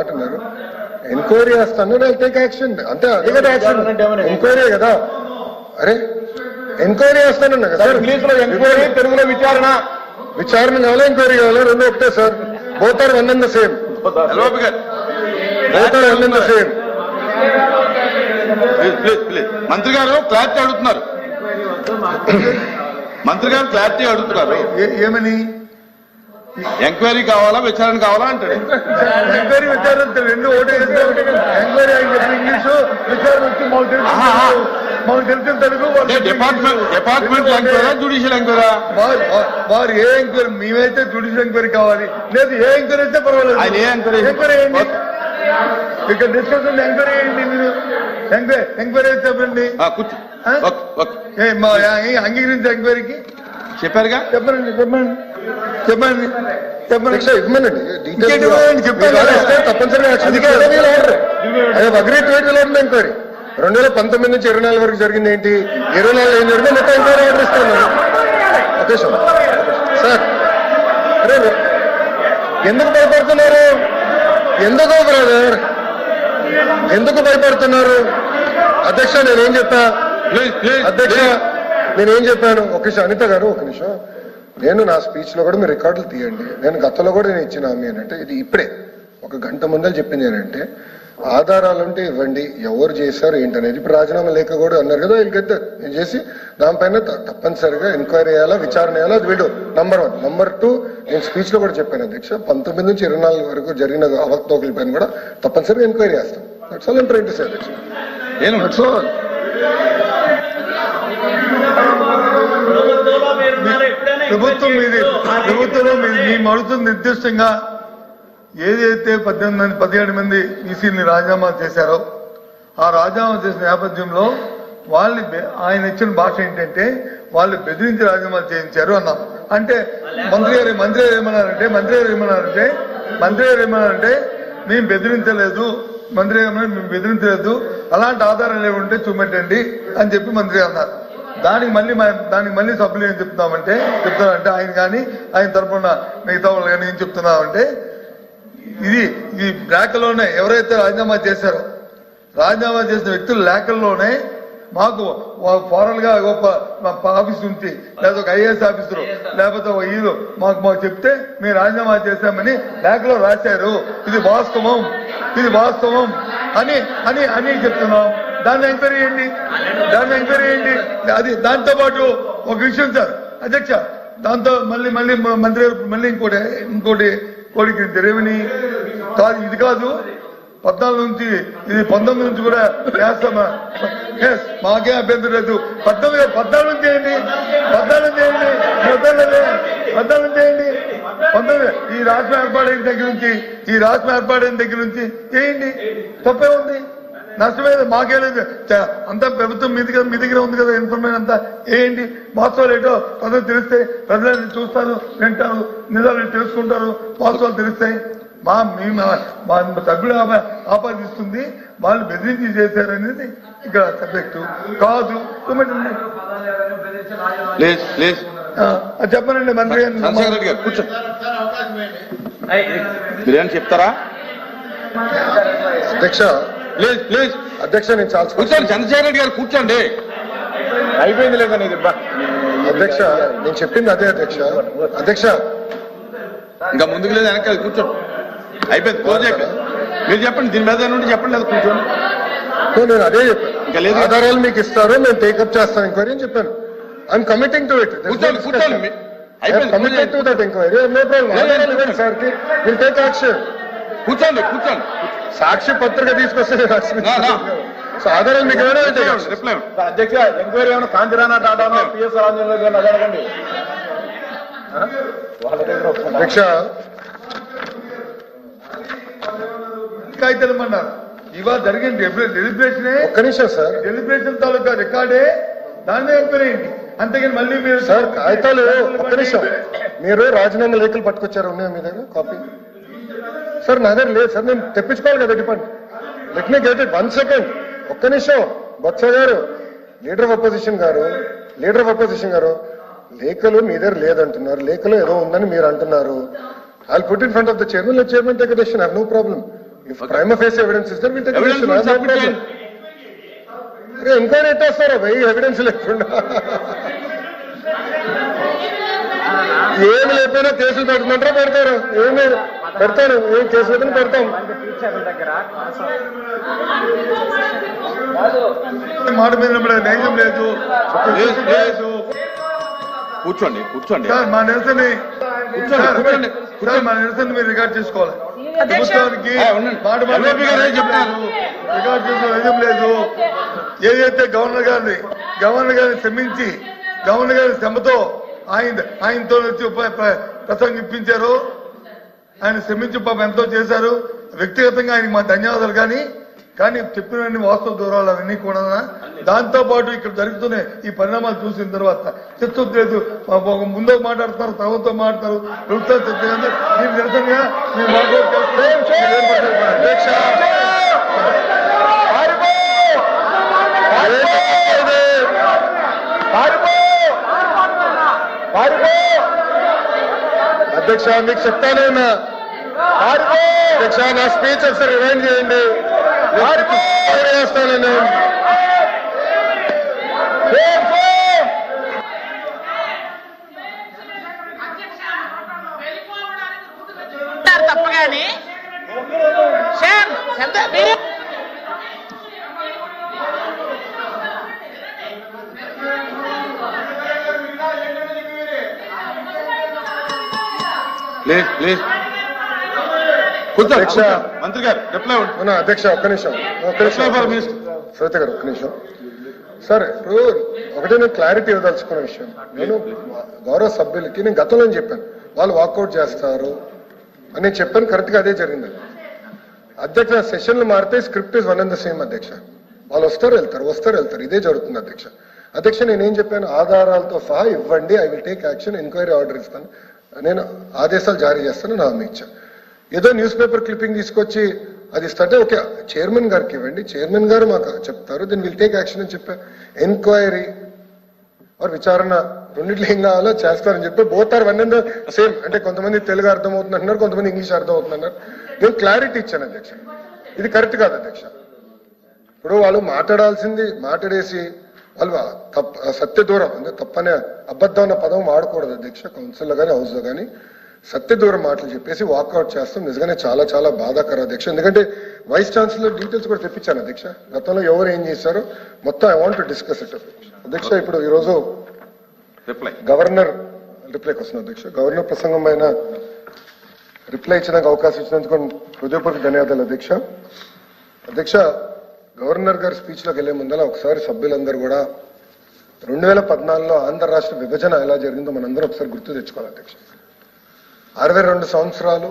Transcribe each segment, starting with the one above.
అంటున్నారు ఎంక్వైరీ చేస్తాను take action అంతే అదే కదా యాక్షన్ ఎంక్వైరీ కదా అరే ఎంక్వైరీ చేస్తానన్నా కదా సార్ ఇంగ్లీష్ లో ఎంక్వైరీ తెలుగులో విచారణ కావాలా ఎంక్వైరీ కావాలా రెండు ఒకటే sir both are one and the same మంత్రి గారు క్లారిటీ అడుగుతున్నారు ఏమని ఎంక్వైరీ కావాలా విచారణ కావాలా అంటాడు ఎంక్వైరీ విచారణ రెండు ఒకటే ఎంక్వైరీ ఆయన చెప్పిన ఇంగ్లీషు విచారణ వచ్చి మాకు తెలిసిన తెలుగు డిపార్ట్మెంట్ ఎంక్వైరా జ్యుడిషియల్ ఎంక్వైరా వారు ఏ ఎంక్వైరీ మేమైతే జ్యుడిషియల్ ఎంక్వైరీ కావాలి లేదు ఏ ఎంక్వైరీ అయితే పర్వాలేదు ఆయన ఏ ఎంక్వైరీ చేయండి ఇక్కడ డిస్కషన్ ఎంక్వైరీ చేయండి మీరు ఎంక్వైరీ చెప్పండి అంగీకరించే ఎంక్వైరీకి చెప్పారుగా చెప్పండి తప్పనిసరిగా ఎంక్వైరీ 2019 నుంచి 24 వరకు జరిగింది ఏంటి 24 ఏం జరిగింది మొత్తం ఎంక్వైరీ ఆర్డర్ ఇస్తాను ఓకే సార్ అరే ఎందుకు భయపడుతున్నారు ఎందుకు బ్రదర్ ఎందుకు భయపడుతున్నారు అధ్యక్ష నేనేం చెప్పా అధ్యక్ష నేనేం చెప్పాను ఒక నిమిషం అనిత గారు ఒక నిమిషం నేను నా స్పీచ్ లో కూడా మీరు రికార్డులు తీయండి నేను గతంలో కూడా నేను ఇచ్చిన హామీ అంటే ఇది ఇప్పుడే ఒక గంట ముందే చెప్పింది ఏంటంటే ఆధారాలుంటే ఇవ్వండి ఎవరు చేశారు ఏంటనేది ఇప్పుడు రాజీనామా లేఖ కూడా అన్నారు కదా వీళ్ళకైతే నేను చేసి దానిపైన తప్పనిసరిగా ఎంక్వైరీ చేయాలా విచారణ చేయాలా అది వీడు నంబర్ 1 నంబర్ 2 నేను స్పీచ్ లో కూడా చెప్పాను అధ్యక్ష 19 నుంచి 24 వరకు జరిగిన అవకతవకల పైన కూడా తప్పనిసరిగా ఎంక్వైరీ చేస్తాం that's all I'm trying to say అధ్యక్ష దట్స్ ఆల్ ప్రభుత్వంలో మేము అడుగుతున్న నిర్దిష్టంగా ఏదైతే 17 మంది ఈసీని రాజీనామా చేశారో ఆ రాజీనామా చేసిన నేపథ్యంలో ఆయన ఇచ్చిన భాష ఏంటంటే వాళ్ళు బెదిరించి రాజీనామా చేయించారు అన్నాం. అంటే మంత్రి గారు ఏమన్నారంటే మేము బెదిరించలేదు మేము బెదిరించలేదు అలాంటి ఆధారాలు ఏముంటే చూపెట్టండి అని చెప్పి మంత్రి అన్నారు. దానికి మళ్ళీ సభ్యులు ఏం చెప్తున్నామంటే ఆయన కానీ ఆయన తరఫున మిగతా వాళ్ళు కానీ ఏం చెప్తున్నామంటే ఈ లేఖలోనే ఎవరైతే రాజీనామా చేశారో రాజీనామా చేసిన వ్యక్తుల లేఖల్లోనే మాకు ఫారల్ గా గొప్ప ఆఫీస్ నుంచి లేదా ఒక ఐఏఎస్ ఆఫీసరు లేకపోతే ఒక ఈలు మాకు చెప్తే మేము రాజీనామా చేశామని లేఖలో రాశారు. ఇది వాస్తవం అని చెప్తున్నాం. దాన్ని ఎంక్వైరీ చేయండి అది దాంతో పాటు ఒక విషయం సార్ అధ్యక్ష దాంతో మళ్ళీ మంత్రి మళ్ళీ ఇంకోటి కోడికి రేవని కాదు ఇది కాదు 14 నుంచి ఇది 19 నుంచి కూడా చేస్తామా మాకే అభ్యంతరం లేదు 14 నుంచి చేయండి 19 ఈ రాష్ట్రం ఏర్పాటైన దగ్గర నుంచి చేయండి తప్పే ఉంది నష్టమేది మాకే లేదు అంతా ప్రభుత్వం మీ దగ్గర ఉంది కదా ఇన్ఫర్మేషన్ అంతా వేయండి వాస్తవాలు ఏంటో ప్రజలు తెలిస్తే ప్రజలు చూస్తారు వింటారు నిజాలు తెలుసుకుంటారు వాస్తవాలు తెలుస్తాయి. మా సభ్యుడు ఆపాదిస్తుంది వాళ్ళు బెదిరించి చేశారనేది ఇక్కడ సబ్జెక్టు కాదు. చెప్పనండి మంత్రి గారు చెప్తారా అధ్యక్ష ప్లీజ్ అధ్యక్ష నేను చాలా కూర్చోండి చంద్రశేఖర్ రెడ్డి గారు కూర్చోండి అయిపోయింది లేదా అధ్యక్ష నేను చెప్పింది అదే అధ్యక్ష ఇంకా ముందుకు లేదు వెనక కూర్చోండి అయిపోయింది క్లోజ్ అయిపోయింది. మీరు చెప్పండి దీని మీద నుండి చెప్పండి లేదా కూర్చోండి నేను అదే చెప్పాను ఇంకా లేదు ఆధారాలు మీకు ఇస్తారు నేను టేకప్ చేస్తాను ఎంక్వైరీ అని చెప్పాను. ఐఎమ్ కమిటింగ్ టు ఇట్ కూర్చోండి committed to that enquiry no problem sir will take action కూర్చోండి సాక్షి పత్రిక తీసుకొస్తే ఆధారాలు మీకు అధ్యక్ష ఎంక్వైరీ ఏమైనా కాంతిరానా టాటానో పిఎస్ రాజేంద్ర గారిని అడగండి అధ్యక్ష కాగితమన్నారు ఇవాళ జరిగిన డెలిబ్రేషన్ ఒక్క నిమిషం సార్ డెలిబ్రేషన్ తాలూకా రికార్డే దాన్ని ఎంక్వైరీ ఏంటి అంతేగాని మళ్ళీ మీరు సార్ కాగితాలు ఒక్క నిమిషం మీరు రాజీనామా లేఖలు పట్టుకొచ్చారు ఉన్నాయా మీ దగ్గర కాపీ సార్ నా దగ్గర లేదు సార్ నేను తెప్పించుకోవాలి కదా department let me get it 1 second ఒక్క నిమిషం బొత్స గారు లీడర్ ఆఫ్ అపోజిషన్ గారు లేఖలు మీ దగ్గర లేదంటున్నారు లేఖలో ఏదో ఉందని మీరు అంటున్నారు. I'll put in front of the chairman. Let chairman take a decision. I have no problem. Prime face evidence ఇస్తారు ఎవిడెన్స్ సబ్మిట్ చేయండి. ఎంక్వైరీ ఎట్టేస్తారా భయ్ ఎవిడెన్స్ లేకుండా ఏమి లేకపోయినా కేసులు పెడుతుంటారా పెడతారు ఏమి పెడతారు ఏం కేసు పెట్టిన పెడతాం మాట మీద నైజం లేదు లేదు. కూర్చోండి కూర్చోండి సార్ మా నిరసన కూర్చోండి సార్ మా నిరసన మీరు రికార్డ్ చేసుకోవాలి. ప్రభుత్వానికి ఉండండి. మాట LVP గారు చెప్తారు. రికార్డ్ చేసుకోవడం నైజం లేదు. ఏదైతే గవర్నర్ గారిని శ్రమించి గవర్నర్ గారి శ్రమతో ఆయనతో వచ్చి ప్రసంగిప్పించారు. ఆయన శ్రమించి పాపం ఎంతో చేశారు. వ్యక్తిగతంగా ఆయనకి మా ధన్యవాదాలు. కానీ చెప్పినన్ని వాస్తవ దూరాలు అవన్నీ కూడా దాంతో పాటు ఇక్కడ జరుగుతున్న ఈ పరిణామాలు చూసిన తర్వాత చిత్తలేదు. ముందో మాట్లాడుతున్నారు, తర్వాత మాట్లాడతారు. ప్రభుత్వం చెప్తుంది మీరు నిరసనగా మీరు అధ్యక్ష మీకు చెప్తానే ఉన్నా అధ్యక్ష నా స్పీచ్ ఒకసారి రిమైండ్ చేయండి చేస్తాను. తప్పగాని ప్లీజ్ కూర్చోండి. అధ్యక్ష. మంత్రి గారు రిప్లై అవునా అధ్యక్ష ఒక్క నిమిషం శ్వేత గారు ఒక్క నిమిషం. సార్ ఇప్పుడు ఒకటే నేను క్లారిటీ ఇవ్వదలుచుకున్న విషయం. నేను గౌరవ సభ్యులకి నేను గతంలో చెప్పాను వాళ్ళు వాకౌట్ చేస్తారు అని నేను చెప్పాను. కరెక్ట్ గా అదే జరిగింది. అధ్యక్ష సెషన్లు మారితే script is one and the same అధ్యక్ష. వాళ్ళు వస్తారు వెళ్తారు ఇదే జరుగుతుంది అధ్యక్ష. అధ్యక్ష నేనేం చెప్పాను ఆధారాలతో సహా ఇవ్వండి, I will take action, enquiry order ఇస్తాను, నేను ఆదేశాలు జారీ చేస్తాను నా హామీ ఇచ్చాను. ఏదో న్యూస్ పేపర్ క్లిప్పింగ్ తీసుకొచ్చి అది ఇస్తుంటే ఓకే చైర్మన్ గారికి ఇవ్వండి, చైర్మన్ గారు మాకు చెప్తారు, దీన్ని విల్ టేక్ యాక్షన్ అని చెప్పా. ఎంక్వైరీ ఆర్ విచారణ రెండిట్లో ఏం కావాలో చేస్తారని చెప్పి both are one and same. అంటే కొంతమంది తెలుగు అర్థమవుతుంది అంటున్నారు, కొంతమంది ఇంగ్లీష్ అర్థమవుతుంది అన్నారు. నేను క్లారిటీ ఇచ్చాను అధ్యక్ష, ఇది కరెక్ట్ కాదు అధ్యక్ష. ఇప్పుడు వాళ్ళు మాట్లాడాల్సింది మాట్లాడేసి వాళ్ళు సత్య దూరం అంటే తప్పనే అబద్ధం అన్న పదం వాడకూడదు అధ్యక్ష. కౌన్సిల్లో కానీ హౌస్లో కానీ సత్య దూరం మాటలు చెప్పేసి వాకౌట్ చేస్తాం. నిజంగానే చాలా చాలా బాధాకరం అధ్యక్ష. ఎందుకంటే వైస్ ఛాన్సలర్ డీటెయిల్స్ కూడా తెప్పించాను అధ్యక్ష. గతంలో ఎవరు ఏం చేశారో మొత్తం I want to discuss it అధ్యక్ష. ఇప్పుడు ఈరోజు గవర్నర్ రిప్లైకి వస్తుంది అధ్యక్ష. గవర్నర్ ప్రసంగం పైన రిప్లై ఇచ్చడానికి అవకాశం ఇచ్చినందుకు హృదయపూర్వక ధన్యవాదాలు అధ్యక్ష. అధ్యక్ష గవర్నర్ గారి స్పీచ్ లోకి వెళ్లే ముందర ఒకసారి సభ్యులందరూ కూడా 2014లో ఆంధ్ర రాష్ట్ర విభజన ఎలా జరిగిందో మనందరం ఒకసారి గుర్తు తెచ్చుకోవాలి అధ్యక్ష. 62 సంవత్సరాలు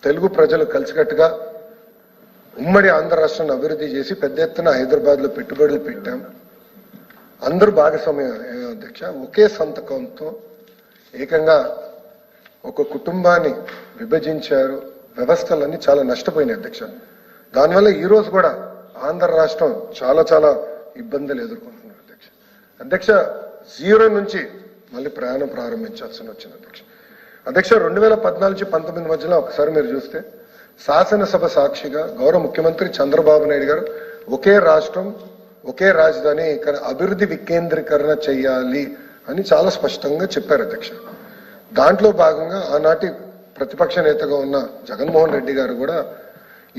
తెలుగు ప్రజలు కలిసికట్టుగా ఉమ్మడి ఆంధ్ర రాష్ట్రాన్ని అభివృద్ధి చేసి పెద్ద ఎత్తున హైదరాబాద్ లో పెట్టుబడులు పెట్టాం. అందరూ భాగస్వామ్యం అధ్యక్ష. ఒకే సంతకంతో ఏకంగా ఒక కుటుంబాన్ని విభజించారు. వ్యవస్థలన్నీ చాలా నష్టపోయినాయి అధ్యక్ష. దానివల్ల ఈ రోజు కూడా ఆంధ్ర రాష్ట్రం చాలా చాలా ఇబ్బందులు ఎదుర్కొంటున్నారు అధ్యక్ష. అధ్యక్ష 0 నుంచి మళ్ళీ ప్రయాణం ప్రారంభించాల్సి వచ్చింది అధ్యక్ష. అధ్యక్ష 2014 నుంచి 19 మధ్యలో ఒకసారి మీరు చూస్తే శాసనసభ సాక్షిగా గౌరవ ముఖ్యమంత్రి చంద్రబాబు నాయుడు గారు ఒకే రాష్ట్రం ఒకే రాజధాని ఇక్కడ అభివృద్ధి వికేంద్రీకరణ చేయాలి అని చాలా స్పష్టంగా చెప్పారు అధ్యక్ష. దాంట్లో భాగంగా ఆనాటి ప్రతిపక్ష నేతగా ఉన్న జగన్మోహన్ రెడ్డి గారు కూడా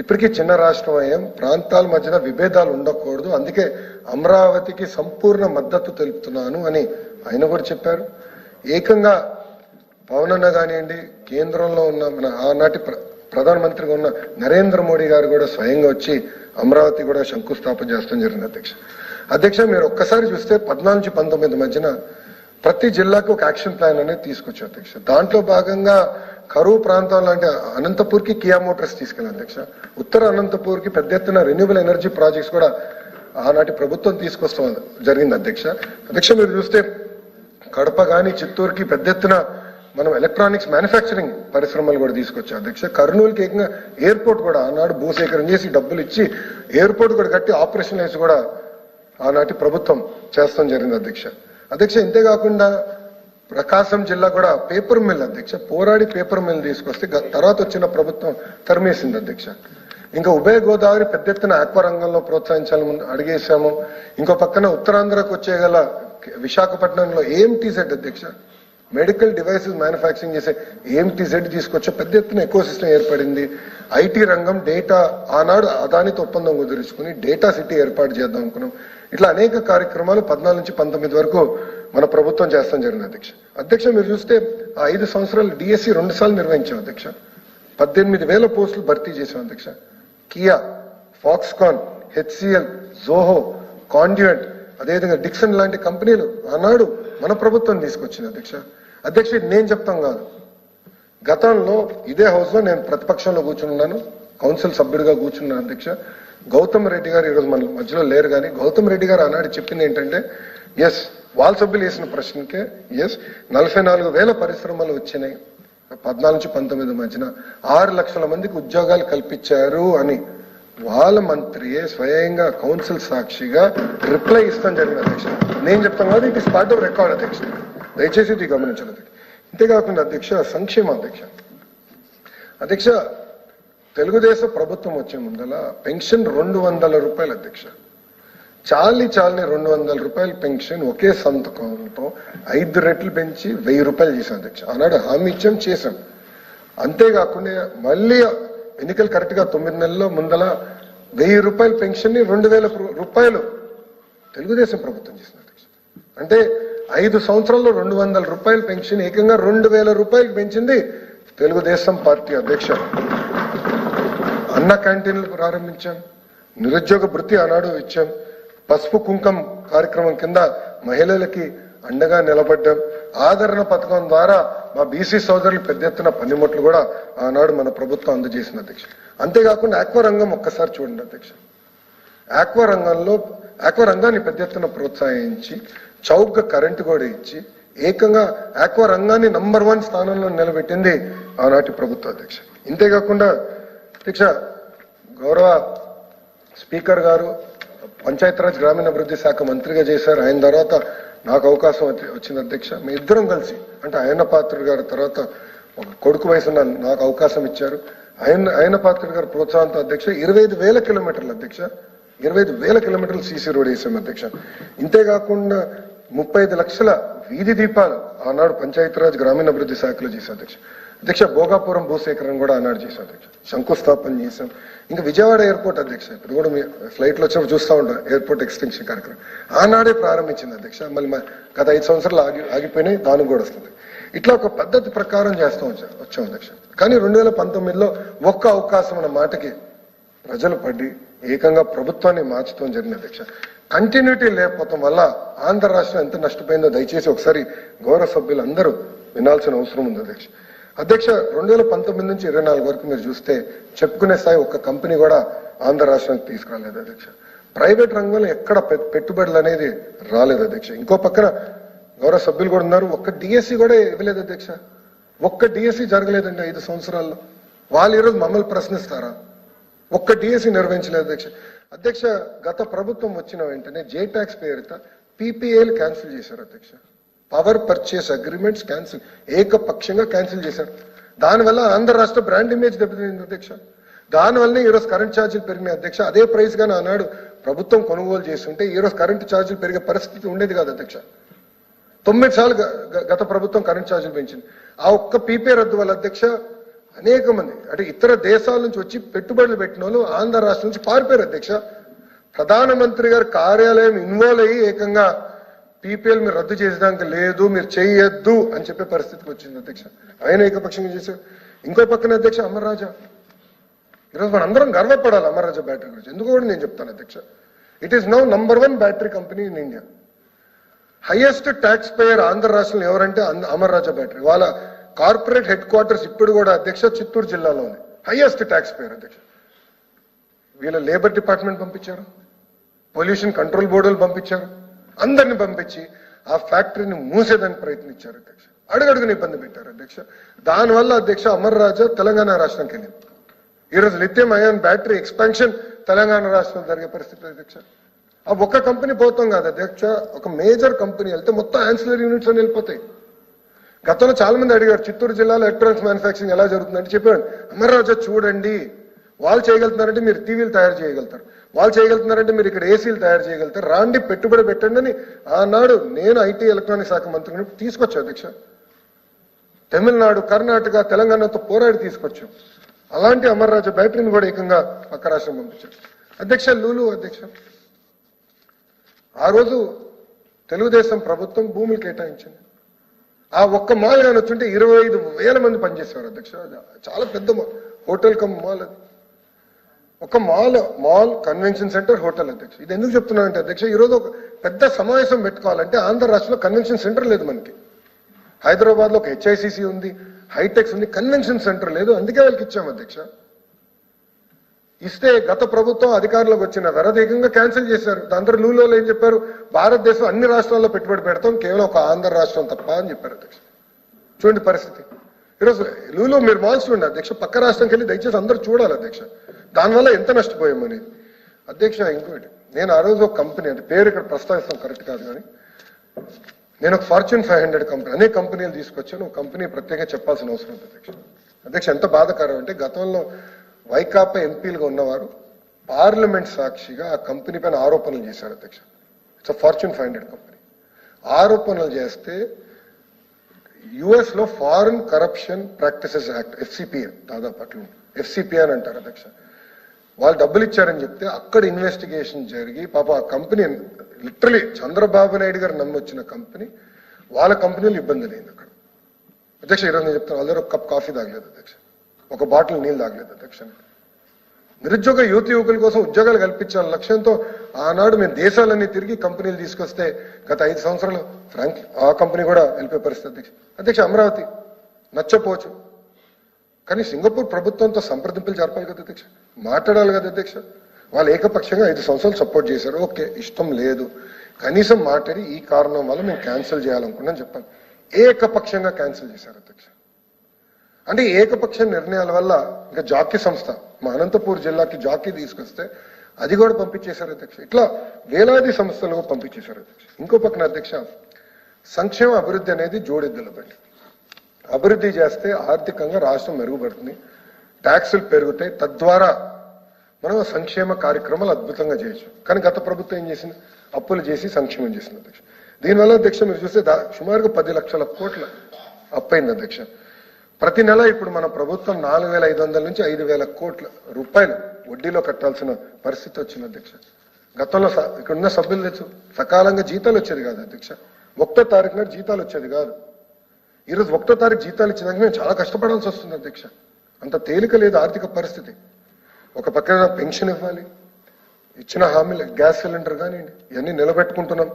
ఇప్పటికీ చిన్న రాష్ట్రం అయ్యాం, ప్రాంతాల మధ్యన విభేదాలు ఉండకూడదు, అందుకే అమరావతికి సంపూర్ణ మద్దతు తెలుపుతున్నాను అని ఆయన కూడా చెప్పారు. ఏకంగా పవన్ అన్న కానివ్వండి, కేంద్రంలో ఉన్న మన ఆనాటి ప్రధానమంత్రిగా ఉన్న నరేంద్ర మోడీ గారు కూడా స్వయంగా వచ్చి అమరావతి కూడా శంకుస్థాపన చేస్తాం జరిగింది అధ్యక్ష. అధ్యక్ష మీరు ఒక్కసారి చూస్తే 14 నుంచి 19 మధ్యన ప్రతి జిల్లాకు ఒక యాక్షన్ ప్లాన్ అనేది తీసుకొచ్చారు అధ్యక్ష. దాంట్లో భాగంగా కరువు ప్రాంతాలు అంటే అనంతపూర్కి కియా మోటార్స్ తీసుకెళ్ళారు అధ్యక్ష. ఉత్తర అనంతపూర్కి పెద్ద ఎత్తున రెన్యూబుల్ ఎనర్జీ ప్రాజెక్ట్స్ కూడా ఆనాటి ప్రభుత్వం తీసుకొస్తాం జరిగింది అధ్యక్ష. అధ్యక్ష మీరు చూస్తే కడప కానీ చిత్తూరుకి పెద్ద ఎత్తున మనం ఎలక్ట్రానిక్స్ మ్యానుఫ్యాక్చరింగ్ పరిశ్రమలు కూడా తీసుకొచ్చాం అధ్యక్ష. కర్నూలుకి ఏకంగా ఎయిర్పోర్ట్ కూడా ఆనాడు భూసేకరణ చేసి డబ్బులు ఇచ్చి ఎయిర్పోర్ట్ కూడా కట్టి ఆపరేషన్ వేసి కూడా ఆనాటి ప్రభుత్వం చేస్తాం జరిగింది అధ్యక్ష. అధ్యక్ష ఇంతేకాకుండా ప్రకాశం జిల్లా కూడా పేపర్ మిల్ అధ్యక్ష, పోరాడి పేపర్ మిల్ తీసుకొస్తే తర్వాత వచ్చిన ప్రభుత్వం తరిమేసింది అధ్యక్ష. ఇంకా ఉభయ గోదావరి పెద్ద ఎత్తున ఆక్వా రంగంలో ప్రోత్సహించాలని అడిగేశాము. ఇంకో పక్కన ఉత్తరాంధ్రకు వచ్చేగల విశాఖపట్నంలో ఏఎంటీజెడ్ అధ్యక్ష మెడికల్ డివైసెస్ మ్యానుఫ్యాక్చరింగ్ చేసే ఏఎంటీజెడ్ తీసుకొచ్చే పెద్ద ఎత్తున ఎకో సిస్టమ్ ఏర్పడింది. ఐటీ రంగం డేటా ఆనాడు అదానితో ఒప్పందం కుదుర్చుకుని డేటా సిటీ ఏర్పాటు చేద్దాం అనుకున్నాం. ఇట్లా అనేక కార్యక్రమాలు 14 నుంచి 19 వరకు మన ప్రభుత్వం చేస్తాం జరిగింది అధ్యక్ష. అధ్యక్ష మీరు చూస్తే ఆ 5 సంవత్సరాలు డిఎస్సి 2 సార్లు నిర్వహించాం అధ్యక్ష. 18,000 పోస్టులు భర్తీ చేశాం అధ్యక్ష. కియా, ఫాక్స్కాన్, హెచ్సిఎల్, జోహో, కాండ్యూయెంట్, అదేవిధంగా డిక్సన్ లాంటి కంపెనీలు ఆనాడు మన ప్రభుత్వం తీసుకొచ్చింది అధ్యక్ష. అధ్యక్ష నేను చెప్తాం కాదు, గతంలో ఇదే హౌస్ లో నేను ప్రతిపక్షంలో కూర్చున్నాను, కౌన్సిల్ సభ్యుడిగా కూర్చున్నాను అధ్యక్ష. గౌతమ్ రెడ్డి గారు ఈరోజు మన మధ్యలో లేరు, కానీ గౌతమ్ రెడ్డి గారు ఆనాడు చెప్పింది ఏంటంటే ఎస్ వాళ్ళ సభ్యులు వేసిన ప్రశ్నకే ఎస్ 44,000 పరిశ్రమలు వచ్చినాయి 14 నుంచి 19 మధ్యన 6 లక్షల మందికి ఉద్యోగాలు కల్పించారు అని వాళ్ళ మంత్రియే స్వయంగా కౌన్సిల్ సాక్షిగా రిప్లై ఇస్తాం జరిగింది అధ్యక్ష. నేను చెప్తాను కాదు, it is part of record అధ్యక్ష, దయచేసి ఇది గమనించాలి. అంతేకాకుండా అధ్యక్ష సంక్షేమ అధ్యక్ష తెలుగుదేశం ప్రభుత్వం వచ్చే ముందల పెన్షన్ 200 రూపాయలు అధ్యక్ష. చాలని 200 రూపాయల పెన్షన్ ఒకే సంతకంతో 5 రెట్లు పెంచి 1000 రూపాయలు చేశాం అధ్యక్ష. ఆనాడు హామీ ఇచ్చాం, చేశాం. అంతేకాకుండా మళ్ళీ ఎన్నికలు కరెక్ట్ గా 9 నెలల్లో ముందల 1000 రూపాయల పెన్షన్ ని 2000 రూపాయలు తెలుగుదేశం ప్రభుత్వం చేసింది అధ్యక్ష. అంటే 5 సంవత్సరాల్లో 200 రూపాయల పెన్షన్ ఏకంగా 2000 రూపాయలకు పెంచింది తెలుగుదేశం పార్టీ అధ్యక్ష. అన్న క్యాంటీన్లు ప్రారంభించాం, నిరుద్యోగ భృతి ఆనాడు ఇచ్చాం, పసుపు కుంకం కార్యక్రమం కింద మహిళలకి అండగా నిలబడ్డాం, ఆదరణ పథకం ద్వారా మా బీసీ సోదరులు పెద్ద ఎత్తున పనిముట్లు కూడా ఆనాడు మన ప్రభుత్వం అందజేసింది అధ్యక్ష. అంతేకాకుండా ఆక్వా రంగం ఒక్కసారి చూడండి అధ్యక్ష. ఆక్వా రంగాన్ని పెద్ద ఎత్తున ప్రోత్సహించి చౌకగా కరెంటు కూడా ఇచ్చి ఏకంగా ఆక్వా రంగాన్ని నంబర్ 1 స్థానంలో నిలబెట్టింది ఆనాటి ప్రభుత్వం అధ్యక్ష. ఇంతేకాకుండా అధ్యక్ష గౌరవ స్పీకర్ గారు పంచాయతీరాజ్ గ్రామీణాభివృద్ధి శాఖ మంత్రిగా చేశారు. ఆయన తర్వాత నాకు అవకాశం వచ్చింది అధ్యక్ష. మీ ఇద్దరం కలిసి అంటే అయ్యన్న పాత్రుడు గారి తర్వాత ఒక కొడుకు వయసున్న నాకు అవకాశం ఇచ్చారు. అయ్యన్న పాత్రుడు గారి ప్రోత్సాహంతో అధ్యక్ష 25,000 కిలోమీటర్లు అధ్యక్ష, 25,000 కిలోమీటర్లు సీసీ రోడ్ వేసాం అధ్యక్ష. ఇంతేకాకుండా 35 లక్షల వీధి దీపాలు ఆనాడు పంచాయతీరాజ్ గ్రామీణాభివృద్ధి శాఖలో చేశాం అధ్యక్ష. భోగాపురం భూసేకరణ కూడా ఆనాడు చేశాం అధ్యక్ష, శంకుస్థాపన చేశాం. ఇంకా విజయవాడ ఎయిర్పోర్ట్ అధ్యక్ష, ఇప్పుడు కూడా మీ ఫ్లైట్ లో వచ్చినప్పుడు చూస్తూ ఉంటాం, ఎయిర్పోర్ట్ ఎక్స్టెన్షన్ కార్యక్రమం ఆనాడే ప్రారంభించింది అధ్యక్ష. మళ్ళీ గత 5 సంవత్సరాలు ఆగిపోయినాయి, దానికి కూడా వస్తుంది. ఇట్లా ఒక పద్ధతి ప్రకారం చేస్తూ వచ్చాం అధ్యక్ష. కానీ 2019లో ఒక్క అవకాశం అన్న మాటకి ప్రజలు పడి ఏకంగా ప్రభుత్వాన్ని మార్చడం జరిగింది అధ్యక్ష. కంటిన్యూటీ లేకపోవడం వల్ల ఆంధ్ర రాష్ట్రం ఎంత నష్టపోయిందో దయచేసి ఒకసారి గౌరవ సభ్యులు అందరూ వినాల్సిన అవసరం ఉంది అధ్యక్ష. 2019 నుంచి 24 వరకు మీరు చూస్తే చెప్పుకునే స్థాయి ఒక్క కంపెనీ కూడా ఆంధ్ర రాష్ట్రానికి తీసుకురాలేదు అధ్యక్ష. ప్రైవేట్ రంగంలో ఎక్కడ పెట్టుబడులు అనేది రాలేదు అధ్యక్ష. ఇంకో పక్కన గౌరవ సభ్యులు కూడా ఉన్నారు, ఒక్క డిఎస్సి కూడా ఇవ్వలేదు అధ్యక్ష. ఒక్క డిఎస్సి జరగలేదండి 5 సంవత్సరాల్లో. వాళ్ళు ఈరోజు మమ్మల్ని ప్రశ్నిస్తారా? ఒక్క డిఎస్సి నిర్వహించలేదు అధ్యక్ష. గత ప్రభుత్వం వచ్చిన వెంటనే జే ట్యాక్స్ పేరుతో పీపీఏలు క్యాన్సిల్ చేశారు అధ్యక్ష. పవర్ పర్చేస్ అగ్రిమెంట్స్ క్యాన్సిల్, ఏకపక్షంగా క్యాన్సిల్ చేశారు. దానివల్ల ఆంధ్ర రాష్ట్ర బ్రాండ్ ఇమేజ్ దెబ్బతింది అధ్యక్ష. దానివల్లనే ఈరోజు కరెంట్ ఛార్జీలు పెరిగినాయి అధ్యక్ష. అదే ప్రైస్ గానే ఆనాడు ప్రభుత్వం కొనుగోలు చేస్తుంటే ఈరోజు కరెంటు ఛార్జీలు పెరిగే పరిస్థితి ఉండేది కాదు అధ్యక్ష. 9 సార్లు గత ప్రభుత్వం కరెంట్ ఛార్జీలు పెంచింది. ఆ ఒక్క పీపీఏ రద్దు వల్ల అధ్యక్ష అనేక మంది అంటే ఇతర దేశాల నుంచి వచ్చి పెట్టుబడులు పెట్టిన వాళ్ళు ఆంధ్ర రాష్ట్రం నుంచి పారిపోయారు అధ్యక్ష. ప్రధానమంత్రి గారి కార్యాలయం ఇన్వాల్వ్ అయ్యి ఏకంగా పీపీఎల్ మీరు రద్దు చేసేదానికి లేదు, మీరు చేయొద్దు అని చెప్పే పరిస్థితికి వచ్చింది అధ్యక్ష. ఆయన ఏకపక్షంగా చేశారు. ఇంకో పక్కన అధ్యక్ష అమర్ రాజా, ఈరోజు మనం అందరం గర్వపడాలి అమర్ రాజా బ్యాటరీ గురించి. ఎందుకు కూడా నేను చెప్తాను అధ్యక్ష, it is now number 1 battery company in India. Highest tax payer Andhra రాష్ట్రంలో ఎవరంటే అమర్ రాజా బ్యాటరీ. వాళ్ళ కార్పొరేట్ హెడ్ క్వార్టర్స్ ఇప్పుడు కూడా అధ్యక్ష చిత్తూరు జిల్లాలో ఉంది. హైయెస్ట్ ట్యాక్స్ పేయర్ అధ్యక్ష. వీళ్ళ లేబర్ డిపార్ట్మెంట్ పంపించారు, పొల్యూషన్ కంట్రోల్ బోర్డులు పంపించారు, అందరిని పంపించి ఆ ఫ్యాక్టరీని మూసేదానికి ప్రయత్నించారు అధ్యక్ష. అడుగడుగుని ఇబ్బంది పెట్టారు అధ్యక్ష. దానివల్ల అధ్యక్ష అమర్ రాజా తెలంగాణ రాష్ట్రానికి వెళ్ళింది. ఈరోజు lithium ion battery expansion Telangana రాష్ట్రంలో జరిగే పరిస్థితి అధ్యక్ష. ఆ ఒక్క కంపెనీ పోతాం కాదు అధ్యక్ష, ఒక మేజర్ కంపెనీ వెళ్తే మొత్తం యాన్సిలరీ యూనిట్స్ అని వెళ్ళిపోతాయి. గతంలో చాలా మంది అడిగారు చిత్తూరు జిల్లాలో ఎలక్ట్రానిక్స్ మ్యానుఫ్యాక్చరింగ్ ఎలా జరుగుతుందంటే చెప్పాడు అమర్ రాజా చూడండి వాళ్ళు చేయగలుగుతున్నారంటే మీరు టీవీలు తయారు చేయగలుగుతారు, వాళ్ళు చేయగలుగుతున్నారంటే మీరు ఇక్కడ ఏసీలు తయారు చేయగలుగుతారు, రాండి పెట్టుబడి పెట్టండి అని ఆనాడు నేను ఐటీ ఎలక్ట్రానిక్ శాఖ మంత్రిని తీసుకొచ్చా అధ్యక్ష. తమిళనాడు, కర్ణాటక, తెలంగాణతో పోరాడి తీసుకొచ్చాం. అలాంటి అమర్రాజు బ్యాటరీని కూడా ఏకంగా పక్క రాష్ట్రం పంపించారు అధ్యక్ష. లూలు అధ్యక్ష, ఆ రోజు తెలుగుదేశం ప్రభుత్వం భూములు కేటాయించింది. ఆ ఒక్క మాల్ కానీ వచ్చుంటే 25,000 మంది పనిచేసేవారు అధ్యక్ష. చాలా పెద్ద హోటల్ కమ్ మాల్ అది. ఒక మాల్ కన్వెన్షన్ సెంటర్, హోటల్ అధ్యక్ష. ఇది ఎందుకు చెప్తున్నానంటే అధ్యక్ష, ఈరోజు ఒక పెద్ద సమావేశం పెట్టుకోవాలంటే ఆంధ్ర రాష్ట్రంలో కన్వెన్షన్ సెంటర్ లేదు మనకి. హైదరాబాద్ లో ఒక HICC ఉంది, హైటెక్స్ ఉంది, కన్వెన్షన్ సెంటర్ లేదు. అందుకే వాళ్ళకి ఇచ్చాం అధ్యక్ష. ఇస్తే గత ప్రభుత్వం అధికారంలోకి వచ్చిన వేగంగా క్యాన్సిల్ చేశారు. అందరూ లూలో ఏం చెప్పారు, భారతదేశం అన్ని రాష్ట్రాల్లో పెట్టుబడి పెడతాం, కేవలం ఒక ఆంధ్ర రాష్ట్రం తప్ప అని చెప్పారు అధ్యక్ష. చూడండి పరిస్థితి ఈరోజు. లూలో మీరు మాల్స్ చూడండి అధ్యక్ష, పక్క రాష్ట్రంకి వెళ్ళి దయచేసి అందరూ చూడాలి అధ్యక్ష. దానివల్ల ఎంత నష్టపోయామనేది అధ్యక్ష. ఇంకోటి, నేను ఆ రోజు ఒక కంపెనీ, అంటే పేరు ఇక్కడ ప్రస్తావిస్తాం కరెక్ట్ కాదు కానీ, నేను ఒక ఫార్చ్యూన్ 500 కంపెనీ, అనేక కంపెనీలు తీసుకొచ్చాను. ఒక కంపెనీ ప్రత్యేకంగా చెప్పాల్సిన అవసరం ఉంది అధ్యక్ష. అధ్యక్ష ఎంత బాధాకరం అంటే, గతంలో వైకాపా ఎంపీలుగా ఉన్నవారు పార్లమెంట్ సాక్షిగా ఆ కంపెనీ పైన ఆరోపణలు చేశారు అధ్యక్ష. It's fortune 500 company. ఆరోపణలు చేస్తే US లో foreign corruption practices act, FCPA దాదాపు అట్లా FCPA అని అంటారు అధ్యక్ష. వాళ్ళు డబ్బులు ఇచ్చారని చెప్తే అక్కడ ఇన్వెస్టిగేషన్ జరిగి పాప ఆ కంపెనీ లిటరలీ చంద్రబాబు నాయుడు గారు నమ్మొచ్చిన కంపెనీ, వాళ్ళ కంపెనీలు ఇబ్బంది లేదు అక్కడ అధ్యక్ష. ఈరోజు నేను చెప్తాను, వాళ్ళ ఒక కప్ కాఫీ తాగలేదు అధ్యక్ష, ఒక బాటిల్ నీళ్ళు తాగలేదు అధ్యక్ష. నిరుద్యోగ యువకుల కోసం ఉద్యోగాలు కల్పించాల లక్ష్యంతో ఆనాడు మేము దేశాలన్నీ తిరిగి కంపెనీలు తీసుకొస్తే గత 5 సంవత్సరాలు ఫ్రాంక్ ఆ కంపెనీ కూడా వెళ్ళిపోయే పరిస్థితి అధ్యక్ష. అధ్యక్ష అమరావతి నచ్చపోవచ్చు, కానీ సింగపూర్ ప్రభుత్వంతో సంప్రదింపులు జరపాలి కదా అధ్యక్ష, మాట్లాడాలి కదా అధ్యక్ష. వాళ్ళు ఏకపక్షంగా 5 సంవత్సరాలు సపోర్ట్ చేశారు, ఓకే ఇష్టం లేదు, కనీసం మాట్లాడి ఈ కారణం వల్ల మేము క్యాన్సిల్ చేయాలనుకున్నాం చెప్పాను. ఏకపక్షంగా క్యాన్సిల్ చేశారు అధ్యక్ష. అంటే ఏకపక్ష నిర్ణయాల వల్ల ఇంకా జాకీ సంస్థ మా అనంతపూర్ జిల్లాకి జాకీ తీసుకొస్తే అది కూడా పంపించేశారు అధ్యక్ష. ఇట్లా వేలాది సంస్థలు పంపించేశారు అధ్యక్ష. ఇంకో పక్కన అధ్యక్ష, సంక్షేమ అభివృద్ధి అనేది జోడెద్దుల బండి. అభివృద్ధి చేస్తే ఆర్థికంగా రాష్ట్రం మెరుగుపడుతుంది, ట్యాక్సులు పెరుగుతాయి, తద్వారా మనం సంక్షేమ కార్యక్రమాలు అద్భుతంగా చేయొచ్చు. కానీ గత ప్రభుత్వం ఏం చేసింది, అప్పులు చేసి సంక్షేమం చేసింది అధ్యక్ష. దీనివల్ల అధ్యక్ష మీరు చూస్తే సుమారుగా 10 లక్షల కోట్ల అప్పైంది అధ్యక్ష. ప్రతి నెల ఇప్పుడు మన ప్రభుత్వం 4,500 నుంచి 5,000 కోట్ల రూపాయలు వడ్డీలో కట్టాల్సిన పరిస్థితి వచ్చింది అధ్యక్ష. గతంలో ఇక్కడ ఉన్న సభ్యులు తెలుసు, సకాలంగా జీతాలు వచ్చేది కాదు అధ్యక్ష. 1వ తారీఖు నాడు జీతాలు వచ్చేది కాదు. ఈరోజు 1వ తారీఖు జీతాలు ఇచ్చినాక మేము చాలా కష్టపడాల్సి వస్తుంది అధ్యక్ష. అంత తేలిక లేదు ఆర్థిక పరిస్థితి. ఒక పక్కన పెన్షన్ ఇవ్వాలి, ఇచ్చిన హామీలు గ్యాస్ సిలిండర్ కానివ్వండి ఇవన్నీ నిలబెట్టుకుంటున్నాం.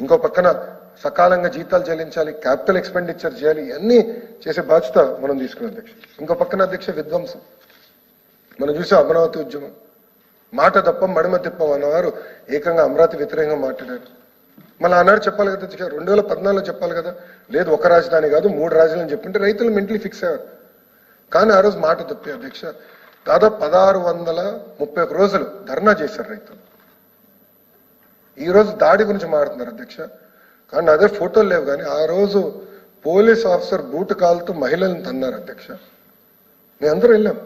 ఇంకో పక్కన సకాలంగా జీతాలు చెల్లించాలి, క్యాపిటల్ ఎక్స్పెండిచర్ చేయాలి, ఇవన్నీ చేసే బాధ్యత మనం తీసుకున్నాం అధ్యక్ష. ఇంకో పక్కన అధ్యక్ష విధ్వంసం మనం చూసే అమరావతి ఉద్యమం, మాట తప్పం మడిమ తిప్పం అన్నవారు ఏకంగా అమరావతి వ్యతిరేకంగా మాట్లాడారు. మళ్ళీ ఆనాడు చెప్పాలి కదా అధ్యక్ష, 2014లో చెప్పాలి కదా, లేదు ఒక రాజధాని కాదు 3 రాజధానులు చెప్పుంటే రైతులు మెంటలీ ఫిక్స్ అయ్యారు. కానీ ఆ రోజు మాట తప్పే అధ్యక్ష. దాదాపు 1631 రోజులు ధర్నా చేశారు రైతులు. ఈ రోజు దాడి గురించి మాట్లాడుతున్నారు అధ్యక్ష. కానీ అదే ఫోటోలు లేవు, కానీ ఆ రోజు పోలీస్ ఆఫీసర్ బూటు కాలుతో మహిళలను తన్నారు అధ్యక్ష. మేము అందరం వెళ్ళాం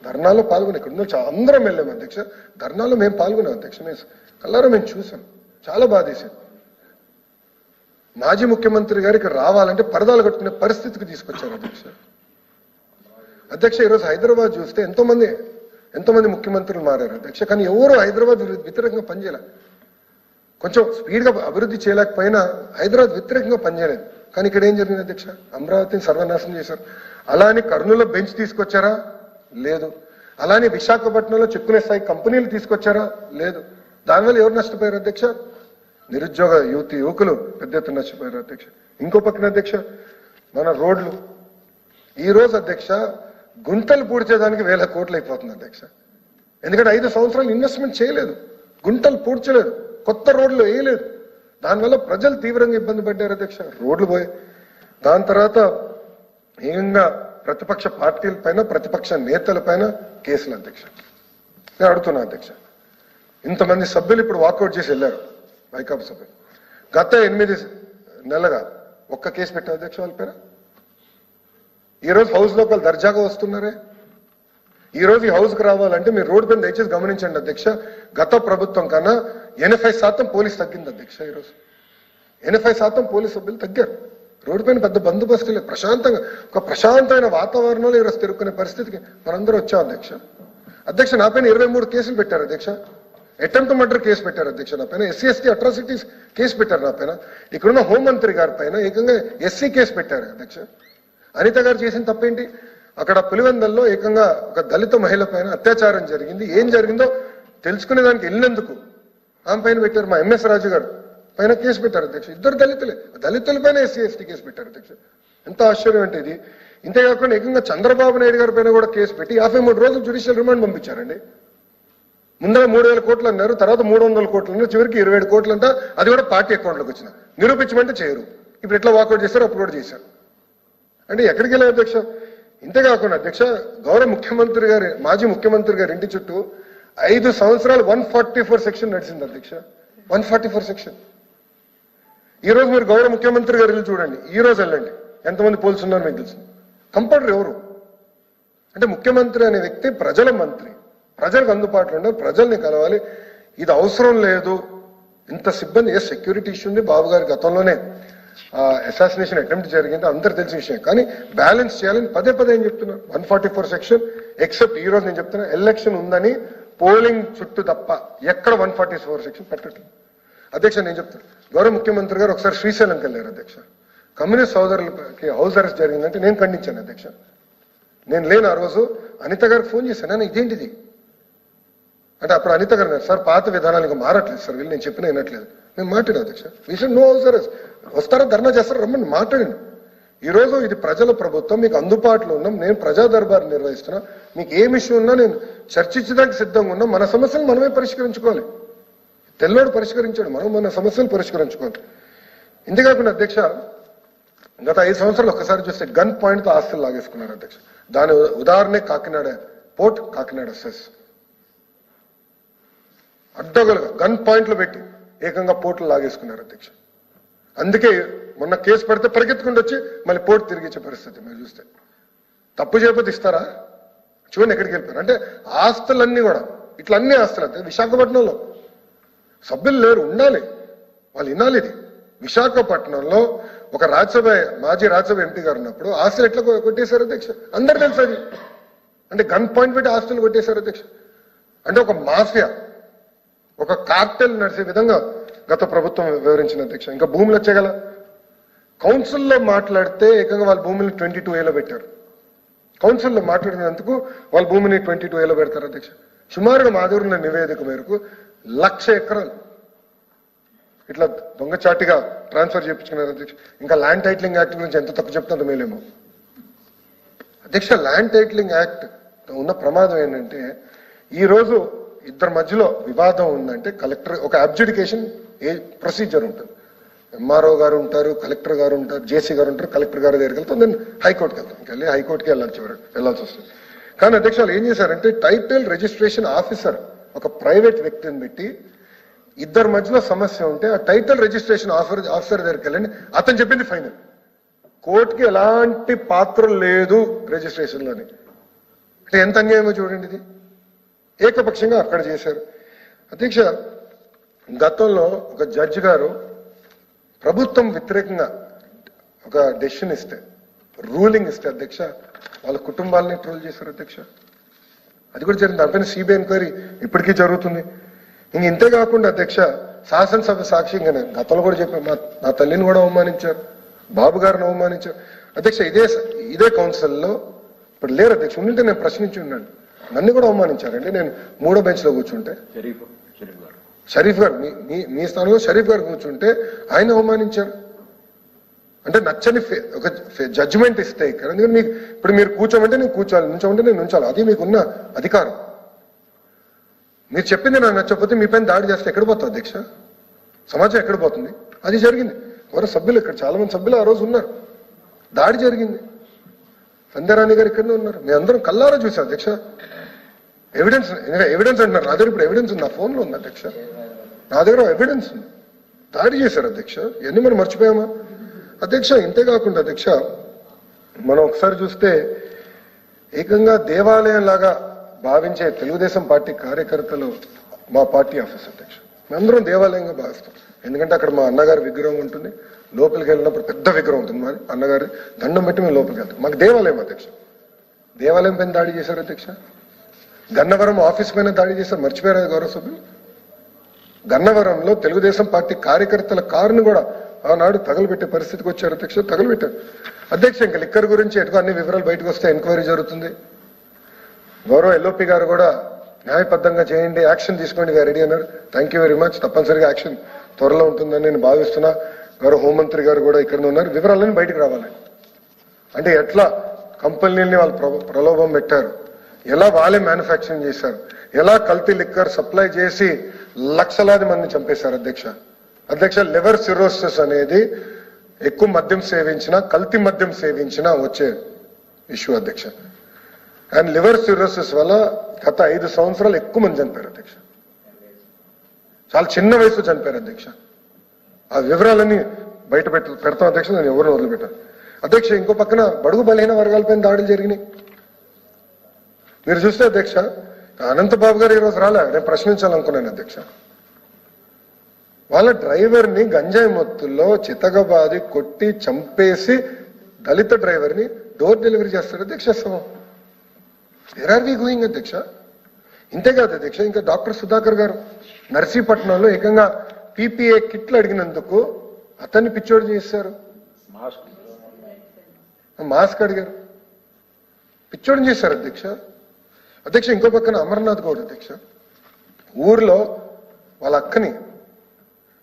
ధర్నాలో పాల్గొని, ఇక్కడ ఉన్న అందరం వెళ్ళాం అధ్యక్ష. ధర్నాలో మేము పాల్గొన్నాం అధ్యక్ష. మేము కల్లారా మేము చూసాం, చాలా బాధేసాం. మాజీ ముఖ్యమంత్రి గారు ఇక్కడ రావాలంటే పరదాలు కట్టుకునే పరిస్థితికి తీసుకొచ్చారు అధ్యక్ష. అధ్యక్ష ఈరోజు హైదరాబాద్ చూస్తే ఎంతోమంది ముఖ్యమంత్రులు మారారు అధ్యక్ష, కానీ ఎవరు హైదరాబాద్ వ్యతిరేకంగా పనిచేయాలి. కొంచెం స్పీడ్గా అభివృద్ధి చేయలేకపోయినా హైదరాబాద్ వ్యతిరేకంగా పనిచేయలేదు. కానీ ఇక్కడ ఏం జరిగింది అధ్యక్ష, అమరావతిని సర్వనాశనం చేశారు. అలానే కర్నూలులో బెంచ్ తీసుకొచ్చారా? లేదు. అలానే విశాఖపట్నంలో చెప్పుకునే స్థాయి కంపెనీలు తీసుకొచ్చారా? లేదు. దానివల్ల ఎవరు నష్టపోయారు అధ్యక్ష? నిరుద్యోగ యువకులు పెద్ద ఎత్తున నష్టపోయారు అధ్యక్ష. ఇంకో పక్కన అధ్యక్ష మన రోడ్లు ఈ రోజు అధ్యక్ష గుంటలు పూడ్చేదానికి 1000 కోట్లు అయిపోతుంది అధ్యక్ష. ఎందుకంటే 5 సంవత్సరాలు ఇన్వెస్ట్మెంట్ చేయలేదు, గుంటలు పూడ్చలేదు, కొత్త రోడ్లు వేయలేదు. దానివల్ల ప్రజలు తీవ్రంగా ఇబ్బంది పడ్డారు అధ్యక్ష. రోడ్లు పోయి దాని తర్వాత ఏకంగా ప్రతిపక్ష పార్టీల పైన ప్రతిపక్ష నేతల పైన కేసులు అధ్యక్ష. నేను అడుగుతున్నా అధ్యక్ష, ఇంతమంది సభ్యులు ఇప్పుడు వాకౌట్ చేసి వెళ్ళారు వైకాపా సభ్యులు. గత 8 నెలలుగా ఒక్క కేసు పెట్టారు అధ్యక్ష వాళ్ళ పేర. ఈరోజు హౌస్ లోపల దర్జాగా వస్తున్నారే. ఈ రోజు ఈ హౌస్ కు రావాలంటే మీరు రోడ్డు పైన దయచేసి గమనించండి అధ్యక్ష, గత ప్రభుత్వం కన్నా 80% పోలీస్ తగ్గింది అధ్యక్ష. ఈరోజు 80% పోలీస్ సభ్యులు తగ్గారు. రోడ్డు పైన పెద్ద బందోబస్తు లేదు, ప్రశాంతంగా ఒక ప్రశాంతమైన వాతావరణంలో ఈరోజు తిరుక్కునే పరిస్థితికి మనందరూ వచ్చాం అధ్యక్ష. అధ్యక్ష నా పైన 23 కేసులు పెట్టారు అధ్యక్ష. అటెంప్ట్ మర్డర్ కేసు పెట్టారు అధ్యక్ష నా పైన, ఎస్సీ ఎస్టీ అట్రాసిటీస్ కేసు పెట్టారు నా పైన, ఇక్కడున్న హోంమంత్రి గారి పైన ఏకంగా ఎస్సీ కేసు పెట్టారు అధ్యక్ష. అనిత గారు చేసిన తప్పేంటి? అక్కడ పులివెందల్లో ఏకంగా ఒక దళిత మహిళ పైన అత్యాచారం జరిగింది, ఏం జరిగిందో తెలుసుకునే దానికి వెళ్ళినందుకు ఆమె పైన పెట్టారు. మా ఎంఎస్ రాజు గారు పైన కేసు పెట్టారు అధ్యక్ష. ఇద్దరు దళితుల పైన ఎస్సీ ఎస్టీ కేసు పెట్టారు అధ్యక్ష. ఎంత ఆశ్చర్యం అంటే ఇది. ఇంతేకాకుండా ఏకంగా చంద్రబాబు నాయుడు గారి పైన కూడా కేసు పెట్టి 53 రోజులు జ్యుడిషియల్ రిమాండ్ పంపించారండి. ముందర 3000 కోట్లు అన్నారు, తర్వాత 300 కోట్లు అన్నారు, చివరికి 27 కోట్లు అంట. అది కూడా పార్టీ అకౌంట్లోకి వచ్చిన నిరూపించమంటే చేయరు. ఇప్పుడు ఎట్లా వాకౌట్ చేశారు, అప్పుడు కూడా చేశారు. అంటే ఎక్కడికి వెళ్ళారు అధ్యక్ష? ఇంతేకాకుండా అధ్యక్ష, గౌరవ ముఖ్యమంత్రి గారి మాజీ ముఖ్యమంత్రి గారి ఇంటి చుట్టూ 5 సంవత్సరాలు 144 సెక్షన్ నడిచింది అధ్యక్ష. 144 సెక్షన్. ఈ రోజు మీరు గౌరవ ముఖ్యమంత్రి గారు వెళ్ళి చూడండి, ఈ రోజు వెళ్ళండి, ఎంతమంది పోలీసులు ఉన్నారో మీకు తెలుసు. కంపౌండర్ ఎవరు అంటే ముఖ్యమంత్రి అనే వ్యక్తి ప్రజల మంత్రి, ప్రజలకు అందుబాటులో ఉండాలి, ప్రజల్ని కలవాలి. ఇది అవసరం లేదు. ఇంత సిబ్బంది ఏ సెక్యూరిటీ ఇష్యూ ఉంది, బాబు గారి గతంలోనే అసాసినేషన్ అటెంప్ట్ జరిగింది, అందరు తెలిసిన విషయం. కానీ బ్యాలెన్స్ చేయాలని పదే ఏం చెప్తున్నారు. 144 సెక్షన్ ఎక్సెప్ట్ ఈ రోజు నేను చెప్తున్నా ఎలక్షన్ ఉందని పోలింగ్ చుట్టూ తప్ప ఎక్కడ 144 సెక్షన్ పెట్టట్లేదు అధ్యక్ష. నేను చెప్తాను, గౌరవ ముఖ్యమంత్రి గారు ఒకసారి శ్రీశైలంకి వెళ్ళారు అధ్యక్ష. కమ్యూనిస్ట్ సోదరులకి హౌస్ అరెస్ట్ జరిగిందంటే నేను ఖండించాను అధ్యక్ష. నేను లేను ఆ రోజు. అనిత గారికి ఫోన్ చేశాను, నేను ఇదేంటిది అంటే అప్పుడు అనిత గారు సార్ పాత విధానాలు ఇంకా మారట్లేదు సార్, వీళ్ళు నేను చెప్పిన వినట్లేదు. నేను మాట్లాడాను అధ్యక్ష. వీసారి నో హౌస్ అరెస్ట్, వస్తారా ధర్నా చేస్తారా రమ్మని మాట్లాడాను. ఈ రోజు ఇది ప్రజల ప్రభుత్వం, మీకు అందుబాటులో ఉన్నాం, నేను ప్రజా దర్బార్ నిర్వహిస్తున్నా, మీకు ఏం ఇష్యూ ఉన్నా నేను చర్చించడానికి సిద్ధంగా ఉన్నాం. మన సమస్యలు మనమే పరిష్కరించుకోవాలి. తెల్లోడు పరిష్కరించాడు, మనం మన సమస్యలు పరిష్కరించుకోవాలి. ఇంతేకాకుండా అధ్యక్ష, గత 5 సంవత్సరాలు ఒక్కసారి చూస్తే గన్ పాయింట్ తో ఆస్తులు లాగేసుకున్నారు అధ్యక్ష. దాని ఉదాహరణ కాకినాడ పోర్ట్, కాకినాడ సెస్ అడ్డగలుగా గన్ పాయింట్లు పెట్టి ఏకంగా పోర్టులు లాగేసుకున్నారు అధ్యక్ష. అందుకే మొన్న కేసు పెడితే పరిగెత్తుకుంటూ వచ్చి మళ్ళీ పోర్టు తిరిగిచ్చే పరిస్థితి మీరు చూస్తే. తప్పు చేయకపోతే ఇస్తారా? చూడండి ఎక్కడికి వెళ్ళిపోయారు. అంటే ఆస్తులన్నీ కూడా ఇట్లా అన్ని ఆస్తులు అయితే విశాఖపట్నంలో సభ్యులు లేరు, ఉండాలి, వాళ్ళు వినాలి. ఇది విశాఖపట్నంలో ఒక రాజ్యసభ మాజీ రాజ్యసభ ఎంపీ గారు ఉన్నప్పుడు ఆస్తులు ఎట్లా కొట్టేశారు అధ్యక్ష, అందరు తెలుసు అది. అంటే గన్ పాయింట్ పెట్టి ఆస్తులు కొట్టేశారు అధ్యక్ష. అంటే ఒక మాఫియా, ఒక కార్టెల్ నడిచే విధంగా గత ప్రభుత్వం వివరించిన అధ్యక్ష. ఇంకా భూములు వచ్చేగల కౌన్సిల్లో మాట్లాడితే ఏకంగా వాళ్ళ భూమిని 22A పెట్టారు. కౌన్సిల్లో మాట్లాడినందుకు వాళ్ళ భూమిని 22A పెడతారు అధ్యక్ష. సుమారుగా మా దగ్గర ఉన్న నివేదిక మేరకు 1,00,000 ఎకరాలు ఇట్లా దొంగచాటిగా ట్రాన్స్ఫర్ చేయించుకున్నారు అధ్యక్ష. ఇంకా ల్యాండ్ టైటిలింగ్ యాక్ట్ గురించి ఎంత తప్పు చెప్తుందో మేలేమో అధ్యక్ష. ల్యాండ్ టైటిలింగ్ యాక్ట్ ఉన్న ప్రమాదం ఏంటంటే, ఈ రోజు ఇద్దరి మధ్యలో వివాదం ఉందంటే కలెక్టర్ ఒక అబ్జుడికేషన్ ప్రొసీజర్ ఉంటుంది. ఎంఆర్ఓ గారు ఉంటారు, కలెక్టర్ గారు ఉంటారు, జేసీ గారు ఉంటారు, కలెక్టర్ గారి దగ్గరికి వెళ్తాం, నేను హైకోర్టుకి వెళ్తాం. ఇంకెళ్ళి హైకోర్టుకి వెళ్ళాల్సి వస్తుంది. కానీ అధ్యక్షులు ఏం చేశారంటే టైటిల్ రిజిస్ట్రేషన్ ఆఫీసర్ ఒక ప్రైవేట్ వ్యక్తిని పెట్టి ఇద్దరి మధ్యలో సమస్య ఉంటే ఆ టైటిల్ రిజిస్ట్రేషన్ ఆఫీసర్ దగ్గరికి వెళ్ళండి, అతను చెప్పింది ఫైనల్. కోర్టుకి ఎలాంటి పాత్ర లేదు రిజిస్ట్రేషన్లోని. అంటే ఎంత అన్యాయమో చూడండి. ఇది ఏకపక్షంగా అక్కడ చేశారు అధ్యక్ష. గతంలో ఒక జడ్జి గారు ప్రభుత్వం వ్యతిరేకంగా ఒక డెసిషన్ ఇస్తే, రూలింగ్ ఇస్తే అధ్యక్ష, వాళ్ళ కుటుంబాలని ట్రోల్ చేశారు అధ్యక్ష. అది కూడా జరిగింది. దానిపైన సిబిఐ ఎంక్వైరీ ఇప్పటికీ జరుగుతుంది. ఇంతే కాకుండా అధ్యక్ష, శాసనసభ సాక్షిగానే గతంలో కూడా చెప్పారు, నా తల్లిని కూడా అవమానించారు, బాబు గారిని అవమానించారు అధ్యక్ష. ఇదే కౌన్సిల్లో ఇప్పుడు లేరు అధ్యక్ష. ఉండింటే నేను ప్రశ్నించి ఉన్నాను, నన్ను కూడా అవమానించారండి. నేను 3వ బెంచ్లో కూర్చుంటే షరీఫ్ గారు మీ స్థానంలో షరీఫ్ గారు కూర్చుంటే ఆయన అవమానించారు. అంటే నచ్చని ఒక జడ్జిమెంట్ ఇస్తే ఇక్కడ ఎందుకంటే ఇప్పుడు మీరు కూర్చోమంటే నేను కూర్చోవాలి, నుంచోమంటే నేను నుంచాలి, అది మీకున్న అధికారం. మీరు చెప్పింది నాకు నచ్చకపోతే మీ పైన దాడి చేస్తే ఎక్కడ పోతుంది అధ్యక్ష? సమాజం ఎక్కడ పోతుంది? అది జరిగింది. ఎవరో సభ్యులు ఇక్కడ చాలా మంది సభ్యులు ఆ రోజు ఉన్నారు, దాడి జరిగింది. సంధ్యారాణి గారు ఇక్కడనే ఉన్నారు, మీ అందరం కల్లారా చూసాం అధ్యక్ష. ఎవిడెన్స్ అంటున్నారు, నా దగ్గర ఇప్పుడు ఎవిడెన్స్ ఉంది, నా ఫోన్లో ఉంది అధ్యక్ష, నా దగ్గర ఎవిడెన్స్ ఉంది. దాడి చేశారు అధ్యక్ష. ఇవన్నీ మనం మర్చిపోయామా అధ్యక్ష? ఇంతేకాకుండా అధ్యక్ష, మనం ఒకసారి చూస్తే ఏకంగా దేవాలయం లాగా భావించే తెలుగుదేశం పార్టీ కార్యకర్తలు మా పార్టీ ఆఫీస్ అధ్యక్ష మేమందరం దేవాలయంగా భావిస్తాం. ఎందుకంటే అక్కడ మా అన్నగారి విగ్రహం ఉంటుంది, లోపలికి వెళ్ళినప్పుడు పెద్ద విగ్రహం ఉంటుంది, మరి అన్నగారి దండం పెట్టి మేము లోపలికి వెళ్తాం. మాకు దేవాలయం అధ్యక్ష. దేవాలయం పైన దాడి చేశారు అధ్యక్ష. గన్నవరం ఆఫీస్ పైన దాడి చేశారు, మర్చిపోయారు గౌరవ సభ్యులు. గన్నవరంలో తెలుగుదేశం పార్టీ కార్యకర్తల కారును కూడా ఆనాడు తగలబెట్టే పరిస్థితికి వచ్చారు అధ్యక్ష. తగలబెట్టారు అధ్యక్ష. ఇంకా లిక్కర్ గురించి ఎటుకో అన్ని వివరాలు బయటకు వస్తే ఎంక్వైరీ జరుగుతుంది. గౌరవ ఎల్ఓపి గారు కూడా న్యాయబద్ధంగా చేయండి, యాక్షన్ తీసుకోండి, రెడీ అన్నారు. Thank you very much. తప్పనిసరిగా యాక్షన్ త్వరలో ఉంటుందని నేను భావిస్తున్నా. గౌరవ హోంమంత్రి గారు కూడా ఇక్కడ ఉన్నారు. వివరాలన్నీ బయటకు రావాలి. అంటే ఎట్లా కంపెనీలని వాళ్ళు ప్రలోభం పెట్టారు, ఎలా వాళ్ళే మ్యానుఫ్యాక్చరింగ్ చేశారు, ఎలా కల్తీ లిక్కర్ సప్లై చేసి లక్షలాది మంది చంపేశారు అధ్యక్ష. అధ్యక్ష, లివర్ సిరోసిస్ అనేది ఎక్కువ మద్యం సేవించినా, కల్తీ మద్యం సేవించినా వచ్చే ఇష్యూ అధ్యక్ష. అండ్ లివర్ సిరోసిస్ వల్ల గత 5 సంవత్సరాలు ఎక్కువ మంది చనిపోయారు అధ్యక్ష. చాలా చిన్న వయసులో చనిపోయారు అధ్యక్ష. ఆ వివరాలన్నీ బయట పెడతాం అధ్యక్ష. నేను ఎవరిని వదిలిపెట్టాను అధ్యక్ష. ఇంకో పక్కన బడుగు బలహీన వర్గాలపైన దాడులు జరిగినాయి. మీరు చూస్తే అధ్యక్ష, అనంతబాబు గారు ఈరోజు రాలే, నేను ప్రశ్నించాలనుకున్నాను అధ్యక్ష. వాళ్ళ డ్రైవర్ని గంజాయి మొత్తుల్లో చితగబాది కొట్టి చంపేసి దళిత డ్రైవర్ని డోర్ డెలివరీ చేస్తారు అధ్యక్ష. వేర్ ఆర్ వి గోయింగ్ అధ్యక్ష? ఇంతేకాదు అధ్యక్ష, ఇంకా డాక్టర్ సుధాకర్ గారు నర్సీపట్నంలో ఏకంగా పీపీఏ కిట్లు అడిగినందుకు అతన్ని పిచ్చోడు చేశారు. మాస్క్ అడిగారు, పిచ్చోడు చేశారు అధ్యక్ష. అధ్యక్ష, ఇంకో పక్కన అమర్నాథ్ గౌడ్ అధ్యక్ష, ఊర్లో వాళ్ళ అక్కని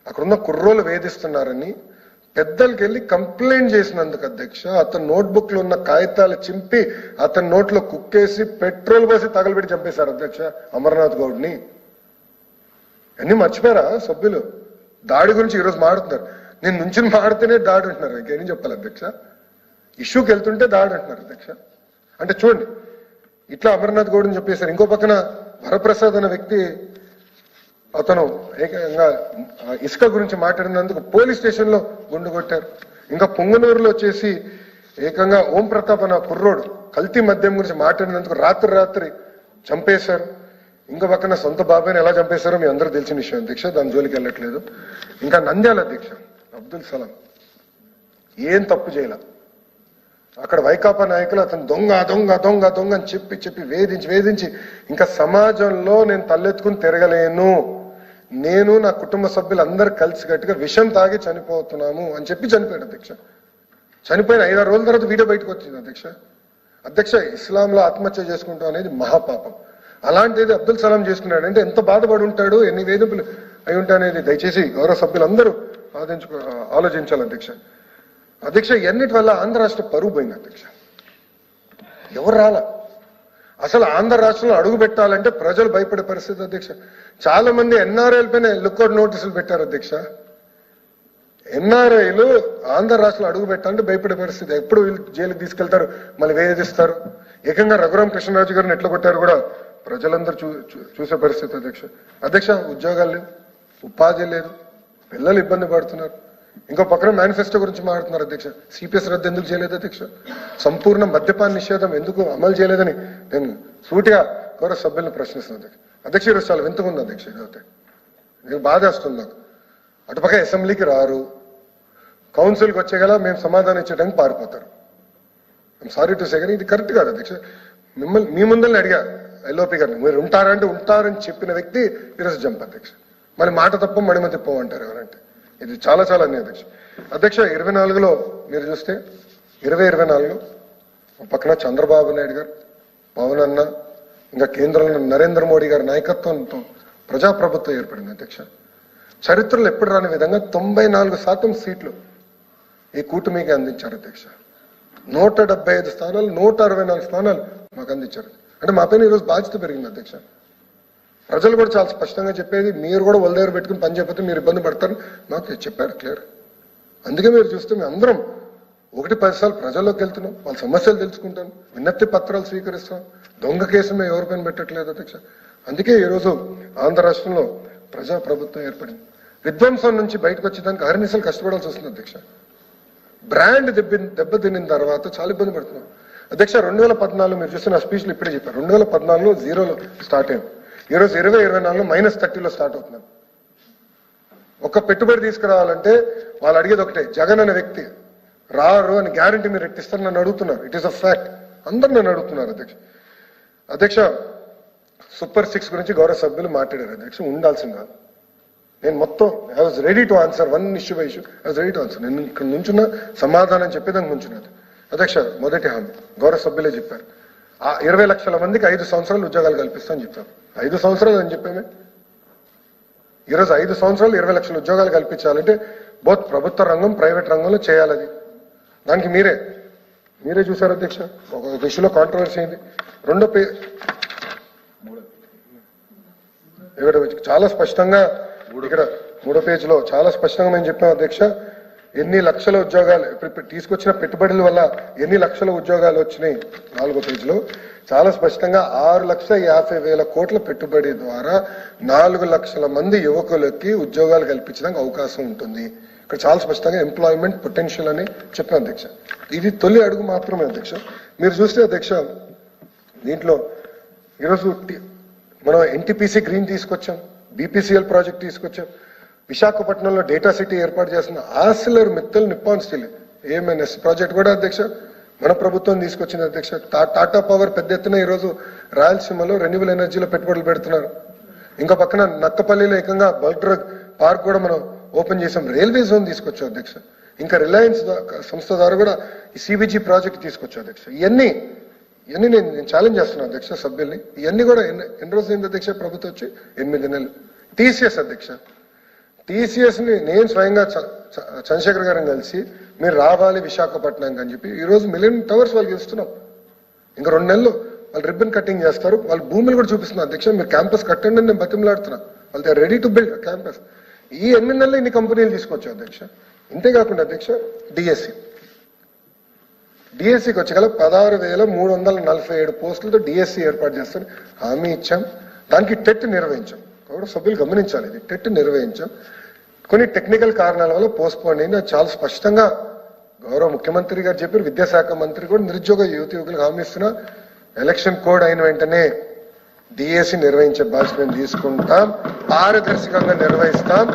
అక్కడున్న కుర్రోలు వేధిస్తున్నారని పెద్దలకి వెళ్ళి కంప్లైంట్ చేసినందుకు అధ్యక్ష, అతని నోట్బుక్ లో ఉన్న కాగితాలు చింపి అతని నోట్లో కుక్కేసి పెట్రోల్ పోసి తగలబెట్టి చంపేశారు అధ్యక్ష అమర్నాథ్ గౌడ్ని. అన్ని మర్చిపోయారా సభ్యులు? దాడి గురించి ఈరోజు మాడుతున్నారు. నేను నుంచి మాడితేనే దాడి అంటున్నారు. ఇంకేం చెప్పాలి అధ్యక్ష? ఇష్యూకి వెళ్తుంటే దాడి అంటున్నారు అధ్యక్ష. అంటే చూడండి, ఇట్లా అమర్నాథ్ గౌడ్ అని చెప్పేశారు. ఇంకో పక్కన వరప్రసాద్ అనే వ్యక్తి, అతను ఏకంగా ఇసుక గురించి మాట్లాడినందుకు పోలీస్ స్టేషన్ లో గుండు కొట్టారు. ఇంకా పొంగనూరులో వచ్చేసి ఏకంగా ఓం ప్రతాప్ అన్న కుర్రోడు కల్తీ మద్యం గురించి మాట్లాడినందుకు రాత్రి చంపేశారు. ఇంకో పక్కన సొంత బాబాయ్ని ఎలా చంపేశారో మీ అందరూ తెలిసిన విషయం అధ్యక్ష, దాని జోలికి వెళ్ళట్లేదు. ఇంకా నంద్యాల అధ్యక్ష అబ్దుల్ సలాం ఏం తప్పు చేయాల, అక్కడ వైకాపా నాయకులు అతను దొంగ దొంగ దొంగ దొంగ అని చెప్పి వేధించి ఇంకా సమాజంలో నేను తలెత్తుకుని తిరగలేను, నేను నా కుటుంబ సభ్యులందరూ కలిసి గట్టిగా విషం తాగి చనిపోతున్నాము అని చెప్పి చనిపోయాడు అధ్యక్ష. చనిపోయిన 5-6 రోజుల తర్వాత వీడియో బయటకు వచ్చింది అధ్యక్ష. అధ్యక్ష, ఇస్లాంలో ఆత్మహత్య చేసుకుంటాం అనేది మహాపాపం. అలాంటిది అబ్దుల్ సలాం చేసుకున్నాడు అంటే ఎంత బాధపడి ఉంటాడు, ఎన్ని వేధింపులు అయి ఉంటాయనేది దయచేసి గౌరవ సభ్యులందరూ ఆలోచించాలి అధ్యక్ష. అధ్యక్ష, ఎన్నిటి వల్ల ఆంధ్ర రాష్ట్ర పరువు పోయింది అధ్యక్ష. ఎవరు రాలా అసలు ఆంధ్ర రాష్ట్రంలో అడుగు పెట్టాలంటే ప్రజలు భయపడే పరిస్థితి అధ్యక్ష. చాలా మంది ఎన్ఆర్ఐల పైన లుక్అవుట్ నోటీసులు పెట్టారు అధ్యక్ష. ఎన్ఆర్ఐలు ఆంధ్ర రాష్ట్రంలో అడుగు పెట్టాలంటే భయపడే పరిస్థితి. ఎప్పుడు జైలుకి తీసుకెళ్తారు, మళ్ళీ వేధిస్తారు. ఏకంగా రఘురామ కృష్ణరాజు గారిని ఎట్లా కొట్టారు కూడా ప్రజలందరూ చూసే పరిస్థితి అధ్యక్ష. అధ్యక్ష, ఉద్యోగాలు లేవు, ఉపాధి లేదు, పిల్లలు ఇబ్బంది పడుతున్నారు. ఇంకో పక్కన మేనిఫెస్టో గురించి మాట్లాడుతున్నారు అధ్యక్ష. సిపిఎస్ రద్దు ఎందుకు చేయలేదు అధ్యక్ష? సంపూర్ణ మద్యపాన నిషేధం ఎందుకు అమలు చేయలేదని నేను సూటిగా గౌరవ సభ్యులను ప్రశ్నిస్తున్నాను అధ్యక్ష. అధ్యక్ష, ఈరోజు చాలా వింతగా ఉంది అధ్యక్ష. ఇదైతే నేను బాధ వస్తుంది నాకు. అటుపక్క అసెంబ్లీకి రారు, కౌన్సిల్కి వచ్చేగల మేము సమాధానం ఇచ్చేయడానికి పారిపోతారు. ఐఎమ్ సారీ టు సే, కానీ ఇది కరెక్ట్ కాదు అధ్యక్ష. మీ ముందల్ని అడిగా ఎల్ఓపి గారిని, మీరు ఉంటారంటే ఉంటారని చెప్పిన వ్యక్తి ఈరోజు జంప్ అధ్యక్ష. మరి మాట తప్ప మడిమ తిప్పమంటారు ఎవరంటే ఇది చాలా అన్యాయం అధ్యక్ష. అధ్యక్ష, 24లో మీరు చూస్తే 2024లో పక్కన చంద్రబాబు నాయుడు గారు, పవన్ అన్న, ఇంకా కేంద్రంలో నరేంద్ర మోడీ గారి నాయకత్వంతో ప్రజాప్రభుత్వం ఏర్పడింది అధ్యక్ష. చరిత్రలో ఎప్పుడు రాని విధంగా 94% సీట్లు ఈ కూటమికి అందించారు అధ్యక్ష. 175 స్థానాలు, 164 స్థానాలు మాకు అందించారు. అంటే మా పైన ఈరోజు బాధ్యత పెరిగింది అధ్యక్ష. ప్రజలు కూడా చాలా స్పష్టంగా చెప్పేది, మీరు కూడా వాళ్ళ దగ్గర పెట్టుకుని పని చెప్పితే మీరు ఇబ్బంది పడతారని మాకు చెప్పారు క్లియర్. అందుకే మీరు చూస్తే మేము అందరం 1-10 సార్లు ప్రజల్లోకి వెళ్తున్నాం, వాళ్ళ సమస్యలు తెలుసుకుంటాం, విన్నతి పత్రాలు స్వీకరిస్తాం. దొంగ కేసు మేము ఎవరిపైన పెట్టట్లేదు అధ్యక్ష. అందుకే ఈరోజు ఆంధ్ర రాష్ట్రంలో ప్రజా ప్రభుత్వం ఏర్పడింది. విధ్వంసం నుంచి బయటకు వచ్చేదానికి అహర్నిశలు కష్టపడాల్సి వస్తుంది అధ్యక్ష. బ్రాండ్ దెబ్బతిన్న తర్వాత చాలా ఇబ్బంది పడుతున్నాం. అధ్యక్ష 2014 మీరు చూసిన స్పీచ్లు ఇప్పుడే చెప్పారు. 2014లో జీరోలో స్టార్ట్ అయింది. ఈరోజు 2024లో -30లో స్టార్ట్ అవుతున్నారు. ఒక పెట్టుబడి తీసుకురావాలంటే వాళ్ళు అడిగేది ఒకటే, జగన్ అనే వ్యక్తి రారు అని గ్యారంటీ మీరు ఎట్టిస్తారు నన్ను అడుగుతున్నారు. It is a fact. అందరు నన్ను అడుగుతున్నారు అధ్యక్ష. సూపర్ 6 గురించి గౌరవ సభ్యులు మాట్లాడారు అధ్యక్ష. ఉండాల్సింది కాదు. నేను మొత్తం I was ready to answer one issue by issue. I was ready to answer. నేను ఇక్కడ నుంచున్న సమాధానం చెప్పేదానికి నుంచున్నది అధ్యక్ష. మొదటి హామీ గౌరవ సభ్యులే చెప్పారు. 20 లక్షల మందికి 5 సంవత్సరాలు ఉద్యోగాలు కల్పిస్తామని చెప్పారు. 5 సంవత్సరాలు అని చెప్పామే. ఈరోజు 5 సంవత్సరాలు 20 లక్షల ఉద్యోగాలు కల్పించాలంటే బోత్ ప్రభుత్వ రంగం ప్రైవేట్ రంగంలో చేయాలి. దానికి మీరే చూసారు అధ్యక్ష. ఒక ఇష్యూలో కాంట్రవర్సీ అయింది. చాలా స్పష్టంగా ఇక్కడ 3వ పేజీలో చాలా స్పష్టంగా మేము చెప్పాం అధ్యక్ష. ఎన్ని లక్షల ఉద్యోగాలు తీసుకొచ్చిన పెట్టుబడుల వల్ల ఎన్ని లక్షల ఉద్యోగాలు వచ్చినాయి 4వ పేజీలో చాలా స్పష్టంగా 6,50,000 కోట్ల పెట్టుబడి ద్వారా 4 లక్షల మంది యువకులకి ఉద్యోగాలు కల్పించడానికి అవకాశం ఉంటుంది. ఇక్కడ చాలా స్పష్టంగా ఎంప్లాయ్మెంట్ పొటెన్షియల్ అని చెప్పాను అధ్యక్ష. ఇది తొలి అడుగు మాత్రమే అధ్యక్ష. మీరు చూస్తే అధ్యక్ష దీంట్లో ఈరోజు మనం ఎన్టీపీసీ గ్రీన్ తీసుకొచ్చాం, బీపీసీఎల్ ప్రాజెక్ట్ తీసుకొచ్చాం, విశాఖపట్నంలో డేటా సిటీ ఏర్పాటు చేస్తున్న Arcelor Mittal Nippon steel AMNS project కూడా అధ్యక్ష మన ప్రభుత్వం తీసుకొచ్చింది అధ్యక్ష. టాటా పవర్ పెద్ద ఎత్తున ఈరోజు రాయలసీమలో రెన్యూబుల్ ఎనర్జీలో పెట్టుబడులు పెడుతున్నారు. ఇంకో పక్కన నక్కపల్లిలో ఏకంగా బల్క్ డ్రగ్ పార్క్ కూడా మనం ఓపెన్ చేసాం. రైల్వే జోన్ తీసుకొచ్చాం అధ్యక్ష. ఇంకా రిలయన్స్ సంస్థ ద్వారా కూడా ఈ సిబిజీ ప్రాజెక్ట్ తీసుకొచ్చాం అధ్యక్ష. ఇవన్నీ నేను ఛాలెంజ్ చేస్తున్నాను అధ్యక్ష సభ్యుల్ని. ఇవన్నీ కూడా ఎన్ని రోజులు అయింది అధ్యక్ష ప్రభుత్వం వచ్చి? 8 నెలలు. టీసీఎస్ అధ్యక్ష. టీసీఎస్ ని నేను స్వయంగా చంద్రశేఖర్ గారిని కలిసి మీరు రావాలి విశాఖపట్నం అని చెప్పి ఈరోజు మిలియన్ టవర్స్ వాళ్ళకి ఇస్తున్నాం. ఇంకా 2 నెలలు వాళ్ళు రిబ్బన్ కటింగ్ చేస్తారు. వాళ్ళు భూములు కూడా చూపిస్తున్నారు అధ్యక్ష. మీరు క్యాంపస్ కట్టండి అని నేను బతిమలాడుతున్నా. వాళ్ళు they ready to build campus. ఈ 8 నెలలు ఇన్ని కంపెనీలు తీసుకొచ్చాం అధ్యక్ష. ఇంతేకాకుండా అధ్యక్ష డిఎస్సికి వచ్చగల 16,347 పోస్టులతో డిఎస్సి ఏర్పాటు చేస్తారు హామీ ఇచ్చాం. దానికి టెట్ నిర్వహించాం. కాబట్టి సభ్యులు గమనించాలి, ఇది టెట్ నిర్వహించాం. కొన్ని టెక్నికల్ కారణాల వల్ల పోస్ట్ పోన్ అయింది. చాలా స్పష్టంగా గౌరవ ముఖ్యమంత్రి గారు చెప్పారు. విద్యాశాఖ మంత్రి కూడా నిరుద్యోగ యువకులకు హామీ ఇస్తున్నా. ఎలక్షన్ కోడ్ అయిన వెంటనే డిఎస్సి నిర్వహించే బాధ్యత మేము తీసుకుంటాం. పారదర్శకంగా నిర్వహిస్తాం.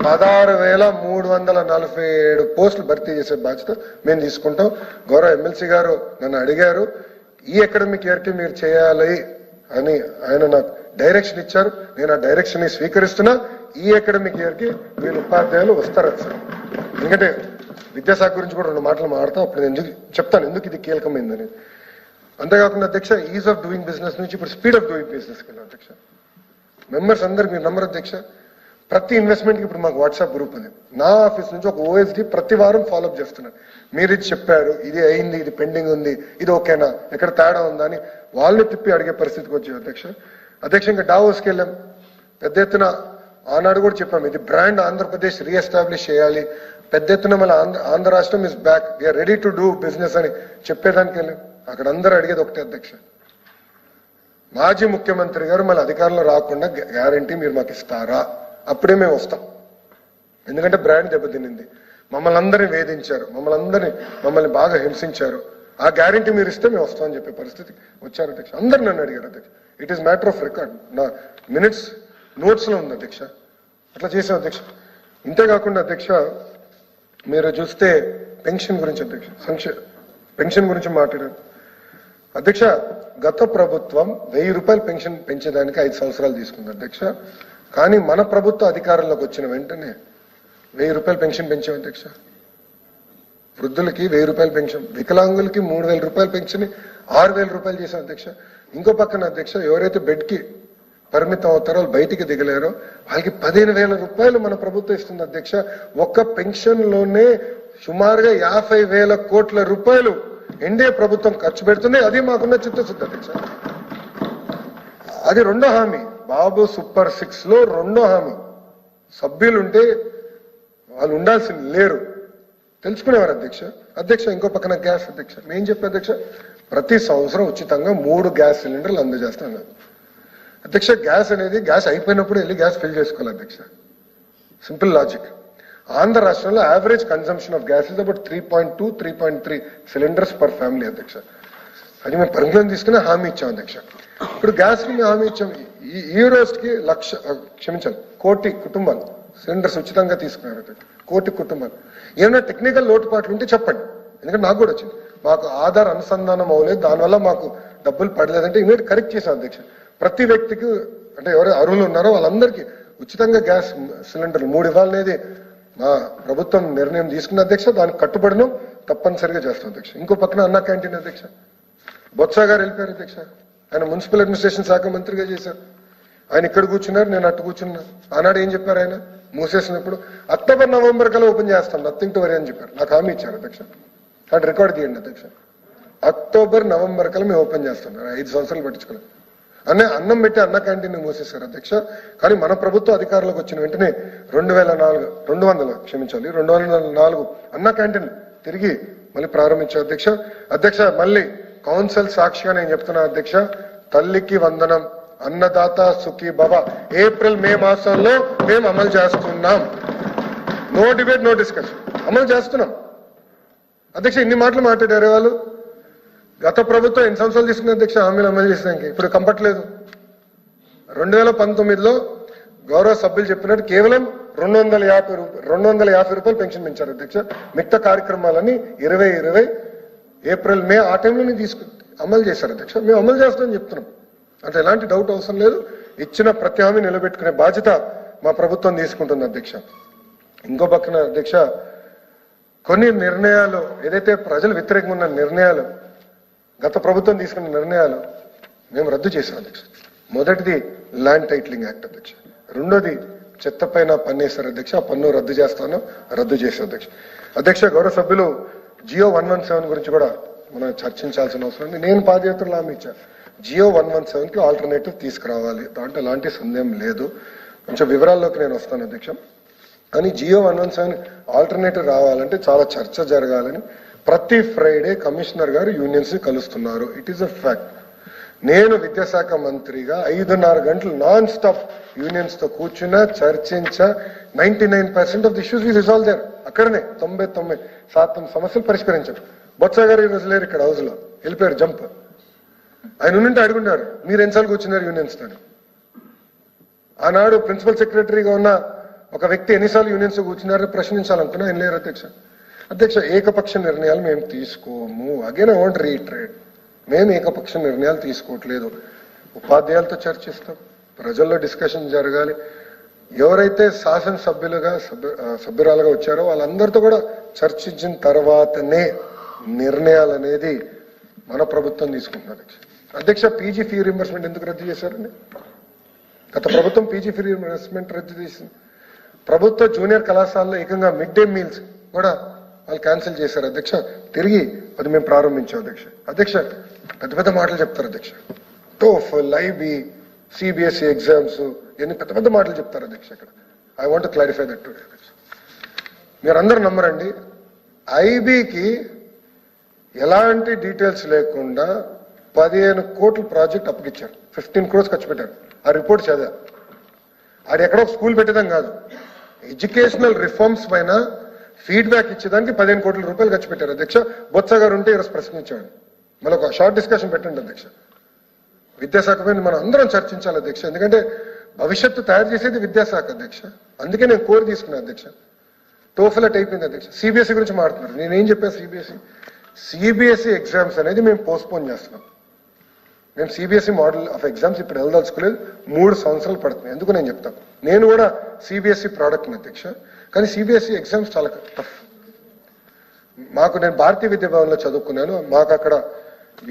16,347 పోస్టులు భర్తీ చేసే బాధ్యత మేము తీసుకుంటాం. గౌరవ ఎమ్మెల్సీ గారు నన్ను అడిగారు ఈ అకాడమిక్ ఇయర్ కి మీరు చేయాలి అని. ఆయన నాకు డైరెక్షన్ ఇచ్చారు. నేను ఆ డైరెక్షన్ ని స్వీకరిస్తున్నా. ఈ అకాడమిక్ ఇయర్ కి వీళ్ళు ఉపాధ్యాయులు వస్తారు సార్. ఎందుకంటే విద్యాశాఖ గురించి కూడా 2 మాటలు మాడతాం. అప్పుడు నేను చెప్తాను ఎందుకు ఇది కీలకమైందని. అంతేకాకుండా అధ్యక్ష ఈజ్ ఆఫ్ డూయింగ్ బిజినెస్ నుంచి ఇప్పుడు స్పీడ్ ఆఫ్ డూయింగ్ బిజినెస్ కి అధ్యక్ష. మెంబర్స్ అందరు మీరు నమ్మరు అధ్యక్ష. ప్రతి ఇన్వెస్ట్మెంట్ కి ఇప్పుడు మాకు వాట్సాప్ గ్రూప్ ఉంది. నా ఆఫీస్ నుంచి ఒక ఓఎస్డి ప్రతి వారం ఫాలోఅప్ చేస్తున్నారు. మీరు ఇది చెప్పారు, ఇది అయింది, ఇది పెండింగ్ ఉంది, ఇది ఓకేనా, ఎక్కడ తేడా ఉందా అని వాళ్ళని తిప్పి అడిగే పరిస్థితికి వచ్చాయి అధ్యక్ష. ఇంకా డావోస్కి వెళ్ళాం. పెద్ద ఎత్తున ఆనాడు కూడా చెప్పాం ఇది బ్రాండ్ ఆంధ్రప్రదేశ్ రీఎస్టాబ్లిష్ చేయాలి. పెద్ద ఎత్తున మళ్ళీ ఆంధ్ర రాష్ట్రం is back, we are ready to do business అని చెప్పేదానికి వెళ్ళాం. అక్కడ అందరూ అడిగేది ఒకటే అధ్యక్ష, మాజీ ముఖ్యమంత్రి గారు మళ్ళీ అధికారంలో రాకుండా గ్యారంటీ మీరు మాకు ఇస్తారా? అప్పుడే మేము వస్తాం. ఎందుకంటే బ్రాండ్ దెబ్బతినింది. మమ్మల్ని అందరినీ వేధించారు, మమ్మల్ని బాగా హింసించారు. ఆ గ్యారంటీ మీరు ఇస్తే మేము వస్తామని చెప్పే పరిస్థితి వచ్చారు అధ్యక్ష. అందరు నన్ను అడిగారు అధ్యక్ష. It is matter of record. నా మినిట్స్ నోట్స్ లో ఉంది అధ్యక్ష. అట్లా చేసాం అధ్యక్ష. ఇంతేకాకుండా అధ్యక్ష మీరు చూస్తే పెన్షన్ గురించి అధ్యక్ష, పెన్షన్ గురించి మాట్లాడారు అధ్యక్ష. గత ప్రభుత్వం 1000 రూపాయలు పెన్షన్ పెంచేదానికి 5 సంవత్సరాలు తీసుకుంది అధ్యక్ష. కానీ మన ప్రభుత్వ అధికారంలోకి వచ్చిన వెంటనే 1000 రూపాయలు పెన్షన్ పెంచాం అధ్యక్ష. వృద్ధులకి 1000 రూపాయలు పెన్షన్, వికలాంగులకి 3000 రూపాయలు పెన్షన్ 6000 రూపాయలు చేశాం అధ్యక్ష. ఇంకో పక్కన అధ్యక్ష ఎవరైతే బెడ్ కి పరిమితం అవుతారో వాళ్ళు బయటికి దిగలేరో వాళ్ళకి 15,000 రూపాయలు మన ప్రభుత్వం ఇస్తుంది అధ్యక్ష. ఒక్క పెన్షన్ లోనే సుమారుగా 50,000 కోట్ల రూపాయలు ఎన్డీఏ ప్రభుత్వం ఖర్చు పెడుతుంది. అది మాకున్న చిత్తశుద్ధి అధ్యక్ష. అది 2వ హామీ. బాబు సూపర్ 6 లో 2వ హామీ. సభ్యులుంటే వాళ్ళు ఉండాల్సింది లేరు, తెలుసుకునేవారు అధ్యక్ష. ఇంకో పక్కన గ్యాస్ అధ్యక్ష. నేను చెప్పే అధ్యక్ష ప్రతి సంవత్సరం ఉచితంగా 3 గ్యాస్ సిలిండర్లు అందజేస్తాను అధ్యక్ష. గ్యాస్ అనేది గ్యాస్ అయిపోయినప్పుడు వెళ్ళి గ్యాస్ ఫిల్ చేసుకోవాలి అధ్యక్ష. Simple logic. ఆంధ్ర రాష్ట్రంలో average consumption of gas is about 3.2, 3.3 cylinders per family అధ్యక్ష. అది మేము పరిగణన తీసుకుని హామీ ఇచ్చాం అధ్యక్ష. ఇప్పుడు గ్యాస్ కి మేము హామీ ఇచ్చాం. ఈ రోజుకి కోటి కుటుంబాలు సిలిండర్స్ ఉచితంగా తీసుకున్నారు అధ్యక్ష. కోటి కుటుంబాలు. ఏమైనా టెక్నికల్ లోటుపాట్లు ఉంటే చెప్పండి, ఎందుకంటే నాకు కూడా వచ్చింది. మాకు ఆధార్ అనుసంధానం అవ్వలేదు, దానివల్ల మాకు డబ్బులు పడలేదంటే ఇమీడియట్ కరెక్ట్ చేశాం అధ్యక్ష. ప్రతి వ్యక్తికి అంటే ఎవరు అర్హులు ఉన్నారో వాళ్ళందరికీ ఉచితంగా గ్యాస్ సిలిండర్లు 3 ఇవ్వాలనేది మా ప్రభుత్వం నిర్ణయం తీసుకున్న అధ్యక్ష. దానికి కట్టుబడిన తప్పనిసరిగా చేస్తాం అధ్యక్ష. ఇంకో పక్కన అన్నా క్యాంటీన్ అధ్యక్ష. బొత్స గారు వెళ్ళిపోయారు అధ్యక్ష. ఆయన మున్సిపల్ అడ్మినిస్ట్రేషన్ శాఖ మంత్రిగా చేశారు. ఆయన ఇక్కడ కూర్చున్నారు, నేను అట్టు కూర్చున్నా. ఆనాడు ఏం చెప్పారు ఆయన మూసేసినప్పుడు? అక్టోబర్ నవంబర్ కల్లా ఓపెన్ చేస్తాం, నథింగ్ టు వరీ అని చెప్పారు. నాకు హామీ ఇచ్చారు అధ్యక్ష. అటు రికార్డ్ తీయండి అధ్యక్ష. అక్టోబర్ నవంబర్ కల్లా మేము ఓపెన్ చేస్తాం. 5 సంవత్సరాలు పట్టించుకోలేదు. అన్నం పెట్టి అన్న క్యాంటీన్ మూసేశారు అధ్యక్ష. కానీ మన ప్రభుత్వం అధికారంలోకి వచ్చిన వెంటనే 204 అన్న క్యాంటీన్ తిరిగి మళ్ళీ ప్రారంభించారు అధ్యక్ష. అధ్యక్ష మళ్ళీ కౌన్సిల్ సాక్షిగా నేను చెప్తున్నా అధ్యక్ష, తల్లికి వందనం, అన్నదాత సుఖీ భవ ఏప్రిల్ మే మాసంలో మేము అమలు చేస్తున్నాం. నో డిబేట్, నో డిస్కషన్, అమలు చేస్తున్నాం అధ్యక్ష. ఇన్ని మాటలు మాట్లాడారు వాళ్ళు. గత ప్రభుత్వం ఎన్ని సంవత్సరాలు తీసుకున్న అధ్యక్ష హామీలు అమలు చేసినాక? ఇప్పుడు కంపట్లేదు. 2019లో గౌరవ సభ్యులు చెప్పినట్టు కేవలం 250 రూపాయలు పెన్షన్ పెంచారు అధ్యక్ష. మిగతా కార్యక్రమాలని 2020 ఏప్రిల్ మే ఆ టైంలోనే అమలు చేశారు అధ్యక్ష. మేము అమలు చేస్తామని చెప్తున్నాం, అంటే ఎలాంటి డౌట్ అవసరం లేదు. ఇచ్చిన ప్రతి హామీ నిలబెట్టుకునే బాధ్యత మా ప్రభుత్వం తీసుకుంటుంది అధ్యక్ష. ఇంకో పక్కన అధ్యక్ష కొన్ని నిర్ణయాలు ఏదైతే ప్రజలు వ్యతిరేకంగా ఉన్న నిర్ణయాలు, గత ప్రభుత్వం తీసుకున్న నిర్ణయాలు మేము రద్దు చేశాం అధ్యక్ష. మొదటిది ల్యాండ్ టైటిలింగ్ యాక్ట్ అధ్యక్ష. రెండోది చెత్త పైన పన్నేశారు అధ్యక్ష. ఆ పన్ను రద్దు చేశాం అధ్యక్ష. అధ్యక్ష గౌరవ సభ్యులు జియో 117 గురించి కూడా మనం చర్చించాల్సిన అవసరం ఉంది. నేను పాదయాత్రలో హామీ ఇచ్చాను, జియో 117కి ఆల్టర్నేటివ్ తీసుకురావాలి, దాంట్లో ఎలాంటి సందేహం లేదు. కొంచెం వివరాల్లోకి నేను వస్తాను అధ్యక్ష. కానీ జియో 117 ఆల్టర్నేటివ్ రావాలంటే చాలా చర్చ జరగాలని ప్రతి ఫ్రైడే కమిషనర్ గారు యూనియన్స్ ని కలుస్తున్నారు. It is a fact. నేను విద్యాశాఖ మంత్రిగా 5.5 గంటలు నాన్ స్టాప్ యూనియన్స్ తో కూర్చున్నా, చర్చించా. 99% of the issues we resolve there. అక్కడనే 99% సమస్యలు పరిష్కరించారు. బొత్స గారు ఈ రోజు లేరు ఇక్కడ, హౌస్ లో వెళ్ళిపోయారు, జంప్. ఆయన ఉంటే అడుగుంటారు, మీరు ఎన్నిసార్లు కూర్చున్నారు యూనియన్స్ తో? ఆనాడు ప్రిన్సిపల్ సెక్రటరీగా ఉన్న ఒక వ్యక్తి ఎన్నిసార్లు యూనియన్స్ కూర్చున్నారో ప్రశ్నించాలనుకున్నా, ఆయన లేరు అధ్యక్ష. అధ్యక్ష ఏకపక్ష నిర్ణయాలు మేము తీసుకోము. అగైన్ ఐ వాంట్ రీట్రేడ్, మేము ఏకపక్ష నిర్ణయాలు తీసుకోవట్లేదు. ఉపాధ్యాయులతో చర్చిస్తాం, ప్రజల్లో డిస్కషన్ జరగాలి. ఎవరైతే శాసనసభ్యులుగా సభ్యురాలుగా వచ్చారో వాళ్ళందరితో కూడా చర్చించిన తర్వాతనే నిర్ణయాలు అనేది మన ప్రభుత్వం తీసుకుంటున్నారు అధ్యక్ష. పీజీ ఫీ రీయింబర్స్మెంట్ ఎందుకు రద్దు చేశారండి? గత ప్రభుత్వం పీజీ ఫీ రీయింబర్స్మెంట్ రద్దు చేసింది. ప్రభుత్వ జూనియర్ కళాశాలలో ఏకంగా మిడ్ డే మీల్స్ కూడా వాళ్ళు క్యాన్సిల్ చేశారు అధ్యక్ష. తిరిగి అది మేము ప్రారంభించాం అధ్యక్ష. అధ్యక్ష పెద్ద పెద్ద మాటలు చెప్తారు అధ్యక్ష. టోఫల్, ఐబీ, సిబిఎస్ఈ ఎగ్జామ్స్, ఇవన్నీ పెద్ద పెద్ద మాటలు చెప్తారు అధ్యక్ష. ఇక్కడ I want to clarify that today అధ్యక్ష. మీరందరూ నమ్మరండి, ఐబీకి ఎలాంటి డీటెయిల్స్ లేకుండా 15 కోట్ల ప్రాజెక్ట్ అప్పగిచ్చారు. 15 crores ఖర్చు పెట్టారు. ఆ రిపోర్ట్ చదివా. అది ఎక్కడో స్కూల్ పెట్టడం కాదు, ఎడ్యుకేషనల్ రిఫార్మ్స్ పైన ఫీడ్బ్యాక్ ఇచ్చేదానికి 15 కోట్ల రూపాయలు ఖర్చు పెట్టారు అధ్యక్ష. బొత్స గారు ఉంటే ఈరోజు ప్రశ్నించాడు. మళ్ళీ ఒక షార్ట్ డిస్కషన్ పెట్టండి అధ్యక్ష. విద్యాశాఖ పైన మనం అందరం చర్చించాలి అధ్యక్ష, ఎందుకంటే భవిష్యత్తు తయారు చేసేది విద్యాశాఖ అధ్యక్ష. అందుకే నేను కోరి తీసుకున్నాను అధ్యక్ష. టోఫల్ అట్ అయిపోయింది అధ్యక్ష. సిబిఎస్ఈ గురించి మాట్లాడుతున్నారు. నేనేం చెప్పాను? సిబిఎస్ఈ ఎగ్జామ్స్ అనేది మేము పోస్ట్పోన్ చేస్తున్నాం. మేము సిబిఎస్ఈ మోడల్ ఆఫ్ ఎగ్జామ్స్ ఇప్పుడు వెళ్ళదలుచుకోలేదు. 3 సంవత్సరాలు పడుతుంది. ఎందుకు నేను చెప్తాను, నేను కూడా సిబిఎస్ఈ ప్రోడక్ట్ అధ్యక్ష. కానీ సిబిఎస్ఈ ఎగ్జామ్స్ చాలా టఫ్. నేను భారతీయ విద్యా భవన్లో చదువుకున్నాను. మాకు అక్కడ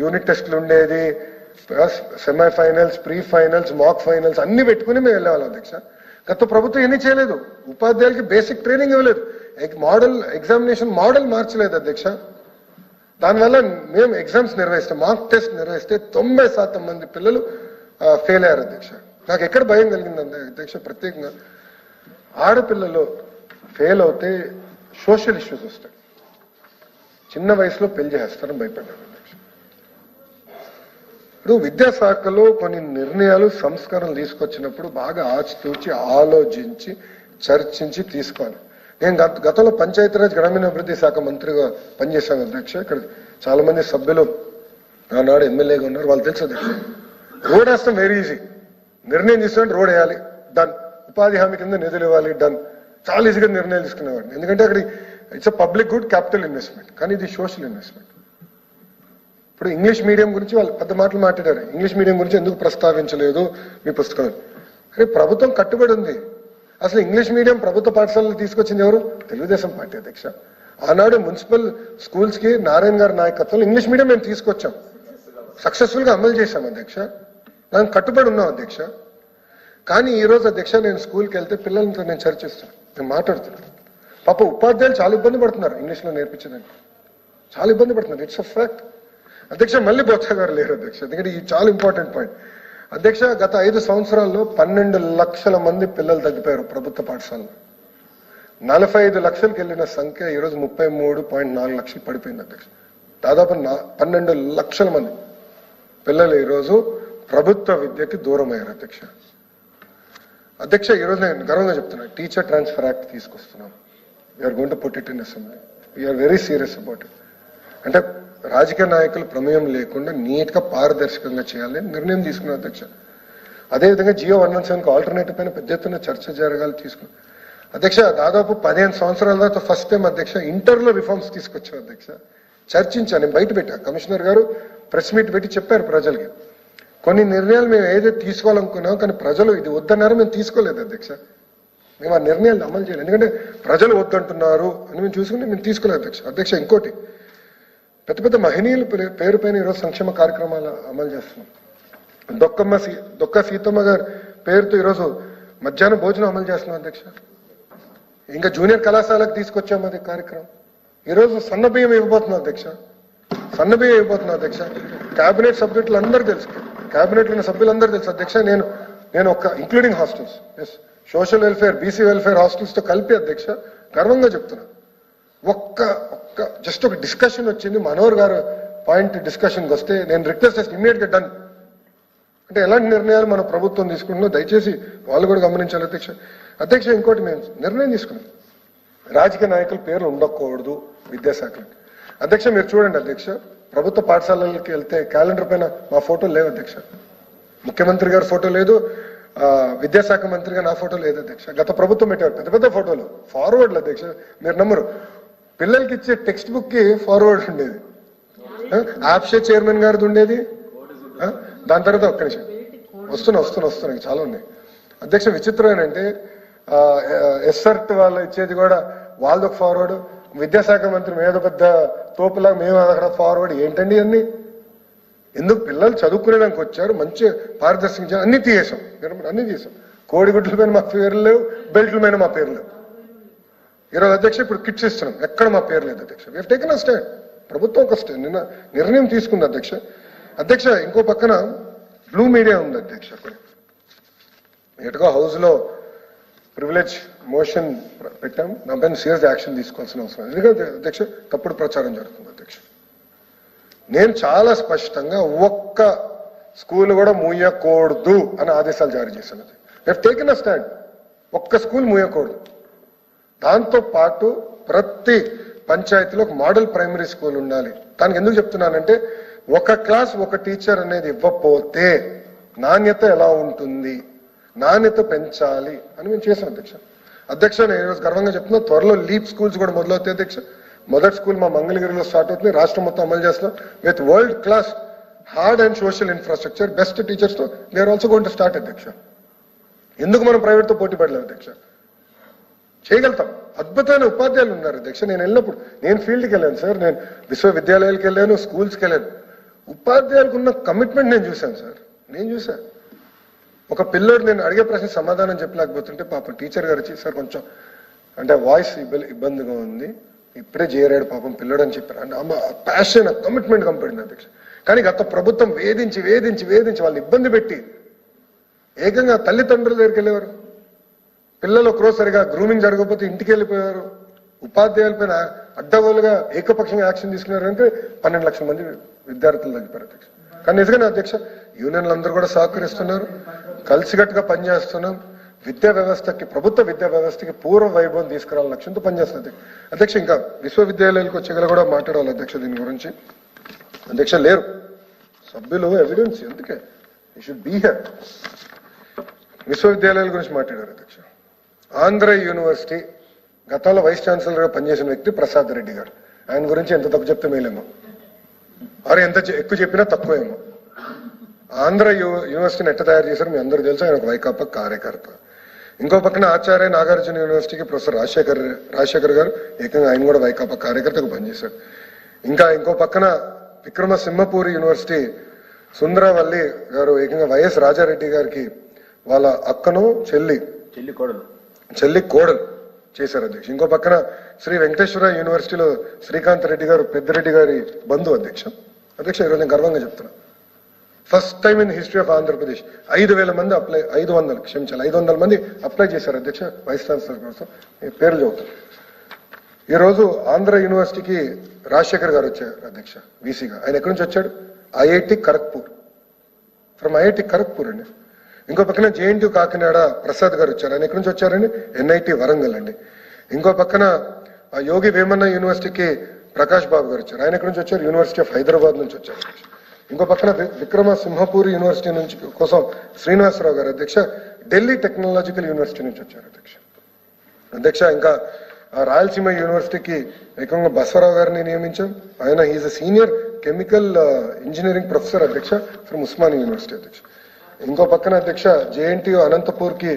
యూనిట్ టెస్ట్లు ఉండేది, సెమీఫైనల్స్, ప్రీ ఫైనల్స్, మాక్ ఫైనల్స్ అన్ని పెట్టుకుని మేము వెళ్ళేవాళ్ళం అధ్యక్ష. గత ప్రభుత్వం ఏమీ చేయలేదు. ఉపాధ్యాయులకి బేసిక్ ట్రైనింగ్ ఇవ్వలేదు. ఎగ్జామినేషన్ మోడల్ మార్చలేదు అధ్యక్ష. దానివల్ల మేము ఎగ్జామ్స్ నిర్వహిస్తే, మాక్ టెస్ట్ నిర్వహిస్తే 90% మంది పిల్లలు ఫెయిల్ అయ్యారు అధ్యక్ష. నాకు ఎక్కడ భయం కలిగిందంటే అధ్యక్ష, ప్రత్యేకంగా ఆడపిల్లలు ఫెయిల్ అవుతే సోషల్ ఇష్యూస్ వస్తాయి. చిన్న వయసులో పెళ్లి చేస్తారని భయపడ్డాను అధ్యక్ష. ఇప్పుడు విద్యాశాఖలో కొన్ని నిర్ణయాలు, సంస్కరణలు తీసుకొచ్చినప్పుడు బాగా ఆచితూచి ఆలోచించి చర్చించి తీసుకోవాలి. నేను గతంలో పంచాయతీరాజ్ గ్రామీణాభివృద్ధి శాఖ మంత్రిగా పనిచేశాను అధ్యక్ష. ఇక్కడ చాలా మంది సభ్యులు ఆనాడు ఎమ్మెల్యేగా ఉన్నారు, వాళ్ళు తెలుసు అధ్యక్ష. రోడ్ వేస్తాం వెరీ ఈజీ, నిర్ణయం తీసుకుంటే రోడ్ వేయాలి, డన్. ఉపాధి హామీ కింద నిధులు ఇవ్వాలి, డన్. చాలా ఈజీగా నిర్ణయాలు తీసుకునేవాడిని, ఎందుకంటే అక్కడ it's a public good, capital investment, కానీ ఇది సోషల్ ఇన్వెస్ట్మెంట్. ఇప్పుడు ఇంగ్లీష్ మీడియం గురించి వాళ్ళు పెద్ద మాటలు మాట్లాడారు, ఇంగ్లీష్ మీడియం గురించి ఎందుకు ప్రస్తావించలేదు మీ పుస్తకం? అరే ప్రభుత్వం కట్టుబడి ఉంది. అసలు ఇంగ్లీష్ మీడియం ప్రభుత్వ పాఠశాలలు తీసుకొచ్చింది ఎవరు? తెలుగుదేశం పార్టీ అధ్యక్ష. ఆనాడు మున్సిపల్ స్కూల్స్ కి నారాయణ గారి నాయకత్వంలో ఇంగ్లీష్ మీడియం మేము తీసుకొచ్చాం, సక్సెస్ఫుల్ గా అమలు చేశాం అధ్యక్ష, దానికి కట్టుబడి ఉన్నాం అధ్యక్ష. కానీ ఈ రోజు అధ్యక్ష నేను స్కూల్కి వెళ్తే పిల్లలతో నేను చర్చిస్తాను, నేను మాట్లాడుతున్నాను. పాప ఉపాధ్యాయులు చాలా ఇబ్బంది పడుతున్నారు ఇంగ్లీష్లో నేర్పించడానికి, చాలా ఇబ్బంది పడుతున్నారు. ఇట్స్ అ ఫ్యాక్ట్ అధ్యక్ష. మళ్ళీ బొత్స గారు లేరు అధ్యక్ష, ఎందుకంటే ఇది చాలా ఇంపార్టెంట్ పాయింట్ అధ్యక్ష. గత 5 సంవత్సరాల్లో 12 లక్షల మంది పిల్లలు తగ్గిపోయారు ప్రభుత్వ పాఠశాలలో. 45 లక్షలకు వెళ్ళిన సంఖ్య ఈరోజు 33.4 లక్షలు పడిపోయింది అధ్యక్ష. దాదాపు 12 లక్షల మంది పిల్లలు ఈరోజు ప్రభుత్వ విద్యకి దూరం అయ్యారు అధ్యక్ష. అధ్యక్ష ఈరోజు నేను గర్వంగా చెప్తున్నాను, టీచర్ ట్రాన్స్ఫర్ యాక్ట్ తీసుకొస్తున్నాం. We are going to put it in assembly. We are very serious about it. అంటే రాజకీయ నాయకులు ప్రమేయం లేకుండా నీట్ గా పారదర్శకంగా చేయాలని నిర్ణయం తీసుకున్నాం అధ్యక్ష. అదేవిధంగా జియో 117కు ఆల్టర్నేటివ్ పైన పెద్ద ఎత్తున చర్చ జరగాలి తీసుకున్నాం అధ్యక్ష. దాదాపు 15 సంవత్సరాల తర్వాత ఫస్ట్ టైం అధ్యక్ష ఇంటర్లో రిఫార్మ్స్ తీసుకొచ్చాం అధ్యక్ష. చర్చించాను, నేను బయట పెట్టా, కమిషనర్ గారు ప్రెస్ మీట్ పెట్టి చెప్పారు ప్రజలకి. కొన్ని నిర్ణయాలు మేము ఏదైతే తీసుకోవాలనుకున్నామో కానీ ప్రజలు ఇది వద్దన్నారు, మేము తీసుకోలేదు అధ్యక్ష. మేము ఆ నిర్ణయాలు అమలు చేయాలి, ఎందుకంటే ప్రజలు వద్దంటున్నారు అని మేము చూసుకుని మేము తీసుకోలేదు అధ్యక్ష. అధ్యక్ష ఇంకోటి, పెద్ద పెద్ద మహనీయుల పేరు పైన ఈరోజు సంక్షేమ కార్యక్రమాలు అమలు చేస్తున్నాం. దొక్క సీతమ్మ గారి పేరుతో ఈరోజు మధ్యాహ్న భోజనం అమలు చేస్తున్నాం అధ్యక్ష. ఇంకా జూనియర్ కళాశాలకు తీసుకొచ్చాము అది కార్యక్రమం. ఈరోజు సన్న బియ్యం ఇవ్వబోతున్నాం అధ్యక్ష, సన్న బియ్యం ఇవ్వబోతున్నాం అధ్యక్ష. కేబినెట్ సభ్యులు అందరూ తెలుసు, కేబినెట్ ఉన్న సభ్యులందరూ తెలుసు అధ్యక్ష. నేను ఒక including hostels, S, social welfare, BC welfare hostels తో కలిపి అధ్యక్ష గర్వంగా చెప్తున్నా. ఒక్క జస్ట్ ఒక డిస్కషన్ వచ్చింది, మనోహర్ గారు పాయింట్ డిస్కషన్కి వస్తే నేను రిక్వెస్ట్ చేసి ఇమ్మీడియట్ గా డన్. అంటే ఎలాంటి నిర్ణయాలు మన ప్రభుత్వం తీసుకుంటుందో దయచేసి వాళ్ళు కూడా గమనించాలి అధ్యక్ష. అధ్యక్ష ఇంకోటి మేము నిర్ణయం తీసుకున్నాం, రాజకీయ నాయకుల పేర్లు ఉండకూడదు విద్యాశాఖలో. అధ్యక్ష మీరు చూడండి అధ్యక్ష, ప్రభుత్వ పాఠశాలలకి వెళ్తే క్యాలెండర్ పైన మా ఫోటోలు లేవు అధ్యక్ష. ముఖ్యమంత్రి గారి ఫోటో లేదు, విద్యాశాఖ మంత్రిగా నా ఫోటో లేదు అధ్యక్ష. గత ప్రభుత్వం పెట్టారు పెద్ద పెద్ద ఫోటోలు, ఫార్వర్డ్లు అధ్యక్ష. మీరు నమ్మరు, పిల్లలకి ఇచ్చే టెక్స్ట్ బుక్ కి ఫార్వర్డ్ ఉండేది, ఆప్షే చైర్మన్ గారిది ఉండేది. దాని తర్వాత ఒక్క నిమిషం వస్తున్నా చాలా ఉన్నాయి అధ్యక్ష. విచిత్రం ఏంటంటే ఎస్ఆర్ట్ వాళ్ళు ఇచ్చేది కూడా వాళ్ళదొక ఫార్వర్డ్, విద్యాశాఖ మంత్రి మీద పెద్ద తోపులాగా మేము అక్కడ ఫార్వర్డ్. ఏంటండి అన్ని? ఎందుకు? పిల్లలు చదువుకునేదానికి వచ్చారు, మంచి పారదర్శకంగా అన్ని తీసేసాం, అన్ని తీసాం. కోడిగుడ్ల పైన మా పేర్లు లేవు, బెల్ట్ల పైన మా పేర్లు లేవు. ఈరోజు అధ్యక్ష ఇప్పుడు కిట్స్ ఇస్తున్నాం, ఎక్కడ మా పేరు లేదు అధ్యక్ష. We have taken a stand, ప్రభుత్వం ఒక స్టాండ్ నిన్న నిర్ణయం తీసుకుంది అధ్యక్ష. అధ్యక్ష ఇంకో పక్కన బ్లూ మీడియా ఉంది అధ్యక్ష. ఎటుగా హౌస్ లో ప్రివిలేజ్ మోషన్ పెట్టాం, నా పైన సీరియస్ యాక్షన్ తీసుకోవాల్సిన అవసరం, ఎందుకంటే అధ్యక్ష తప్పుడు ప్రచారం జరుగుతుంది అధ్యక్ష. నేను చాలా స్పష్టంగా ఒక్క స్కూల్ కూడా మూయకూడదు అని ఆదేశాలు జారీ చేశాను. We have taken a stand, ఒక్క స్కూల్ మూయకూడదు. దాంతో పాటు ప్రతి పంచాయతీలో ఒక మోడల్ ప్రైమరీ స్కూల్ ఉండాలి. దానికి ఎందుకు చెప్తున్నానంటే ఒక క్లాస్ ఒక టీచర్ అనేది ఇవ్వకపోతే నాణ్యత ఎలా ఉంటుంది, నాణ్యత పెంచాలి అని మేము చేసాం అధ్యక్ష. అధ్యక్ష నేను ఈరోజు గర్వంగా చెప్తున్నా, త్వరలో లీప్ స్కూల్స్ కూడా మొదలవుతాయి అధ్యక్ష. మొదటి స్కూల్ మా మంగళగిరిలో స్టార్ట్ అవుతుంది, రాష్ట్రం మొత్తం అమలు చేస్తున్నాం with world class hard and social infrastructure, best teachers తో we're also going to start అధ్యక్ష. ఎందుకు మనం ప్రైవేట్ తో పోటీ పడలేము అధ్యక్ష? చేయగలుగుతాం. అద్భుతమైన ఉపాధ్యాయులు ఉన్నారు అధ్యక్ష. నేను వెళ్ళినప్పుడు నేను ఫీల్డ్కి వెళ్ళాను సార్, నేను విశ్వవిద్యాలయాలకు వెళ్ళాను, స్కూల్స్కి వెళ్ళాను. ఉపాధ్యాయులకు ఉన్న కమిట్మెంట్ నేను చూశాను సార్, నేను చూశాను. ఒక పిల్లోడు నేను అడిగే ప్రశ్న సమాధానం చెప్పలేకపోతుంటే పాపం టీచర్ గారు వచ్చి సార్ కొంచెం అంటే వాయిస్ ఇబ్బందిగా ఉంది, ఇప్పుడే చేరాడు పాపం పిల్లోడు అని చెప్పారు. అంటే అమ్మ ప్యాషన్ కమిట్మెంట్ కంపడింది అధ్యక్ష. కానీ గత ప్రభుత్వం వేధించి వేధించి వేధించి వాళ్ళు ఇబ్బంది పెట్టి ఏకంగా తల్లిదండ్రుల దగ్గరికి వెళ్ళేవారు. పిల్లలు ఒకరోజు సరిగా గ్రూమింగ్ జరగకపోతే ఇంటికి వెళ్ళిపోయారు. ఉపాధ్యాయుల పైన అడ్డగోలుగా ఏకపక్షంగా యాక్షన్ తీసుకున్నారంటే 12 లక్షల మంది విద్యార్థులు తగ్గిపోయారు అధ్యక్ష. కానీ నిజంగానే అధ్యక్ష యూనియన్లు అందరూ కూడా సహకరిస్తున్నారు, కలిసికట్టుగా పనిచేస్తున్నాం. విద్యా వ్యవస్థకి, ప్రభుత్వ విద్యా వ్యవస్థకి పూర్వ వైభవం తీసుకురావాలని లక్ష్యంతో పనిచేస్తుంది అధ్యక్ష. ఇంకా విశ్వవిద్యాలయాలకు వచ్చేగల కూడా మాట్లాడాలి అధ్యక్ష దీని గురించి. అధ్యక్ష లేరు సభ్యులు ఎవిడెన్స్ ఎందుకే యూ షుడ్ బీ హియర్. విశ్వవిద్యాలయాల గురించి మాట్లాడారు అధ్యక్ష. ఆంధ్ర యూనివర్సిటీ గతంలో వైస్ ఛాన్సలర్ గా పనిచేసిన వ్యక్తి ప్రసాద్ రెడ్డి గారు. ఆయన గురించి ఎంత తప్పు చెప్తే మేలేమో, వారు ఎంత ఎక్కువ చెప్పినా తక్కువేమో. ఆంధ్ర యూనివర్సిటీని ఎట్ట తయారు చేశారు మీ అందరూ తెలుసు. ఆయన ఒక వైకాపా కార్యకర్త. ఇంకో పక్కన ఆచార్య నాగార్జున యూనివర్సిటీకి ప్రొఫెసర్ రాజశేఖర్ గారు ఏకంగా ఆయన కూడా వైకాపా కార్యకర్తగా పనిచేశారు. ఇంకా ఇంకో పక్కన విక్రమసింహపూరి యూనివర్సిటీ సుందరవల్లి గారు ఏకంగా వైఎస్ రాజారెడ్డి గారికి వాళ్ళ అక్కను చెల్లి కోడలు చేశారు అధ్యక్ష. ఇంకో పక్కన శ్రీ వెంకటేశ్వర యూనివర్సిటీలో శ్రీకాంత్ రెడ్డి గారు పెద్దిరెడ్డి గారి బంధువు అధ్యక్ష. ఈరోజు నేను గర్వంగా చెప్తున్నా, first time in history of Andhra Pradesh 5,000 మంది 500 మంది అప్లై చేశారు అధ్యక్ష వైస్ ఛాన్సలర్ కోసం. పేర్లు చదువుతారు. ఈరోజు ఆంధ్ర యూనివర్సిటీకి రాజశేఖర్ గారు వచ్చారు అధ్యక్ష వీసీగా. ఆయన ఎక్కడి నుంచి వచ్చాడు? IIT Kharagpur, from IIT Kharagpur అండి. ఇంకో పక్కన జేఎన్టీయూ కాకినాడ ప్రసాద్ గారు వచ్చారు. ఆయన ఎక్కడి నుంచి వచ్చారండి? ఎన్ఐటి వరంగల్ అండి. ఇంకో పక్కన యోగి వేమన్న యూనివర్సిటీకి ప్రకాష్ బాబు గారు వచ్చారు. ఆయన ఎక్కడి నుంచి వచ్చారు? యూనివర్సిటీ ఆఫ్ హైదరాబాద్ నుంచి వచ్చారు. ఇంకో పక్కన విక్రమసింహపూరి యూనివర్సిటీ నుంచి కోసం శ్రీనివాసరావు గారు అధ్యక్ష ఢిల్లీ టెక్నాలజికల్ యూనివర్సిటీ నుంచి వచ్చారు అధ్యక్ష. ఇంకా రాయలసీమ యూనివర్సిటీకి ఏకంగా బసవరావు గారిని నియమించాం. ఆయన is a senior chemical engineering professor అధ్యక్ష ఫ్రమ్ ఉస్మానియా యూనివర్సిటీ అధ్యక్ష. ఇంకో పక్కన అధ్యక్ష జేఎన్టీయూ అనంతపూర్ కి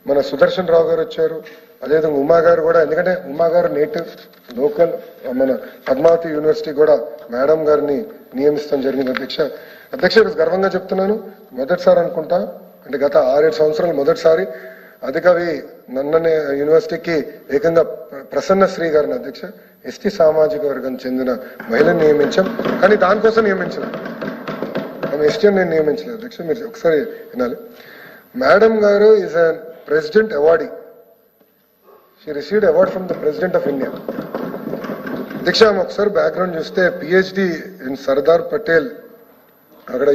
మన సుదర్శన్ రావు గారు వచ్చారు. అదేవిధంగా ఉమా గారు కూడా, ఎందుకంటే ఉమా గారు నేటివ్ లోకల్, మన పద్మావతి యూనివర్సిటీ కూడా మేడం గారిని నియమిస్తాం జరిగింది అధ్యక్ష. ఈరోజు గర్వంగా చెప్తున్నాను, మొదటిసారి అనుకుంటా, అంటే గత 6-7 సంవత్సరాలు మొదటిసారి అధికవి నన్ననే యూనివర్సిటీకి ఏకంగా ప్రసన్న శ్రీ గారిని అధ్యక్ష ఎస్టీ సామాజిక వర్గం చెందిన మహిళను నియమించాం. కానీ దానికోసం నియమించలేదు, ఆమె ఎస్టీ నేను నియమించలేదు అధ్యక్ష. మీరు ఒకసారి వినాలి. మేడం గారు is a president awardee. She received award from the president of India అధ్యక్ష. ఆమె ఒకసారి బ్యాక్గ్రౌండ్ చూస్తే పిహెచ్డి ఇన్ సర్దార్ పటేల్ అక్కడ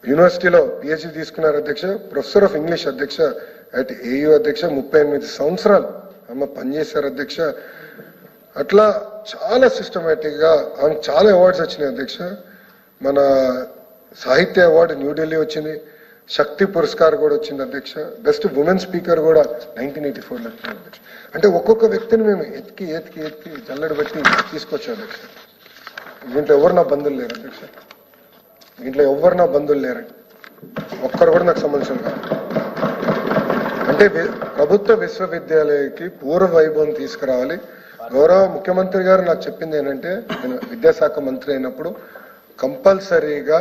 యూనివర్సిటీలో పిహెచ్డి తీసుకున్నారు అధ్యక్ష. ప్రొఫెసర్ ఆఫ్ ఇంగ్లీష్ అధ్యక్ష అట్ ఏయూ అధ్యక్ష. 38 సంవత్సరాలు ఆమె పనిచేశారు అధ్యక్ష. అట్లా చాలా సిస్టమేటిక్ గా ఆమెకు చాలా అవార్డ్స్ వచ్చినాయి అధ్యక్ష. మన సాహిత్య అవార్డు న్యూఢిల్లీ వచ్చింది, శక్తి పురస్కార్ కూడా వచ్చింది అధ్యక్ష. బెస్ట్ ఉమెన్ స్పీకర్ కూడా 1984లో వచ్చింది అధ్యక్ష. అంటే ఒక్కొక్క వ్యక్తిని మేము ఎత్తికి జల్లెడ పెట్టి తీసుకొచ్చాం అధ్యక్ష. దీంట్లో ఎవరు నా బంధువులు లేరు అధ్యక్ష, దీంట్లో ఎవరు నా బంధువులు లేరండి, ఒక్కరు కూడా నాకు సంబంధించిన కాదు. అంటే ప్రభుత్వ విశ్వవిద్యాలయానికి పూర్వ వైభవం తీసుకురావాలి. గౌరవ ముఖ్యమంత్రి గారు నాకు చెప్పింది ఏంటంటే, నేను విద్యాశాఖ మంత్రి అయినప్పుడు కంపల్సరీగా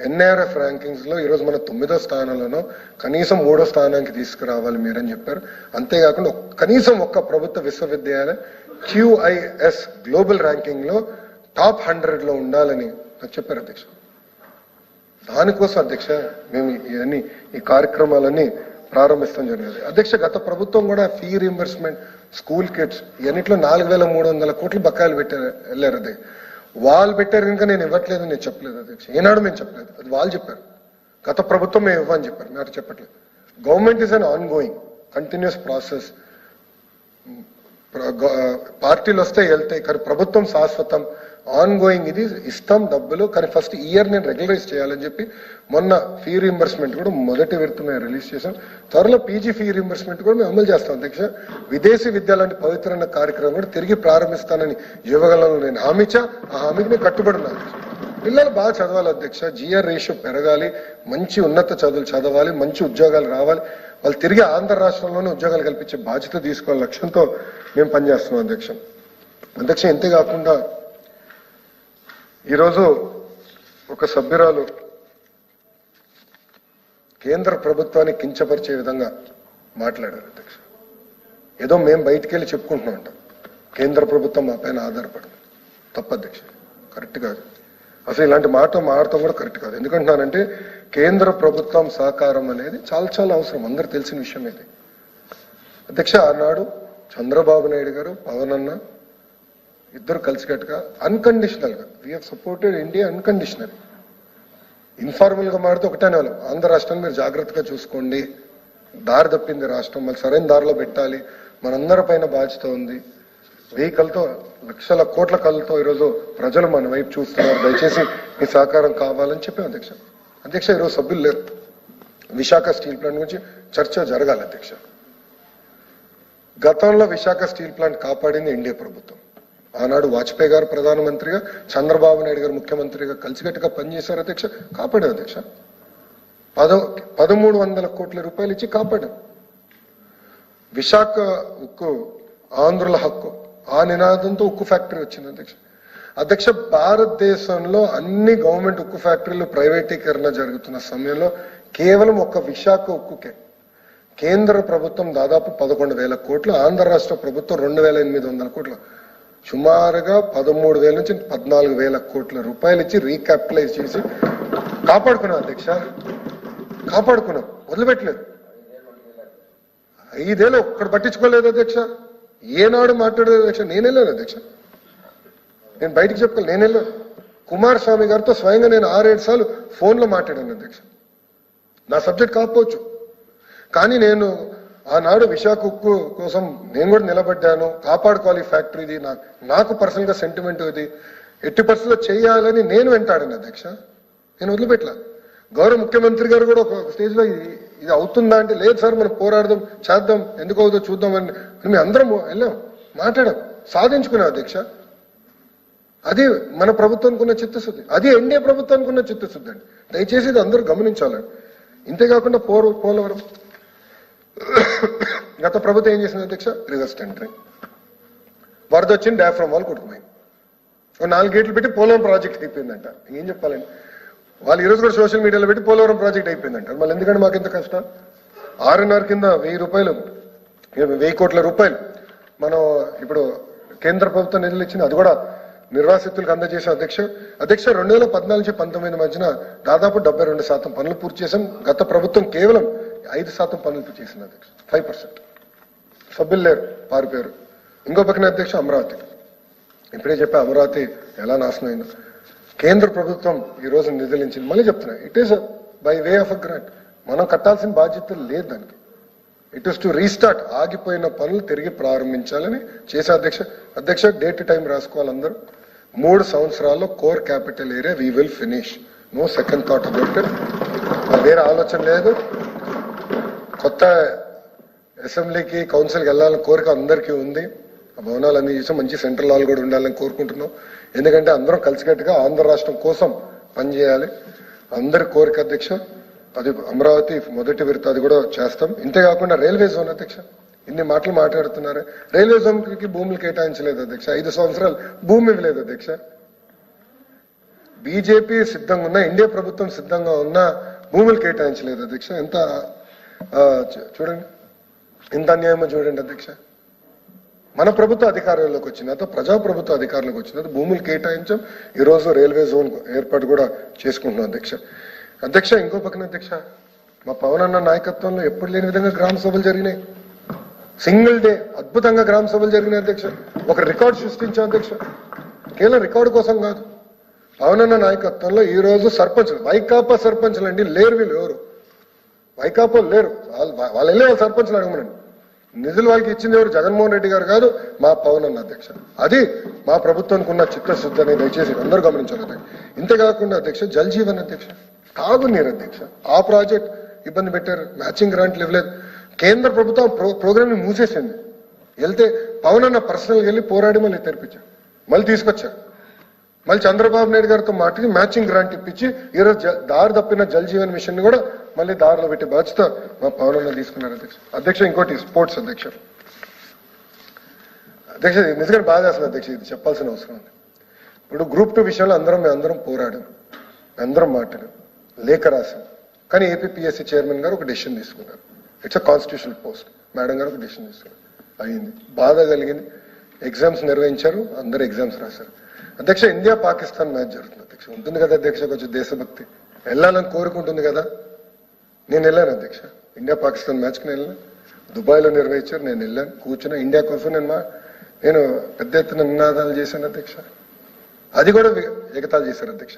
ఎన్ఐఆర్ఎఫ్ ర్యాంకింగ్స్ లో ఈరోజు మన 9వ స్థానంలోనో కనీసం 3వ స్థానానికి తీసుకురావాలి మీరని చెప్పారు. అంతేకాకుండా కనీసం ఒక్క ప్రభుత్వ విశ్వవిద్యాలయం QIS గ్లోబల్ ర్యాంకింగ్ లో టాప్ 100 లో ఉండాలని నాకు చెప్పారు అధ్యక్ష. దానికోసం అధ్యక్ష మేము ఈ కార్యక్రమాలన్నీ ప్రారంభిస్తాం జరిగింది అధ్యక్ష. గత ప్రభుత్వం కూడా ఫీ రీంబర్స్మెంట్, స్కూల్ కిట్స్ ఇవన్నిట్లో 4,300 కోట్లు బకాయిలు వెళ్ళారు అధ్యక్ష. వాళ్ళు పెట్టారు కనుక నేను ఇవ్వట్లేదు నేను చెప్పలేదు అధ్యక్ష. ఏనాడు మేము చెప్పలేదు, అది వాళ్ళు చెప్పారు. గత ప్రభుత్వం మేము ఇవ్వని చెప్పారు, మేము చెప్పట్లేదు. Government is an on going continuous process. పార్టీలు వస్తాయి వెళ్తాయి, కానీ ప్రభుత్వం శాశ్వతం, ఆన్ గోయింగ్. ఇది ఇస్తాం డబ్బులు, కానీ ఫస్ట్ ఇయర్ నేను రెగ్యులరైజ్ చేయాలని చెప్పి మొన్న ఫీ రీంబర్స్మెంట్ కూడా మొదటి విడత మేము రిలీజ్ చేశాం. త్వరలో పీజీ ఫీ రీంబర్స్మెంట్ కూడా మేము అమలు చేస్తాం అధ్యక్ష. విదేశీ విద్య లాంటి పవిత్రమైన కార్యక్రమం కూడా తిరిగి ప్రారంభిస్తానని యువగలను నేను హామీ ఇచ్చా. ఆ హామీకి నేను కట్టుబడి ఉన్నాను. పిల్లలు బాగా చదవాలి అధ్యక్ష, GR రేషియో పెరగాలి, మంచి ఉన్నత చదువులు చదవాలి, మంచి ఉద్యోగాలు రావాలి, వాళ్ళు తిరిగి ఆంధ్ర రాష్ట్రంలోనే ఉద్యోగాలు కల్పించే బాధ్యత తీసుకోవాలి లక్ష్యంతో మేము పనిచేస్తున్నాం అధ్యక్ష. ఇంతేకాకుండా ఈరోజు ఒక సభ్యురాలు కేంద్ర ప్రభుత్వాన్ని కించపరిచే విధంగా మాట్లాడారు అధ్యక్ష. ఏదో మేము బయటికి వెళ్ళి చెప్పుకుంటున్నాం అంట, కేంద్ర ప్రభుత్వం మా పైన ఆధారపడింది. తప్పు అధ్యక్ష, కరెక్ట్ కాదు. అసలు ఇలాంటి మాట్లాడటం కూడా కరెక్ట్ కాదు. ఎందుకంటున్నానంటే కేంద్ర ప్రభుత్వం సహకారం అనేది చాలా చాలా అవసరం, అందరు తెలిసిన విషయం ఇది అధ్యక్ష. ఆనాడు చంద్రబాబు నాయుడు గారు, పవన్ అన్న ఇద్దరు కలిసికట్టుగా అన్కండిషనల్ గా we have supported India unconditional. Informal గా మాడితే ఒకటేనే వాళ్ళం, ఆంధ్ర రాష్ట్రాన్ని మీరు జాగ్రత్తగా చూసుకోండి, దారి తప్పింది రాష్ట్రం, మళ్ళీ సరైన దారిలో పెట్టాలి, మనందరి పైన బాధ్యత ఉంది. వెహికల్తో లక్షల కోట్ల కళ్ళతో ఈరోజు ప్రజలు మన వైపు చూస్తున్నారు. దయచేసి మీ సహకారం కావాలని చెప్పాం అధ్యక్ష. అధ్యక్ష, ఈరోజు సభ్యులు లేరు. విశాఖ స్టీల్ ప్లాంట్ గురించి చర్చ జరగాలి అధ్యక్ష. గతంలో విశాఖ స్టీల్ ప్లాంట్ కాపాడింది ఎన్డీఏ ప్రభుత్వం. ఆనాడు వాజ్పేయి గారు ప్రధానమంత్రిగా, చంద్రబాబు నాయుడు గారు ముఖ్యమంత్రిగా కలిసికట్టుగా పనిచేశారు అధ్యక్ష. కాపాడారు అధ్యక్ష. 1300 కోట్ల రూపాయలు ఇచ్చి కాపాడారు. విశాఖ ఉక్కు ఆంధ్రుల హక్కు, ఆ నినాదంతో ఉక్కు ఫ్యాక్టరీ వచ్చింది అధ్యక్ష. అధ్యక్ష, భారతదేశంలో అన్ని గవర్నమెంట్ ఉక్కు ఫ్యాక్టరీలు ప్రైవేటీకరణ జరుగుతున్న సమయంలో కేవలం ఒక్క విశాఖ ఉక్కుకే కేంద్ర ప్రభుత్వం దాదాపు 11,000 కోట్లు, ఆంధ్ర రాష్ట్ర ప్రభుత్వం 2,800 కోట్లు, సుమారుగా 13,000 నుంచి 14,000 కోట్ల రూపాయలు ఇచ్చి రీక్యాపిటలైజ్ చేసి కాపాడుకున్నాం అధ్యక్ష. కాపాడుకున్నాం, వదిలిపెట్టలేదు. 5 ఏళ్ళు ఒక్కడ పట్టించుకోలేదు అధ్యక్ష. ఏనాడు మాట్లాడలేదు అధ్యక్ష. నేను వెళ్ళాను అధ్యక్ష, నేను బయటికి చెప్పుకోవాలి. నేను వెళ్ళాను కుమారస్వామి గారితో స్వయంగా నేను 6-7 సార్లు ఫోన్లో మాట్లాడాను అధ్యక్ష. నా సబ్జెక్ట్ కాకపోవచ్చు, కానీ నేను ఆనాడు విశాఖ ఉక్కు కోసం నేను కూడా నిలబడ్డాను. కాపాడుకోవాలి ఫ్యాక్టరీది, నాకు పర్సనల్ గా సెంటిమెంట్ ఇది, ఎట్టి పరిస్థితుల్లో చేయాలని నేను వెంటాడాను అధ్యక్ష. నేను వదిలిపెట్టలా. గౌరవ ముఖ్యమంత్రి గారు కూడా ఒక స్టేజ్ లో ఇది అవుతుందా అంటే, లేదు సార్ మనం పోరాడదాం, చేద్దాం, ఎందుకు అవుతుందో చూద్దాం అని మేము అందరం వెళ్ళాం, మాట్లాడాం, సాధించుకున్నాం అధ్యక్ష. అది మన ప్రభుత్వానికి ఉన్న చిత్తశుద్ధి, అది ఎన్డీఏ ప్రభుత్వానికి ఉన్న చిత్తశుద్ధి అండి. దయచేసి ఇది అందరూ గమనించాలండి. ఇంతేకాకుండా పోలవరం గత ప్రభుత్వం ఏం చేసింది అధ్యక్ష? Reverse tendering. వరద వచ్చింది, డయాఫ్రమ్ వాల్ కొట్టుకుపోయింది. 4 గేట్లు పెట్టి పోలవరం ప్రాజెక్ట్ అయిపోయిందంట. ఏం చెప్పాలండి? వాళ్ళు ఈరోజు కూడా సోషల్ మీడియాలో పెట్టి పోలవరం ప్రాజెక్ట్ అయిపోయిందంట. మళ్ళీ ఎందుకంటే మాకు ఎంత కష్టం? 6.5 కింద 1,000 కోట్ల రూపాయలు మనం ఇప్పుడు కేంద్ర ప్రభుత్వం నిధులు ఇచ్చింది, అది కూడా నిర్వాసితులకు అందజేసాం అధ్యక్ష. 2014 నుంచి 19 మధ్యన దాదాపు 72% పనులు పూర్తి చేశాం. గత ప్రభుత్వం కేవలం 5% పనులు పూర్తి చేసింది అధ్యక్ష. 5%. సభ్యులు లేరు, పారిపోయారు. ఇంకో పక్కన అధ్యక్ష అమరావతి, ఇప్పుడే చెప్పా అమరావతి ఎలా నాశనం అయిందో. కేంద్ర ప్రభుత్వం ఈ రోజు నిధులు ఇచ్చింది. మళ్ళీ చెప్తున్నా, it is by way of a grant. మనం కట్టాల్సిన బాధ్యత లేదు దానికి. It is to restart. ఆగిపోయిన పనులు తిరిగి ప్రారంభించాలని చేసే అధ్యక్ష డే టు టైం రాసుకోవాలి అందరూ. 3 సంవత్సరాల్లో core capital area we will finish. No second thought about it. వేరే ఆలోచన లేదు. కొత్త అసెంబ్లీకి కౌన్సిల్కి వెళ్ళాలని కోరిక అందరికీ ఉంది. ఆ భవనాలు అన్ని చేసాం, మంచి సెంట్రల్ హాల్ కూడా ఉండాలని కోరుకుంటున్నాం. ఎందుకంటే అందరం కలిసికట్టుగా ఆంధ్ర రాష్ట్రం కోసం పనిచేయాలి. అందరి కోరిక అధ్యక్ష. అది అమరావతి మొదటి విడత, అది కూడా చేస్తాం. ఇంతేకాకుండా రైల్వే జోన్ అధ్యక్ష, ఇన్ని మాటలు మాట్లాడుతున్నారు. రైల్వే జోన్ కి భూములు కేటాయించలేదు అధ్యక్ష. 5 సంవత్సరాలు భూమి ఇవ్వలేదు అధ్యక్ష. బీజేపీ సిద్ధంగా ఉన్నా, ఎన్డీఏ ప్రభుత్వం సిద్ధంగా ఉన్నా భూములు కేటాయించలేదు అధ్యక్ష. ఎంత చూడండి, ఎంత అన్యాయమో చూడండి అధ్యక్ష. మన ప్రభుత్వ అధికారంలోకి వచ్చిన ప్రజాప్రభుత్వ అధికారంలోకి వచ్చిన భూములు కేటాయించాం. ఈరోజు రైల్వే జోన్ ఏర్పాటు కూడా చేసుకుంటున్నాం అధ్యక్ష. ఇంకో పక్కన అధ్యక్ష, మా పవన్ అన్న నాయకత్వంలో ఎప్పుడు లేని విధంగా గ్రామ సభలు జరిగినాయి. సింగిల్ డే అద్భుతంగా గ్రామ సభలు జరిగినాయి అధ్యక్ష. ఒక రికార్డు సృష్టించాం అధ్యక్ష. కేవలం రికార్డు కోసం కాదు, పవన్ అన్న నాయకత్వంలో ఈ రోజు సర్పంచ్లు, వైకాపా సర్పంచ్లు అండి లేరు. వీళ్ళు ఎవరు? వైకాపా లేరు. వాళ్ళు వెళ్ళి వాళ్ళ సర్పంచ్లు అడగమనండి. నిధులు వాళ్ళకి ఇచ్చింది ఎవరు? జగన్మోహన్ రెడ్డి గారు కాదు, మా పవన్ అన్న అధ్యక్ష. అది మా ప్రభుత్వానికి ఉన్న చిత్తశుద్ధి అనేది దయచేసి అందరూ గమనించాలి అధ్యక్ష. ఇంతేకాకుండా అధ్యక్ష జల్ జీవన్ అధ్యక్ష, తాగునీరు అధ్యక్ష, ఆ ప్రాజెక్ట్ ఇబ్బంది పెట్టారు. మ్యాచింగ్ గ్రాంట్లు ఇవ్వలేదు. కేంద్ర ప్రభుత్వం ప్రోగ్రామ్ ని మూసేసింది. వెళ్తే పవన్ అన్న పర్సనల్గా వెళ్ళి పోరాడి మళ్ళీ తెరిపించారు, మళ్ళీ తీసుకొచ్చారు. మళ్ళీ చంద్రబాబు నాయుడు గారితో మాట్లాడి మ్యాచింగ్ గ్రాంట్ ఇప్పించి ఈరోజు దారి తప్పిన జల్ జీవన్ మిషన్ ని కూడా మళ్ళీ దారిలో పెట్టే బాధ్యత మా పవన్ అన్న తీసుకున్నారు అధ్యక్ష. ఇంకోటి స్పోర్ట్స్ అధ్యక్ష. నిజంగా బాధ అసలు అధ్యక్ష, ఇది చెప్పాల్సిన అవసరం ఉంది. ఇప్పుడు గ్రూప్ 2 విషయంలో అందరం పోరాడాం, అందరం మాట్లాడాం, లేఖ రాశాం. కానీ ఏపీపీఎస్సీ చైర్మన్ గారు ఒక డెసిషన్ తీసుకున్నారు. It's a constitutional post. Madam గారు ఒక డెసిషన్ తీసుకున్నారు. అయింది, బాధ కలిగింది. ఎగ్జామ్స్ నిర్వహించారు, అందరు ఎగ్జామ్స్ రాశారు అధ్యక్ష. ఇండియా పాకిస్తాన్ మ్యాచ్ జరుగుతుంది అధ్యక్ష. ఉంటుంది కదా అధ్యక్ష, కొంచెం దేశభక్తి, వెళ్ళాలని కోరుకుంటుంది కదా. నేను వెళ్ళాను అధ్యక్ష, ఇండియా పాకిస్తాన్ మ్యాచ్కి నేను వెళ్ళాను. దుబాయ్లో నిర్వహించారు, నేను వెళ్ళాను, కూర్చున్నా. ఇండియా కోసం నేను పెద్ద ఎత్తున నినాదాలు చేశాను అధ్యక్ష. అది కూడా ఎగతాలు చేశారు అధ్యక్ష.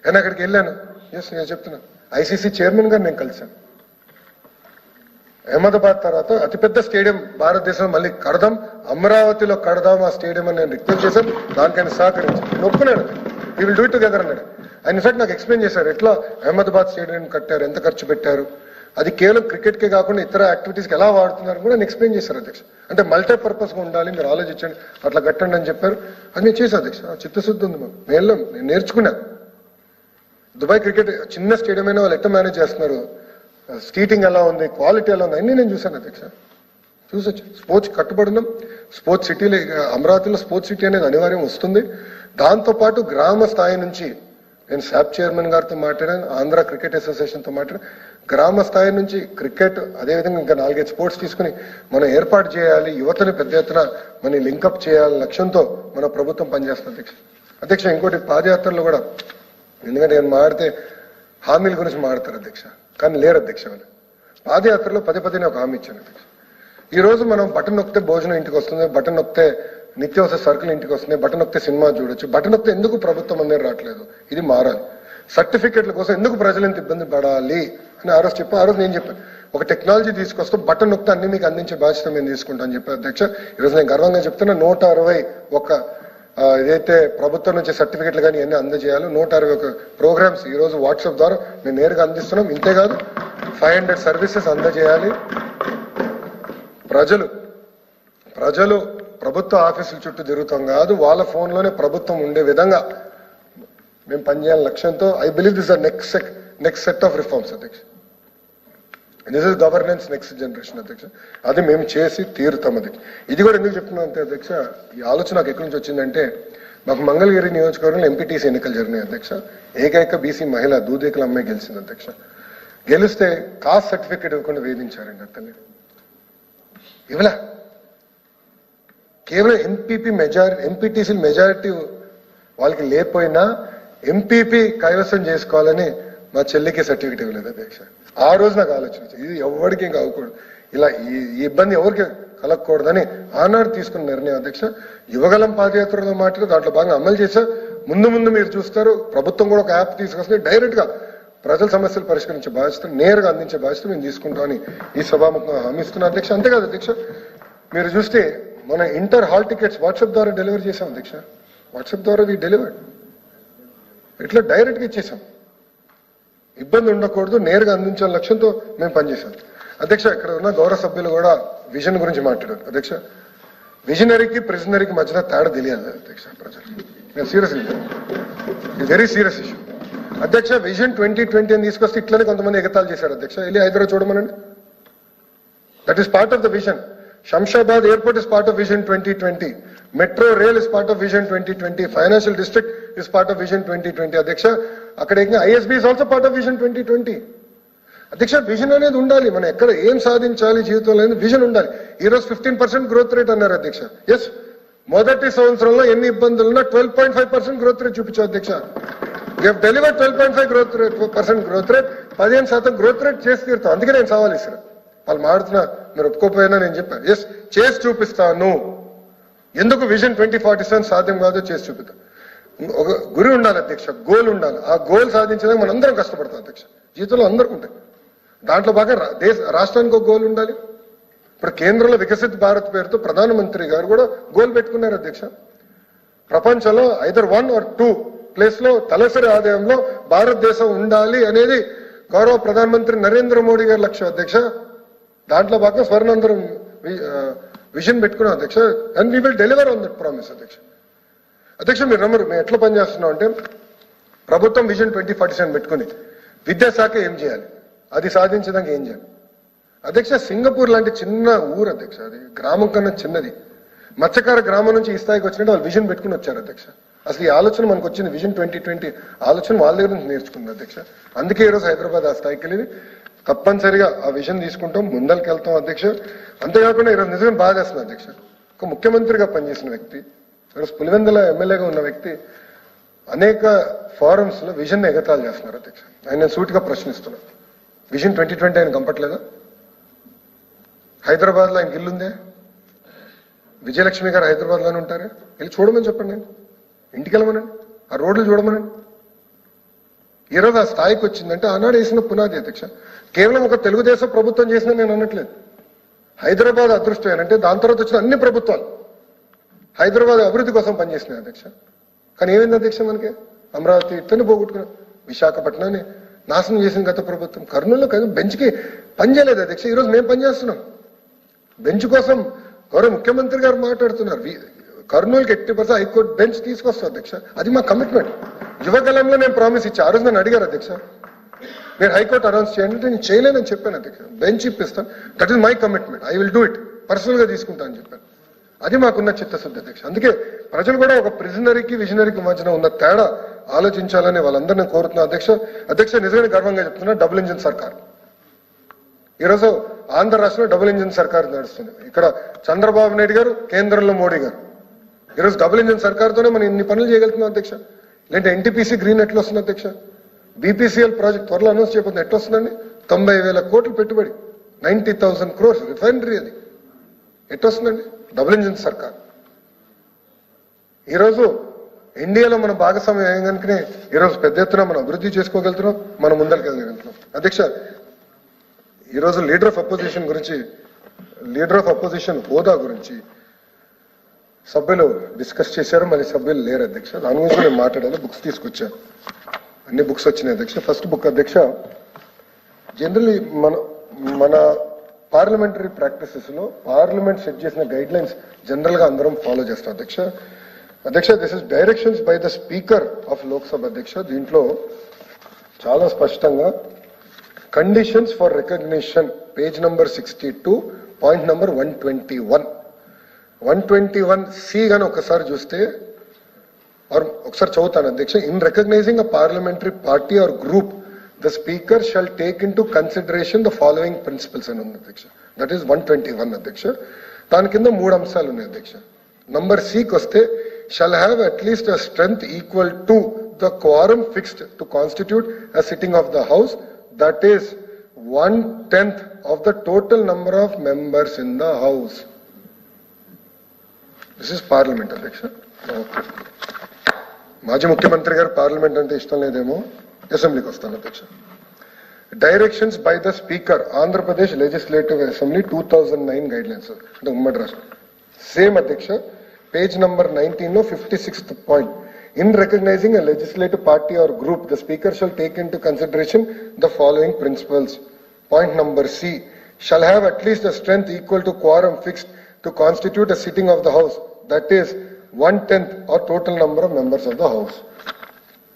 నేను అక్కడికి వెళ్ళాను. నేను చెప్తున్నా, ఐసీసీ చైర్మన్ గారు నేను కలిశాను. అహ్మదాబాద్ తర్వాత అతిపెద్ద స్టేడియం భారతదేశంలో మళ్ళీ కడదాం, అమరావతిలో కడదాం ఆ స్టేడియం అని నేను రిక్వెస్ట్ చేశాను. దానికైనా సహకరించాను, నేను ఒప్పుకున్నాడు. We will do it together అన్నాడు. ఆయన ఇన్ఫాక్ట్ నాకు ఎక్స్ప్లెయిన్ చేశారు ఎట్లా అహ్మదాబాద్ స్టేడియం కట్టారు, ఎంత ఖర్చు పెట్టారు, అది కేవలం క్రికెట్కే కాకుండా ఇతర యాక్టివిటీస్కి ఎలా వాడుతున్నారు కూడా ఎక్స్ప్లెయిన్ చేశారు అధ్యక్ష. అంటే మల్టీపర్పస్గా ఉండాలి, మీరు ఆలోచించండి, అట్లా కట్టండి అని చెప్పారు. అది నేను చేశాను అధ్యక్ష. చిత్తశుద్ధి ఉంది మాకు, నేను నేర్చుకున్నా. దుబాయ్ క్రికెట్ చిన్న స్టేడియం అయినా వాళ్ళు ఎట్లా మేనేజ్ చేస్తున్నారు, సీటింగ్ ఎలా ఉంది, క్వాలిటీ ఎలా ఉంది, అన్నీ నేను చూశాను అధ్యక్ష. చూసొచ్చు. స్పోర్ట్స్ కట్టుబడినాం. స్పోర్ట్స్ సిటీలో అమరావతిలో స్పోర్ట్స్ సిటీ అనేది అనివార్యం వస్తుంది. దాంతోపాటు గ్రామ స్థాయి నుంచి నేను శాప్ చైర్మన్ గారితో మాట్లాడాను, ఆంధ్ర క్రికెట్ అసోసియేషన్తో మాట్లాడాను. గ్రామ స్థాయి నుంచి క్రికెట్, అదేవిధంగా ఇంకా 4-5 స్పోర్ట్స్ తీసుకుని మనం ఏర్పాటు చేయాలి, యువతని పెద్ద ఎత్తున మనం లింకప్ చేయాలి లక్ష్యంతో మన ప్రభుత్వం పనిచేస్తుంది అధ్యక్ష. ఇంకోటి పాదయాత్రలో కూడా, ఎందుకంటే నేను మాడితే హామీల గురించి మాడతారు అధ్యక్ష, కానీ లేరు అధ్యక్ష. వాళ్ళు పాదయాత్రలో పదే నేను ఒక హామీ ఇచ్చాను అధ్యక్ష. ఈ రోజు మనం బటన్ నొక్కితే భోజనం ఇంటికి వస్తుంది, బటన్ నొక్కితే నిత్యావసర సరుకులు ఇంటికి వస్తున్నాయి, బటన్ నొక్కితే సినిమా చూడొచ్చు. బటన్ నొక్కితే ఎందుకు ప్రభుత్వం అందరూ రావట్లేదు, ఇది మారాలి. సర్టిఫికెట్ల కోసం ఎందుకు ప్రజలు ఇంత ఇబ్బంది పడాలి అని ఆ రోజు చెప్పాను. ఆ రోజు నేను చెప్పాను, ఒక టెక్నాలజీ తీసుకొస్తాం, బటన్ నొక్కితే అన్ని మీకు అందించే బాధ్యత మేము తీసుకుంటాను అని చెప్పాను అధ్యక్ష. ఈరోజు నేను గర్వంగా చెప్తున్నా, 161 ఏదైతే ప్రభుత్వం నుంచి సర్టిఫికెట్లు కానీ ఇవన్నీ అందజేయాలో 161 ప్రోగ్రామ్స్ ఈ రోజు వాట్సాప్ ద్వారా మేము నేరుగా అందిస్తున్నాం. ఇంతేకాదు 500 సర్వీసెస్ అందజేయాలి. ప్రజలు ప్రభుత్వ ఆఫీసుల చుట్టూ తిరుగుతాం కాదు, వాళ్ళ ఫోన్లోనే ప్రభుత్వం ఉండే విధంగా మేము పనిచేయాలని లక్ష్యంతో I believe this are next set of reforms అధ్యక్ష. This is governance next generation అధ్యక్ష. అది మేము చేసి తీరుతాం అధ్యక్ష. ఇది కూడా ఎందుకు చెప్తున్నాం అంటే అధ్యక్ష, ఈ ఆలోచన నాకు ఎక్కడి నుంచి వచ్చిందంటే, మాకు మంగళగిరి నియోజకవర్గంలో ఎంపీటీసీ ఎన్నికలు జరిగినాయి అధ్యక్ష. ఏకైక బీసీ మహిళ దూదేకుల అమ్మాయి గెలిచింది అధ్యక్ష. గెలిస్తే కాస్ట్ సర్టిఫికేట్ ఇవ్వకుండా వేధించారండి అతన్ని. ఇవ్వలా, కేవలం ఎంపీటీసీ మెజారిటీ వాళ్ళకి లేకపోయినా ఎంపీపీ కైవసం చేసుకోవాలని మా చెల్లికి సర్టిఫికేట్ ఇవ్వలేదు అధ్యక్ష. ఆ రోజు నాకు ఆలోచన, ఇది ఎవరికి ఇంకా అవ్వకూడదు, ఇలా ఈ ఇబ్బంది ఎవరికి కలగకూడదని ఆనాడు తీసుకున్న నిర్ణయం అధ్యక్ష. యువగలం పాదయాత్రలో మాట్లాడి దాంట్లో బాగా అమలు చేశా. ముందు మీరు చూస్తారు, ప్రభుత్వం కూడా ఒక యాప్ తీసుకొస్తే డైరెక్ట్ గా ప్రజల సమస్యలు పరిష్కరించే బాధ్యత, నేరుగా అందించే బాధ్యత మేము తీసుకుంటామని ఈ సభాముఖంగా హామీ ఇస్తున్నా అధ్యక్ష. అంతేకాదు అధ్యక్ష, మీరు చూస్తే మన ఇంటర్ హాల్ టికెట్స్ వాట్సాప్ ద్వారా డెలివరీ చేశాం అధ్యక్ష. వాట్సాప్ ద్వారా వి డెలివర్డ్, ఇట్లా డైరెక్ట్గా ఇచ్చేసాం. ఇబ్బంది ఉండకూడదు, నేరుగా అందించాలని లక్ష్యంతో మేము పనిచేసాం అధ్యక్ష. ఇక్కడ ఉన్న గౌరవ సభ్యులు కూడా విజన్ గురించి మాట్లాడారు అధ్యక్ష. విజనరీకి ప్రిజనరీకి మధ్యన తేడా తెలియాలి అధ్యక్ష ప్రజలు. నేను సీరియస్లీ, ఇది వెరీ సీరియస్ ఇష్యూ అధ్యక్ష. విజన్ 2020 అని తీసుకొస్తే ఇట్లనే కొంతమంది ఎగతాలు చేశారు అధ్యక్ష. వెళ్ళి హైదరాబాద్ చూడమనండి, that is part of the vision. Shamshabad Airport is part of Vision 2020. Metro Rail is part of Vision 2020. Financial District is part of Vision 2020. Adhyaksha, akkada ISB is also part of Vision 2020. Adhyaksha, vision అనేది ఉండాలి. మనం ఎక్కడ ఏం సాధించాలి జీవితంలో అనేది vision ఉండాలి. ఈ రోజు 15% గ్రోత్ రేట్ అన్నారు అధ్యక్ష. ఎస్, మొదటి సంవత్సరంలో ఎన్ని ఇబ్బందులు ఉన్నా 12.5% గ్రోత్ రేట్ చూపించారు అధ్యక్ష. We have delivered 12.5% growth rate, 15% growth rate చేసి తీరుతాం. అందుకే నేను సవాల్ ఇస్తాను. వాళ్ళు మాడుతున్నా, మీరు ఒప్పుకోపోయినా నేను చెప్పాను, ఎస్ చేసి చూపిస్తాను. ఎందుకు విజన్ 2047 సాధ్యం కాదో చేసి చూపిస్తాను. ఒక గురి ఉండాలి అధ్యక్ష, గోల్ ఉండాలి. ఆ గోల్ సాధించడానికి మనం అందరం కష్టపడతాం అధ్యక్ష. జీవితంలో అందరికీ ఉంటాయి. దాంట్లో బాగా రాష్ట్రానికి ఒక గోల్ ఉండాలి. ఇప్పుడు కేంద్రంలో వికసిత్ భారత్ పేరుతో ప్రధానమంత్రి గారు కూడా గోల్ పెట్టుకున్నారు అధ్యక్ష. ప్రపంచంలో ఐదర్ 1 or 2 ప్లేస్ లో తలసరి ఆదాయంలో భారతదేశం ఉండాలి అనేది గౌరవ ప్రధానమంత్రి నరేంద్ర మోడీ గారి లక్ష్యం అధ్యక్ష. దాంట్లో భాగంగా స్వర్ణాంధ్రం విజన్ పెట్టుకున్నాం అధ్యక్ష. And we will deliver on that promise అధ్యక్ష. అధ్యక్ష, మీరు నమ్మరు, మేము ఎట్లా పనిచేస్తున్నాం అంటే, ప్రభుత్వం విజన్ 2047 పెట్టుకుని విద్యాశాఖ ఏం చేయాలి, అది సాధించడానికి ఏం చేయాలి అధ్యక్ష. సింగపూర్ లాంటి చిన్న ఊరు అధ్యక్ష, అది గ్రామం కన్నా చిన్నది. మత్స్యకార గ్రామం నుంచి ఈ స్థాయికి వచ్చినట్టు వాళ్ళు విజన్ పెట్టుకుని వచ్చారు అధ్యక్ష. అసలు ఈ ఆలోచన మనకు వచ్చింది విజన్ 2020 ఆలోచన వాళ్ళ దగ్గర నుంచి నేర్చుకుంది అధ్యక్ష. అందుకే ఈరోజు హైదరాబాద్ ఆ స్థాయికి వెళ్ళింది. తప్పనిసరిగా ఆ విజన్ తీసుకుంటాం, ముందరికి వెళ్తాం అధ్యక్ష. అంతేకాకుండా ఈరోజు నిజంగా బాధ చేస్తుంది అధ్యక్ష, ఒక ముఖ్యమంత్రిగా పనిచేసిన వ్యక్తి, ఈరోజు పులివెందుల ఎమ్మెల్యేగా ఉన్న వ్యక్తి అనేక ఫారమ్స్ లో విజన్ ఎగతాలు చేస్తున్నారు అధ్యక్ష. ఆయన సూటిగా ప్రశ్నిస్తున్నాను, విజన్ 2020 ఆయన కంపట్లేదా? హైదరాబాద్ లో ఆయనకి ఇల్లుందే? విజయలక్ష్మి గారు హైదరాబాద్ లోనే ఉంటారా? వెళ్ళి చూడమని చెప్పండి, నేను ఇంటికి వెళ్ళమనండి, ఆ రోడ్లు చూడమనండి. ఈరోజు ఆ స్థాయికి వచ్చిందంటే ఆనాడు వేసిన పునాది అధ్యక్ష. కేవలం ఒక తెలుగుదేశం ప్రభుత్వం చేసినా నేను అనట్లేదు. హైదరాబాద్ అదృష్టం ఏంటంటే దాని తర్వాత వచ్చిన అన్ని ప్రభుత్వాలు హైదరాబాద్ అభివృద్ధి కోసం పనిచేసినాయి అధ్యక్ష. కానీ ఏమైంది అధ్యక్ష, మనకి అమరావతి ఇట్టని పోగొట్టుకున్నాం, విశాఖపట్నాన్ని నాశనం చేసిన గత ప్రభుత్వం. కర్నూలులో కానీ బెంచ్కి పనిచేయలేదు అధ్యక్ష. ఈరోజు మేము పనిచేస్తున్నాం బెంచ్ కోసం. గౌరవ ముఖ్యమంత్రి గారు మాట్లాడుతున్నారు, కర్నూలుకి 80% హైకోర్టు బెంచ్ తీసుకొస్తాం అధ్యక్ష. అది మా కమిట్మెంట్. యువగలంలో నేను ప్రామిస్ ఇచ్చా. ఆ రోజు నన్ను అడిగారు అధ్యక్ష, మీరు హైకోర్టు అనౌన్స్ చేయండి అంటే నేను చేయలేనని చెప్పాను అధ్యక్ష. బెంచ్ ఇప్పిస్తాను, that is my commitment, I will do it, personal గా తీసుకుంటాను అని చెప్పాను. అది మాకున్న చిత్తశుద్ధి అధ్యక్ష. అందుకే ప్రజలు కూడా ఒక ప్రిజనరీకి విజనరీకి మధ్యన ఉన్న తేడా ఆలోచించాలని వాళ్ళందరినీ కోరుతున్నా అధ్యక్ష. అధ్యక్ష, నిజంగా గర్వంగా చెప్తున్నా, డబుల్ ఇంజిన్ సర్కార్ ఈరోజు ఆంధ్ర రాష్ట్రంలో డబుల్ ఇంజిన్ సర్కార్ నడుస్తుంది. ఇక్కడ చంద్రబాబు నాయుడు గారు, కేంద్రంలో మోడీ గారు. ఈరోజు డబుల్ ఇంజిన్ సర్కార్తోనే మనం ఇన్ని పనులు చేయగలుగుతున్నాం అధ్యక్ష. లేదంటే ఎన్టీపీసీ గ్రీన్ ఎట్లా వస్తుంది అధ్యక్ష? బీపీసీఎల్ ప్రాజెక్ట్ త్వరలో అనౌన్స్ చేయబోతుంది, ఎట్లా వస్తుందండి? 90,000 కోట్లు పెట్టుబడి, 90,000 crores రిఫైనరీ, అది ఎట్లా వస్తుందండి? డబుల్ ఇంజిన్ సర్కార్. ఈరోజు ఇండియాలో మన భాగస్వామ్యం అయ్యే కనుకనే ఈరోజు పెద్ద ఎత్తున మనం అభివృద్ధి చేసుకోగలుగుతున్నాం, మనం ముందరికి వెళ్ళగలుగుతున్నాం అధ్యక్ష. ఈరోజు లీడర్ ఆఫ్ అపోజిషన్ హోదా గురించి సభ్యులు డిస్కస్ చేశారు, మళ్ళీ సభ్యులు లేరు అధ్యక్ష. దాని గురించి నేను మాట్లాడాలి. బుక్స్ తీసుకొచ్చాను, అన్ని బుక్స్ వచ్చినాయి అధ్యక్ష. ఫస్ట్ బుక్ అధ్యక్ష, జనరల్లీ మన పార్లమెంటరీ ప్రాక్టీసెస్ లో పార్లమెంట్ సెట్ చేసిన గైడ్ లైన్స్ జనరల్ గా అందరం ఫాలో చేస్తాం అధ్యక్ష. This is directions by the speaker of Lok Sabha అధ్యక్ష. దీంట్లో చాలా స్పష్టంగా conditions for recognition, page number 62, point number 121C గాని ఒకసారి చూస్తే, ఒకసారి చదువుతాను అధ్యక్ష. In recognising a parliamentary party or group, the speaker shall take into consideration the following principles అని ఉంది అధ్యక్ష. దట్ ఈస్ 121 అధ్యక్ష. దాని కింద 3 అంశాలు ఉన్నాయి అధ్యక్ష. నంబర్ సికి వస్తే, shall have at least a strength equal to the క్వారం fixed to constitute a sitting of the house, that is 1/10 of the total number of members in the house. This is parliament అధ్యక్ష. మాజీ ముఖ్యమంత్రి గారు parliament అంటే ఇష్టం లేదేమో, అసెంబ్లీకి వస్తాను అధ్యక్ష. Directions by the speaker, Andhra Pradesh legislative assembly 2009 guide lines, అంటే ఉమ్మడి రాష్ట్రం. సేమ్ అధ్యక్ష, పేజ్ నంబర్ 19 లో 56th పాయింట్. In recognising a legislative party or group, the speaker shall take into consideration the following principles. Point number C, shall have at least a strength equal to quorum fixed to constitute a sitting of the house, that is 1/10 or total number of members of the house.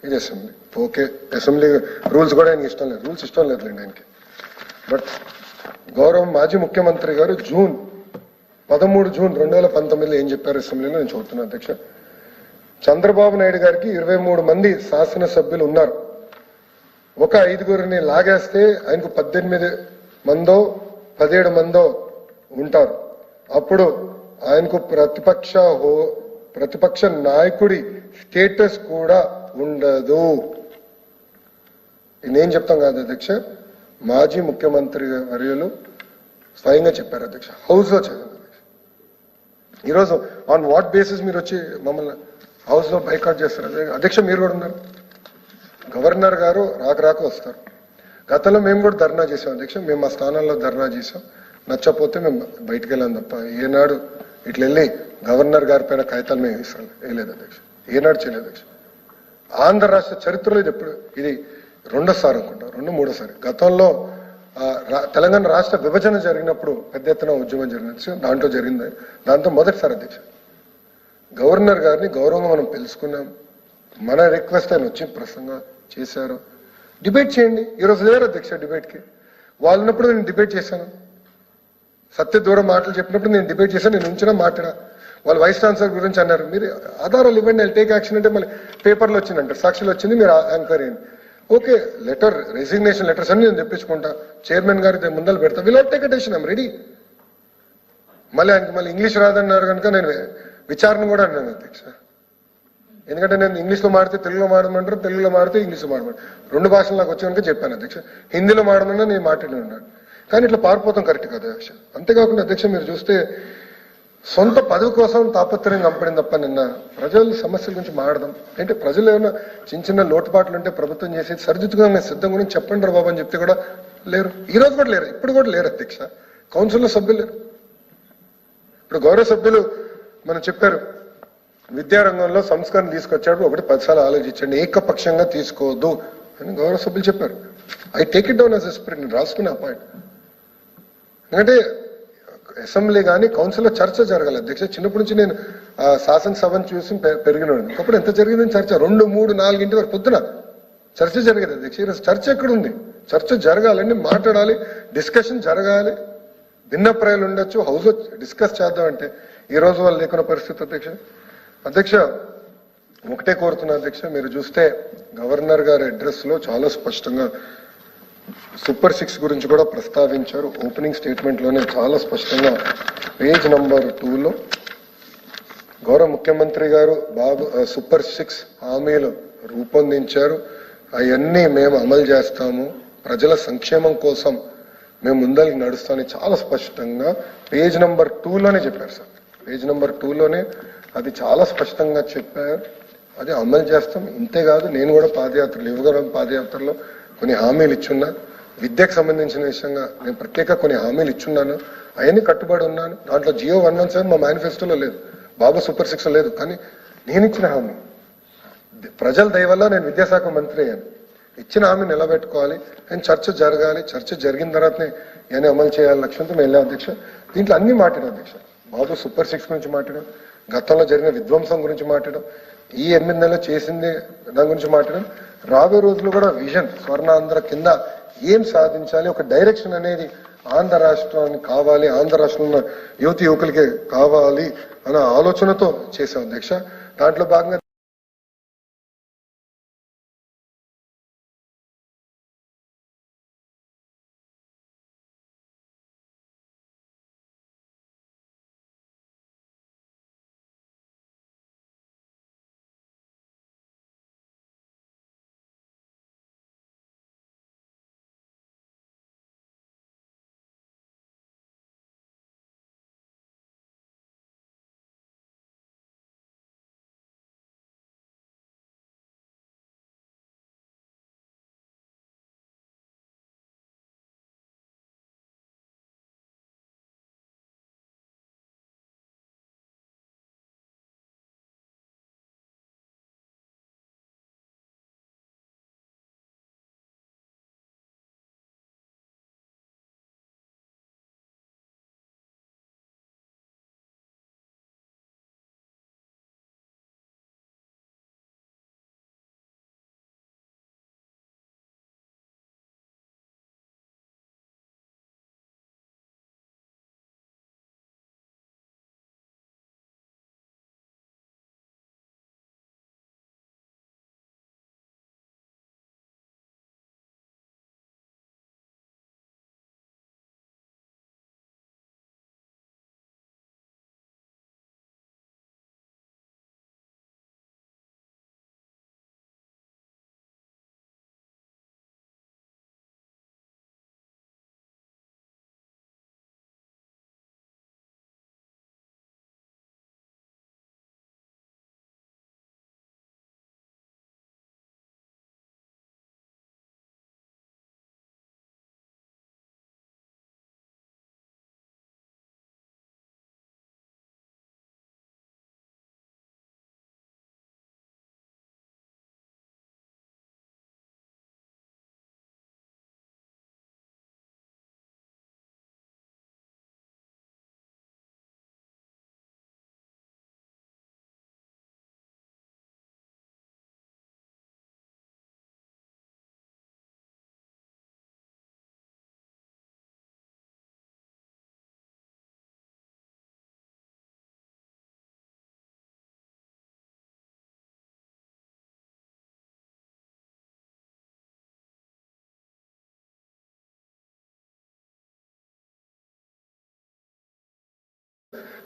ఇది assembly. Okay, assembly rules కూడా ఆయనకి ఇష్టం లేదు, rules ఇష్టం లేదులేండి ఆయనకి. But గౌరవ మాజీ ముఖ్యమంత్రి గారు 13 జూన్ 2019 ఏం చెప్పారు అసెంబ్లీలో నేను చూస్తున్నాను అధ్యక్ష. చంద్రబాబు నాయుడు గారికి 23 మంది శాసనసభ్యులు ఉన్నారు. ఒక 5గురిని లాగేస్తే ఆయనకు 18 మందో 17 మందో ఉంటారు. అప్పుడు ఆయనకు ప్రతిపక్ష నాయకుడి స్టేటస్ కూడా ఉండదు. నేనేం చెప్తాం కాదు అధ్యక్ష, మాజీ ముఖ్యమంత్రి వర్యులు స్వయంగా చెప్పారు అధ్యక్ష, హౌస్ లో చదివారు అధ్యక్ష. ఈరోజు ఆన్ వాట్ బేసిస్ మీరు వచ్చి మమ్మల్ని హౌస్ లో బైకాట్ చేస్తారు అధ్యక్ష? మీరు కూడా ఉన్నారు, గవర్నర్ గారు రాక వస్తారు. గతంలో మేము కూడా ధర్నా చేసాం అధ్యక్ష. మేము మా స్థానాల్లో ధర్నా చేసాం, నచ్చపోతే మేము బయటకు వెళ్ళాం తప్ప ఏనాడు ఇట్లా వెళ్ళి గవర్నర్ గారి పైన కాగితాలు మేము వేయలేదు అధ్యక్ష, ఏనాడు చేయలేదు అధ్యక్ష. ఆంధ్ర రాష్ట్ర చరిత్రలో ఇది 2వ సారి అనుకుంటా, 2-3వ సారి. గతంలో తెలంగాణ రాష్ట్ర విభజన జరిగినప్పుడు పెద్ద ఎత్తున ఉద్యమం జరిగింది, దాంట్లో జరిగింది. దాంతో మొదటిసారి అధ్యక్ష గవర్నర్ గారిని గౌరవంగా మనం పిలుచుకున్నాం. మన రిక్వెస్ట్ ఆయన వచ్చి ప్రసంగం చేశారు. డిబేట్ చేయండి. ఈరోజు లేరు అధ్యక్ష డిబేట్కి. వాళ్ళు ఉన్నప్పుడు నేను డిబేట్ చేశాను, సత్య దూరం మాటలు చెప్పినప్పుడు నేను డిబేట్ చేశాను, నేను ఉంచినా మాట్లాడా. వాళ్ళు వైస్ ఛాన్సలర్ గురించి అన్నారు, మీరు ఆధారాలు ఇవ్వండి, ఐ టేక్ యాక్షన్ అంటే మళ్ళీ పేపర్లో వచ్చిందంట, సాక్షులు వచ్చింది, మీరు ఎంక్వైరీ అయింది. ఓకే, లెటర్ రెసిగ్నేషన్ లెటర్స్ అన్ని నేను తెప్పించుకుంటా, చైర్మన్ గారి ముందర పెడతా, will take a decision, I'm ready. మళ్ళీ ఆయనకి మళ్ళీ ఇంగ్లీష్ రాదన్నారు కనుక నేను విచారణ కూడా అన్నాను అధ్యక్ష. ఎందుకంటే నేను ఇంగ్లీష్లో మాడితే తెలుగులో మాడమంటారు, తెలుగులో మాడితే ఇంగ్లీష్లో మాడమంటారు, 2 భాషలు నాకు వచ్చి కనుక చెప్పాను అధ్యక్ష. హిందీలో మాడమన్నా నేను మాట్లాడి ఉన్నాను, కానీ ఇట్లా పారిపోతాం కరెక్ట్ కదా అధ్యక్ష. అంతేకాకుండా అధ్యక్ష మీరు చూస్తే సొంత పదవి కోసం తాపత్రయం కంపడింది తప్ప నిన్న ప్రజల సమస్యల గురించి మాట్లాడదాం అంటే ప్రజలు ఏమైనా చిన్న చిన్న లోటుపాట్లు ఉంటే ప్రభుత్వం చేసేది సరిదిద్దుగా మేము సిద్ధం గురించి చెప్పండి రా బాబు అని చెప్తే కూడా లేరు. ఈ రోజు కూడా లేరు, ఇప్పుడు కూడా లేరు అధ్యక్ష. కౌన్సిల్లో సభ్యులు లేరు. ఇప్పుడు గౌరవ సభ్యులు మనం చెప్పారు విద్యారంగంలో సంస్కరణ తీసుకొచ్చాడు, ఒకటి 10 సార్లు ఆలోచించండి, ఏకపక్షంగా తీసుకోవద్దు అని గౌరవ సభ్యులు చెప్పారు. I take it down as a spirit, నేను రాసుకునే పాయింట్. ఎందుకంటే అసెంబ్లీ కానీ కౌన్సిల్లో చర్చ జరగాలి అధ్యక్ష. చిన్నప్పటి నుంచి నేను శాసనసభను చూసి పెరిగినాడు. ఒకప్పుడు ఎంత జరిగిందని చర్చ 2, 3, 4 వరకు పొద్దున చర్చ జరిగేది అధ్యక్ష. ఈరోజు చర్చ ఎక్కడుంది? చర్చ జరగాలండి, మాట్లాడాలి, డిస్కషన్ జరగాలి, భిన్నప్రాయాలు ఉండొచ్చు, హౌస్ లో డిస్కస్ చేద్దామంటే ఈ రోజు వాళ్ళు లేకున్న పరిస్థితి అధ్యక్ష. ఒకటే కోరుతున్నా అధ్యక్ష, మీరు చూస్తే గవర్నర్ గారి అడ్రస్ లో చాలా స్పష్టంగా సూపర్ 6 గురించి కూడా ప్రస్తావించారు. ఓపెనింగ్ స్టేట్మెంట్ లోనే చాలా స్పష్టంగా పేజ్ నంబర్ 2లో గౌరవ ముఖ్యమంత్రి గారు సూపర్ 6 హామీలు రూపొందించారు, అవన్నీ మేము అమలు చేస్తాము, ప్రజల సంక్షేమం కోసం మేము ముందరికి నడుస్తామని చాలా స్పష్టంగా పేజ్ నంబర్ 2లోనే చెప్పారు సార్. పేజ్ నంబర్ 2లోనే అది చాలా స్పష్టంగా చెప్పారు. అది అమలు చేస్తాం. ఇంతేకాదు, నేను కూడా యువగరం పాదయాత్రలో కొన్ని హామీలు ఇచ్చున్నా, విద్యకు సంబంధించిన విషయంగా నేను ప్రత్యేక కొన్ని హామీలు ఇచ్చున్నాను, అవన్నీ కట్టుబడి ఉన్నాను. దాంట్లో జియో 117 మా మేనిఫెస్టోలో లేదు, బాబు సూపర్ 6 లేదు, కానీ నేను ఇచ్చిన హామీ ప్రజల దయ వల్ల నేను విద్యాశాఖ మంత్రి అయ్యాను. ఇచ్చిన హామీ నిలబెట్టుకోవాలి అండ్ చర్చ జరగాలి. చర్చ జరిగిన తర్వాతనే ఇవన్నీ అమలు చేయాలని లక్ష్యంతో మేము వెళ్ళాం అధ్యక్ష. దీంట్లో అన్ని మాట్లాడాం అధ్యక్ష. బాబు సూపర్ 6 గురించి మాట్లాడాం, గతంలో జరిగిన విధ్వంసం గురించి మాట్లాడాం, ఈ 8 నెలలు చేసింది దాని గురించి మాట్లాడాం. రాబోయే రోజులు కూడా విజన్ స్వర్ణాంధ్ర కింద ఏం సాధించాలి, ఒక డైరెక్షన్ అనేది ఆంధ్ర రాష్ట్రానికి కావాలి, ఆంధ్ర రాష్ట్రంలో యువతి యువకులకి కావాలి అన్న ఆలోచనతో చేశాం అధ్యక్ష. దాంట్లో భాగంగా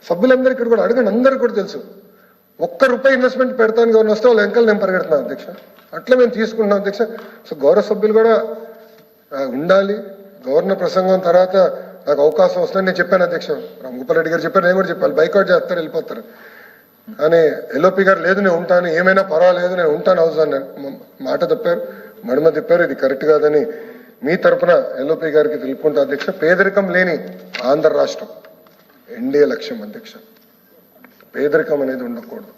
సభ్యులందరూ ఇక్కడ కూడా అడగండి, అందరికీ కూడా తెలుసు. ₹1 ఇన్వెస్ట్మెంట్ పెడతాను గవర్నర్ వస్తే వాళ్ళ వెంకలు నేను పరిగెడుతున్నాను అధ్యక్ష. అట్లా మేము తీసుకుంటున్నాం అధ్యక్ష. సో గౌరవ సభ్యులు కూడా ఉండాలి. గవర్నర్ ప్రసంగం తర్వాత నాకు అవకాశం వస్తుందని నేను చెప్పాను అధ్యక్ష. రామగోపాల్ రెడ్డి గారు చెప్పారు, నేను కూడా చెప్పాను, బైకాట్ చేస్తారు వెళ్ళిపోతారు. కానీ ఎల్ఓపి గారు లేదు నేను ఉంటాను, ఏమైనా పర్వాలేదు నేను ఉంటాను హౌస్ అని మాట తప్పారు, మడమ తిప్పారు. ఇది కరెక్ట్ కాదని మీ తరపున ఎల్ఓపి గారికి తెలుపుకుంటా అధ్యక్ష. పేదరికం లేని ఆంధ్ర రాష్ట్రం ఎన్డీఏ లక్ష్యం అధ్యక్ష. పేదరికం అనేది ఉండకూడదు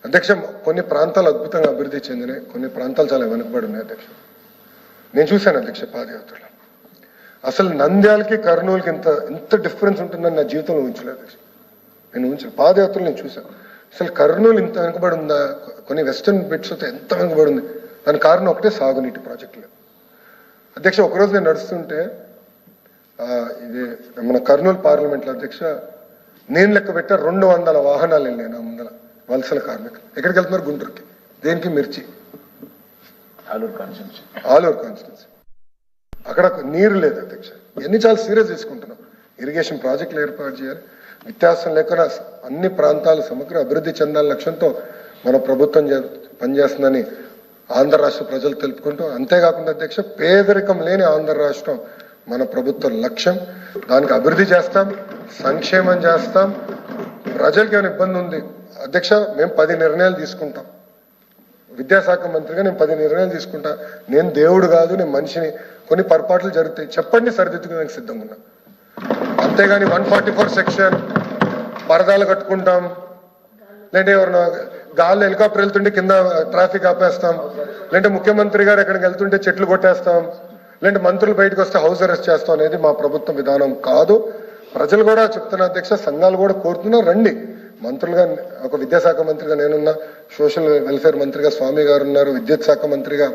అధ్యక్ష. కొన్ని ప్రాంతాలు అద్భుతంగా అభివృద్ధి చెందినాయి, కొన్ని ప్రాంతాలు చాలా వెనుకబడి ఉన్నాయి అధ్యక్ష. నేను చూశాను అధ్యక్ష పాదయాత్రలో. అసలు నంద్యాలకి కర్నూలుకి ఇంత డిఫరెన్స్ ఉంటుందని నా జీవితంలో ఊహించలేదు అధ్యక్ష. నేను ఊహించలేదు. పాదయాత్రలు నేను చూశాను. అసలు కర్నూలు ఇంత వెనుకబడి ఉందా, కొన్ని వెస్టర్న్ బిట్స్ అయితే ఎంత వెనుకబడి ఉంది. దానికి కారణం ఒకటే సాగునీటి ప్రాజెక్టులు అధ్యక్ష. ఒకరోజు నేను నడుస్తుంటే ఇది మన కర్నూలు పార్లమెంట్లో అధ్యక్ష, నేను లెక్క పెట్టా 200 వాహనాలు వెళ్ళాయి నా ముందర, వలసల కార్మికులు. ఎక్కడికి వెళ్తున్నారు? గుంటూరుకి. దేనికి? మిర్చి. ఆలూరు కాన్స్టిట్యున్సీ. అక్కడ నీరు లేదు అధ్యక్ష. ఇవన్నీ చాలా సీరియస్ తీసుకుంటున్నాం. ఇరిగేషన్ ప్రాజెక్టులు ఏర్పాటు చేయాలి. వ్యత్యాసం లేకుండా అన్ని ప్రాంతాలు సమగ్ర అభివృద్ధి చెందాల లక్ష్యంతో మన ప్రభుత్వం పనిచేస్తుందని ఆంధ్ర రాష్ట్ర ప్రజలు తెలుపుకుంటూ, అంతేకాకుండా అధ్యక్ష పేదరికం లేని ఆంధ్ర రాష్ట్రం మన ప్రభుత్వ లక్ష్యం. దానికి అభివృద్ధి చేస్తాం, సంక్షేమం చేస్తాం. ప్రజలకి ఏమైనా ఇబ్బంది ఉంది అధ్యక్ష, మేము 10 నిర్ణయాలు తీసుకుంటాం. విద్యాశాఖ మంత్రిగా నేను 10 నిర్ణయాలు తీసుకుంటా. నేను దేవుడు కాదు, నేను మనిషిని. కొన్ని పొరపాట్లు జరుగుతాయి, చెప్పండి, సరిదిద్దుకోవడానికి సిద్ధంగా ఉన్నా. అంతేగాని 144 సెక్షన్ పరదాలు కట్టుకుంటాం, లేదంటే ఎవరైనా గాల్లో హెలికాప్టర్ వెళ్తుంటే కింద ట్రాఫిక్ ఆపేస్తాం, లేదంటే ముఖ్యమంత్రి గారు ఎక్కడికి వెళ్తుంటే చెట్లు కొట్టేస్తాం, లేదంటే మంత్రులు బయటకు వస్తే హౌస్ అరెస్ట్ చేస్తాం అనేది మా ప్రభుత్వ విధానం కాదు. ప్రజలు కూడా చెప్తున్నా అధ్యక్ష, సంఘాలు కూడా కోరుతున్నారు, రండి. మంత్రులుగా ఒక విద్యాశాఖ మంత్రిగా నేనున్నా, సోషల్ వెల్ఫేర్ మంత్రిగా స్వామి గారు ఉన్నారు, విద్యుత్ శాఖ మంత్రిగా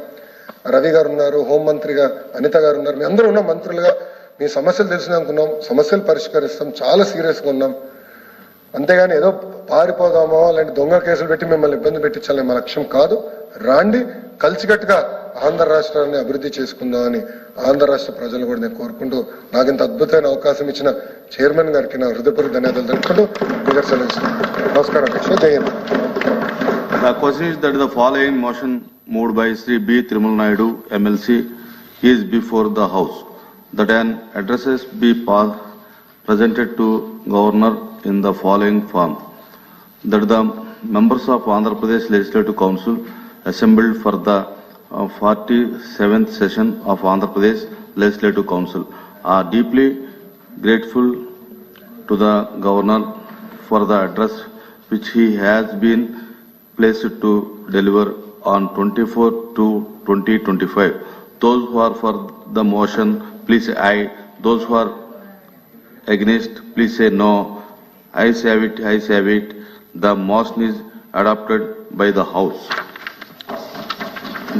రవి గారు ఉన్నారు, హోం మంత్రిగా అనిత గారు ఉన్నారు. మీ అందరూ ఉన్న మంత్రులుగా మీ సమస్యలు తెలిసినానుకున్నాం, సమస్యలు పరిష్కరిస్తాం, చాలా సీరియస్గా ఉన్నాం. అంతేగాని ఏదో పారిపోదామో లేదంటే దొంగ కేసులు పెట్టి మిమ్మల్ని ఇబ్బంది పెట్టించాలని మా లక్ష్యం కాదు. రాండి, కలిసికట్టుగా ఆంధ్ర రాష్ట్రాన్ని అభివృద్ధి చేసుకుందామని ఆంధ్ర రాష్ట్ర ప్రజలు కూడా నేను కోరుకుంటూ, నాకు ఇంత అద్భుతమైన అవకాశం ఇచ్చిన చైర్మన్ గారికి నా హృదయపూర్వక ధన్యవాదాలు తెలుపుకుంటూ నమస్కారం అధ్యక్ష. జై Hind. The question is that the following motion moved by Sri B. Trimal Naidu, MLC, is before the House, that an addresses be presented to Governor in the following form, that the members of Andhra Pradesh Legislative Council assembled for the 47th session of Andhra Pradesh Legislative Council are deeply grateful to the Governor for the address which he has been placed to deliver on 24/2/2025. Those who are for the motion, please say aye. Those who are against, please say no. Ayes have it, ayes have it. The motion is adopted by the House.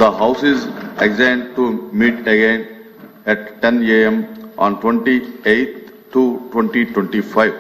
The House is adjourned to meet again at 10 a.m. on 28/2/2025.